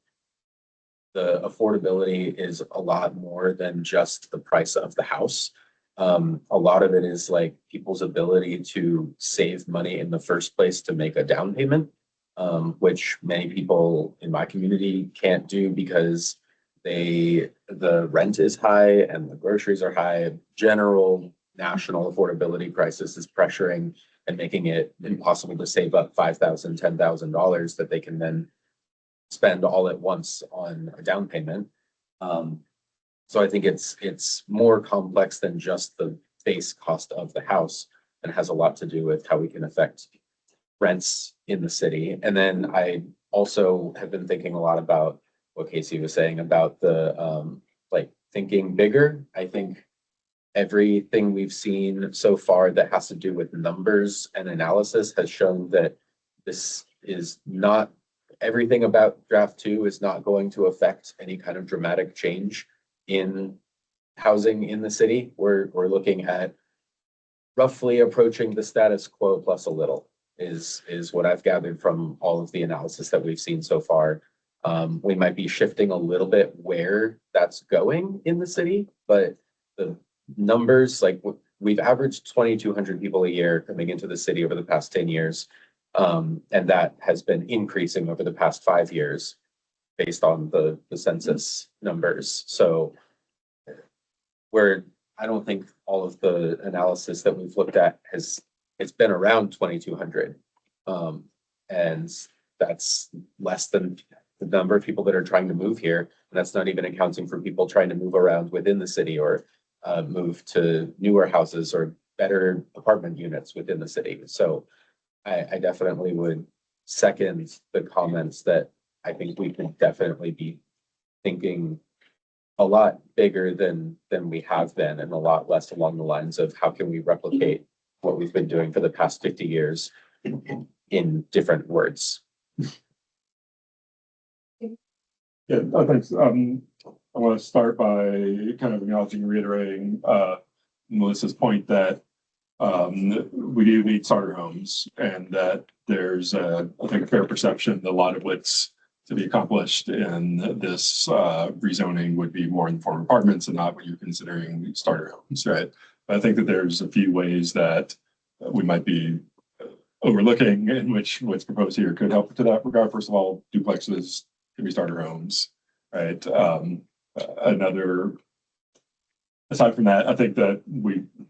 the affordability is a lot more than just the price of the house. A lot of it is like people's ability to save money in the first place to make a down payment, which many people in my community can't do because the rent is high and the groceries are high. General national affordability crisis is pressuring and making it impossible to save up $5,000, $10,000 that they can then spend all at once on a down payment. So I think it's more complex than just the base cost of the house, and has a lot to do with how we can affect rents in the city. And then I also have been thinking a lot about what Casey was saying about the thinking bigger. I think everything we've seen so far that has to do with numbers and analysis has shown that this is not, everything about draft two is not going to affect any kind of dramatic change in housing in the city. We're looking at roughly approaching the status quo plus a little is what I've gathered from all of the analysis that we've seen so far. We might be shifting a little bit where that's going in the city, but the numbers, like we've averaged 2,200 people a year coming into the city over the past 10 years. And that has been increasing over the past 5 years based on the census numbers. So I don't think all of the analysis that we've looked at it's been around 2,200. And that's less than the number of people that are trying to move here. And that's not even accounting for people trying to move around within the city or move to newer houses or better apartment units within the city. So I definitely would second the comments that I think we could definitely be thinking a lot bigger than we have been, and a lot less along the lines of how can we replicate what we've been doing for the past 50 years in different words. Yeah, thanks. I want to start by kind of acknowledging and reiterating Melissa's point that we do need starter homes, and that there's I think a fair perception that a lot of what's to be accomplished in this rezoning would be more in the form of apartments and not what you're considering starter homes, right? But I think that there's a few ways that we might be overlooking in which what's proposed here could help to that regard. First of all, duplexes can be starter homes, right? Aside from that, I think that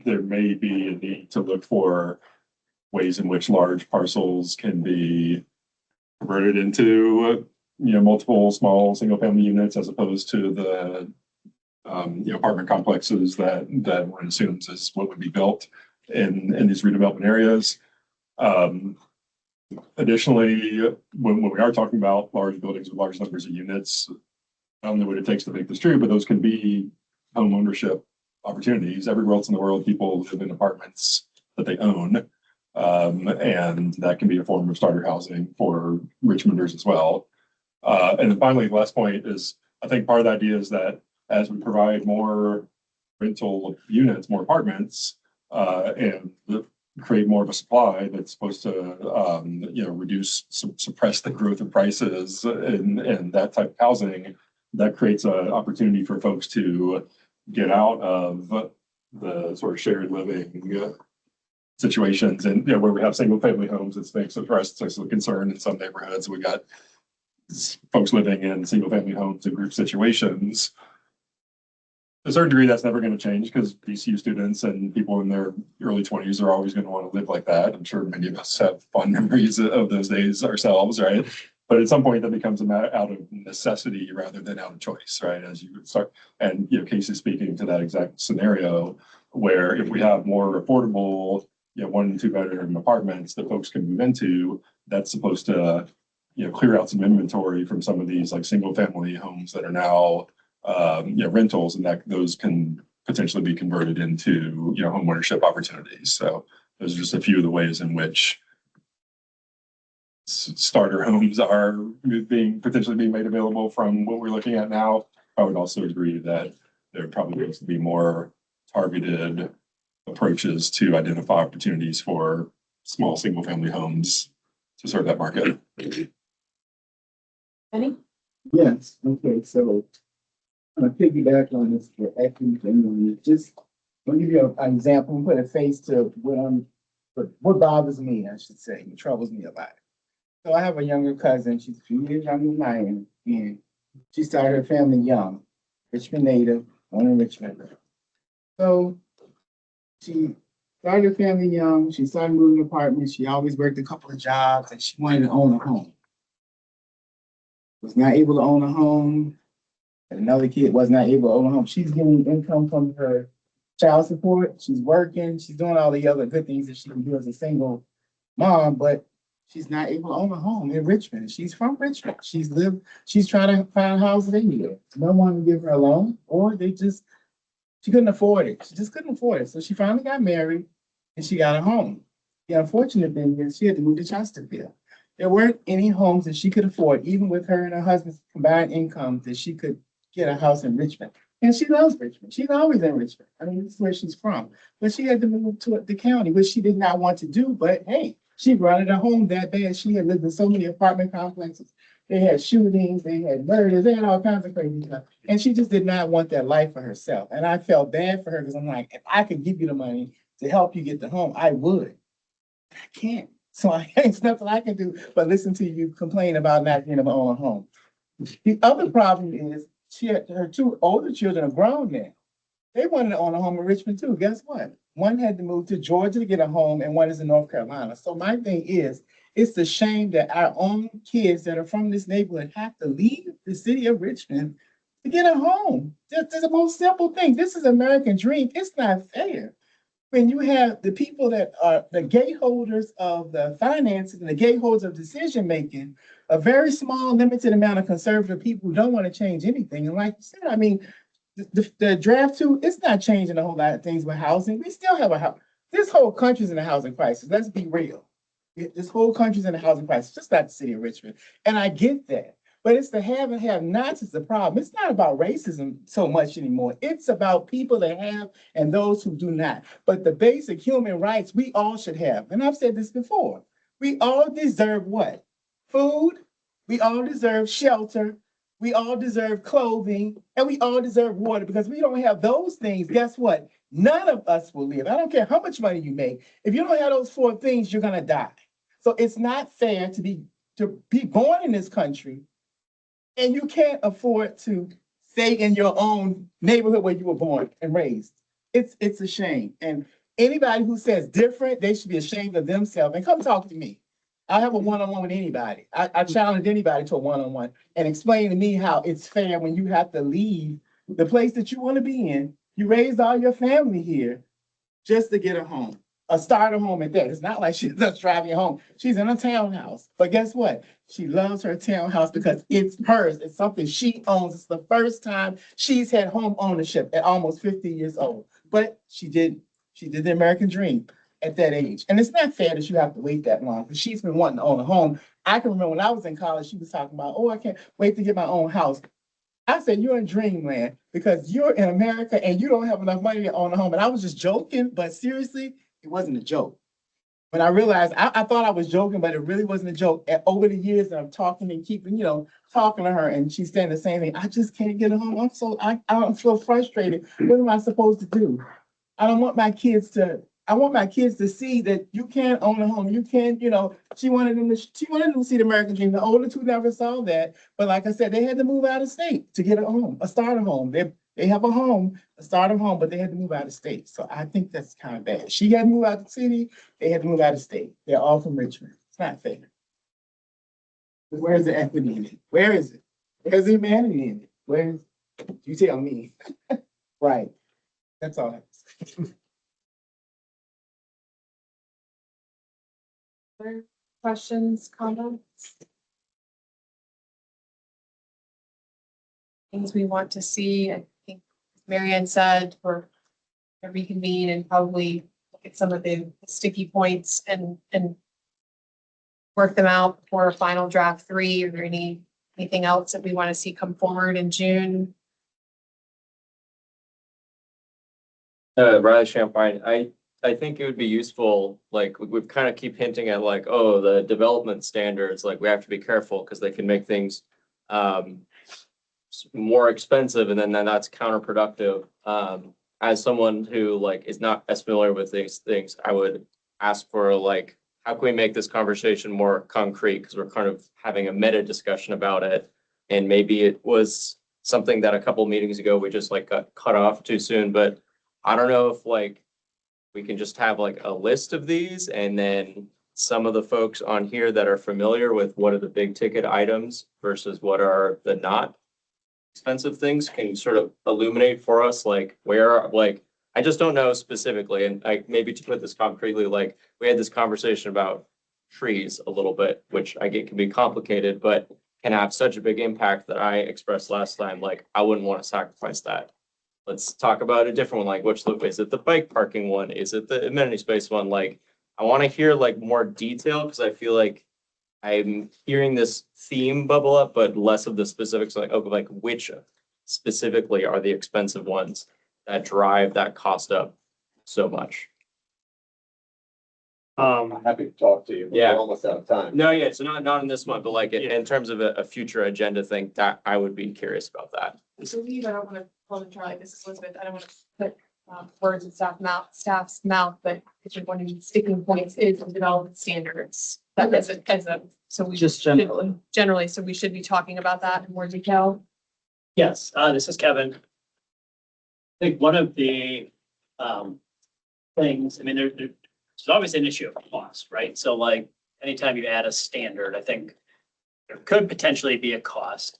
there may be a need to look for ways in which large parcels can be converted into, multiple small single-family units as opposed to the, apartment complexes that one assumes is what would be built in these redevelopment areas. Additionally, when we are talking about large buildings with large numbers of units, I don't know what it takes to make this true, but those can be home ownership opportunities. Everywhere else in the world, people live in apartments that they own. And that can be a form of starter housing for Richmonders as well. And then finally, the last point is, I think part of the idea is that as we provide more rental units, more apartments, and create more of a supply that's supposed to, suppress the growth of prices and that type of housing, that creates an opportunity for folks to get out of the sort of shared living situations. And where we have single family homes, it's makes it for us a concern in some neighborhoods. We got folks living in single family homes in group situations. To a certain degree, that's never going to change because VCU students and people in their early 20s are always going to want to live like that. I'm sure many of us have fond memories of those days ourselves, right? But at some point, that becomes a matter out of necessity rather than out of choice, right? As you start, and Casey's speaking to that exact scenario where if we have more affordable, 1 and 2 bedroom apartments that folks can move into, that's supposed to, clear out some inventory from some of these like single family homes that are now, rentals, and that those can potentially be converted into, home ownership opportunities. So those are just a few of the ways in which starter homes are potentially being made available from what we're looking at now. I would also agree that there probably needs to be more targeted approaches to identify opportunities for small single family homes to serve that market. Benny? Yes, okay, so I'm gonna piggyback on this for equity and just I'll give you an example and put a face to what bothers me, I should say, what troubles me about it. So I have a younger cousin, she's a few years younger than I am, and she started her family young, Richmond native, born in Richmond. So she started her family young, she started moving apartments, she always worked a couple of jobs, and she wanted to own a home. Was not able to own a home, and another kid was not able to own a home. She's getting income from her child support, she's working, she's doing all the other good things that she can do as a single mom, but she's not able to own a home in Richmond. She's from Richmond. She's trying to find houses anywhere. No one would give her a loan, or she couldn't afford it. She just couldn't afford it. So she finally got married and she got a home. The unfortunate thing is she had to move to Chesterfield. There weren't any homes that she could afford, even with her and her husband's combined income, that she could get a house in Richmond. And she loves Richmond. She's always in Richmond. I mean, this is where she's from. But she had to move to the county, which she did not want to do. But hey, she wanted a home that bad. She had lived in so many apartment complexes. They had shootings, they had murders, they had all kinds of crazy stuff. And she just did not want that life for herself. And I felt bad for her because I'm like, if I could give you the money to help you get the home, I would. I can't. So it's nothing I can do but listen to you complain about not being able to own a home. The other problem is her two older children are grown now. They wanted to own a home in Richmond too. Guess what? One had to move to Georgia to get a home and one is in North Carolina. So my thing is, it's a shame that our own kids that are from this neighborhood have to leave the city of Richmond to get a home. That's the most simple thing. This is American dream. It's not fair. When you have the people that are the gateholders of the finances and the gateholders of decision making, a very small, limited amount of conservative people who don't want to change anything. And like you said, I mean, the draft too, it's not changing a whole lot of things with housing. We still have a house. This whole country's in a housing crisis. Let's be real. This whole country's in a housing crisis, just not the city of Richmond. And I get that. But it's the have and have nots is the problem. It's not about racism so much anymore. It's about people that have and those who do not. But the basic human rights we all should have. And I've said this before. We all deserve what? Food. We all deserve shelter. We all deserve clothing. And we all deserve water. Because we don't have those things, guess what? None of us will live. I don't care how much money you make. If you don't have those four things, you're going to die. So it's not fair to be born in this country and you can't afford to stay in your own neighborhood where you were born and raised. It's a shame. And anybody who says different, they should be ashamed of themselves and come talk to me. I have a one-on-one with anybody. I challenge anybody to a one-on-one and explain to me how it's fair when you have to leave the place that you want to be in. You raised all your family here just to get a home. A starter home at that. It's not like she's just driving home. She's in a townhouse. But guess what? She loves her townhouse because it's hers. It's something she owns. It's the first time she's had home ownership at almost 50 years old. But she did the American dream at that age. And it's not fair that you have to wait that long because she's been wanting to own a home. I can remember when I was in college, she was talking about, oh, I can't wait to get my own house. I said, you're in dreamland because you're in America and you don't have enough money to own a home. And I was just joking, but seriously, it wasn't a joke. When I realized, I thought I was joking, but it really wasn't a joke. And over the years that I'm talking and keeping, talking to her and she's saying the same thing. I just can't get a home. I don't feel frustrated. What am I supposed to do? I want my kids to see that you can own a home. You can, she wanted them to see the American dream. The older two never saw that. But like I said, they had to move out of state to get a home, a starter home. They have a home, a starter home, but they had to move out of state. So I think that's kind of bad. She had to move out of the city. They had to move out of state. They're all from Richmond. It's not fair. But where's the equity in it? Where is it? Where's the humanity in it? Where's, you tell me. Right. That's all I have to say. Other questions, comments? Things we want to see. I think Marianne said we're gonna reconvene and probably look at some of the sticky points and work them out for a final draft 3. Are there anything else that we want to see come forward in June? Riley Champagne, I think it would be useful, like we kind of keep hinting at like, oh, the development standards, like we have to be careful because they can make things more expensive and then that's counterproductive. As someone who like is not as familiar with these things, I would ask for like, how can we make this conversation more concrete? Because we're kind of having a meta discussion about it. And maybe it was something that a couple meetings ago we just like got cut off too soon. But I don't know if like we can just have like a list of these and then some of the folks on here that are familiar with what are the big ticket items versus what are the not expensive things can sort of illuminate for us, like where, like, I just don't know specifically. And I maybe to put this concretely, like we had this conversation about trees a little bit, which I get can be complicated, but can have such a big impact that I expressed last time, like I wouldn't want to sacrifice that. Let's talk about a different one, like which is it the bike parking one? Is it the amenity space one? Like I want to hear like more detail because I feel like I'm hearing this theme bubble up, but less of the specifics, like, of like which specifically are the expensive ones that drive that cost up so much. I'm happy to talk to you. but Yeah. We're almost out of time. No, yeah, so not in this one, but like in terms of a future agenda thing, that I would be curious about that. I believe, I don't want to hold it, Charlie, this is Elizabeth, I don't want to put words in staff's mouth, but I think one of the sticking points is the development standards. That so we. Just should- generally. Generally, so we should be talking about that in more detail. Yes, this is Kevin. I think one of the things, I mean, there's always an issue of cost, right? So like, anytime you add a standard, I think there could potentially be a cost.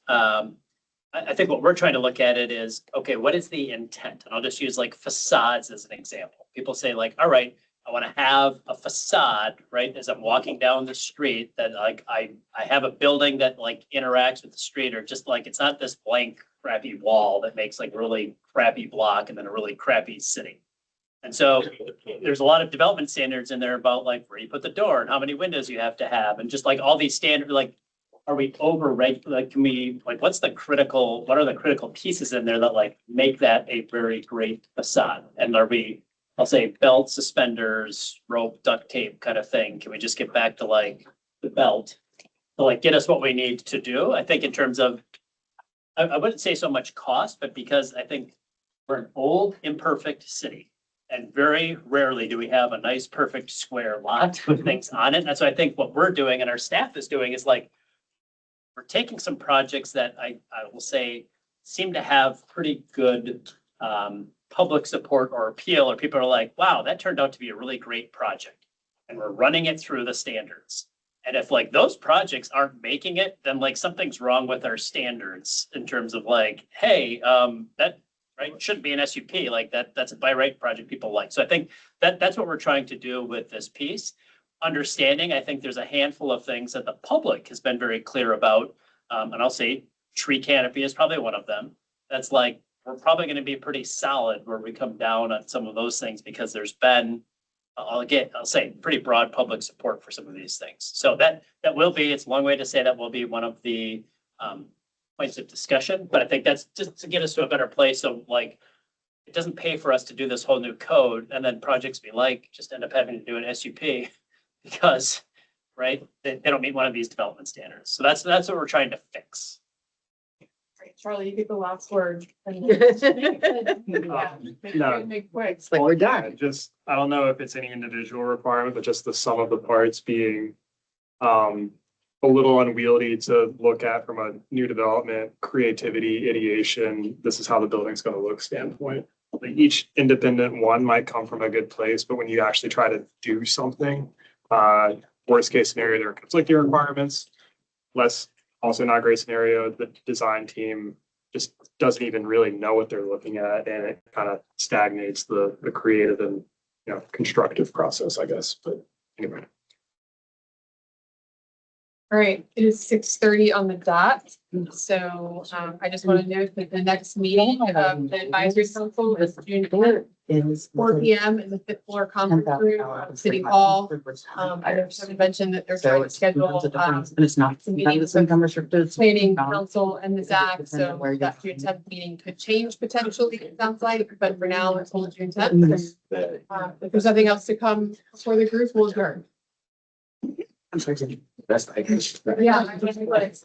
I think what we're trying to look at it is, okay, what is the intent? And I'll just use like facades as an example. People say like, all right, I want to have a facade, right? As I'm walking down the street that like, I have a building that like interacts with the street, or just like, it's not this blank crappy wall that makes like really crappy block and then a really crappy city. And so there's a lot of development standards in there about like where you put the door and how many windows you have to have, and just like all these standards, like, are we like, can we, like, what are the critical pieces in there that like make that a very great facade? And are we, I'll say belt, suspenders, rope, duct tape kind of thing? Can we just get back to like the belt to like get us what we need to do? I think in terms of, I wouldn't say so much cost, but because I think we're an old, imperfect city. And very rarely do we have a nice, perfect square lot with things on it. And so I think what we're doing and our staff is doing is like, we're taking some projects that I will say seem to have pretty good public support or appeal, or people are like, wow, that turned out to be a really great project. And we're running it through the standards. And if like those projects aren't making it, then like something's wrong with our standards in terms of like, hey, that right shouldn't be an SUP, like that's a by right project people like. So I think that's what we're trying to do with this piece. Understanding, I think there's a handful of things that the public has been very clear about. And I'll say tree canopy is probably one of them. That's like, we're probably going to be pretty solid where we come down on some of those things, because there's been, I'll say pretty broad public support for some of these things. So that will be, it's a long way to say that will be one of the points of discussion, but I think that's just to get us to a better place of like, it doesn't pay for us to do this whole new code and then projects we like just end up having to do an SUP because, right, they don't meet one of these development standards. So that's what we're trying to fix. Great. Charlie, you get the last word. No. Make quick. Like we're done. Just, I don't know if it's any individual requirement, but just the sum of the parts being a little unwieldy to look at from a new development, creativity, ideation, this is how the building's gonna look standpoint. Like each independent one might come from a good place, but when you actually try to do something, worst case scenario, there are conflicting requirements. Also not a great scenario, the design team just doesn't even really know what they're looking at, and it kind of stagnates the creative and, you know, constructive process, I guess, but anyway. All right, it is 6:30 on the dot. So I just want to note that the next meeting of the advisory council is June 10th, 4 PM in the fifth floor conference room of City Hall. I just mentioned that they're trying to schedule And it's not, some none of meetings this income restricted. planning council and the ZAC. So that June 10th meeting could change potentially, it sounds like, but for now, it's only June 10th. If there's nothing else to come before the group, we'll adjourn. I'm sorry. Best I can. Yeah. I guess what it's-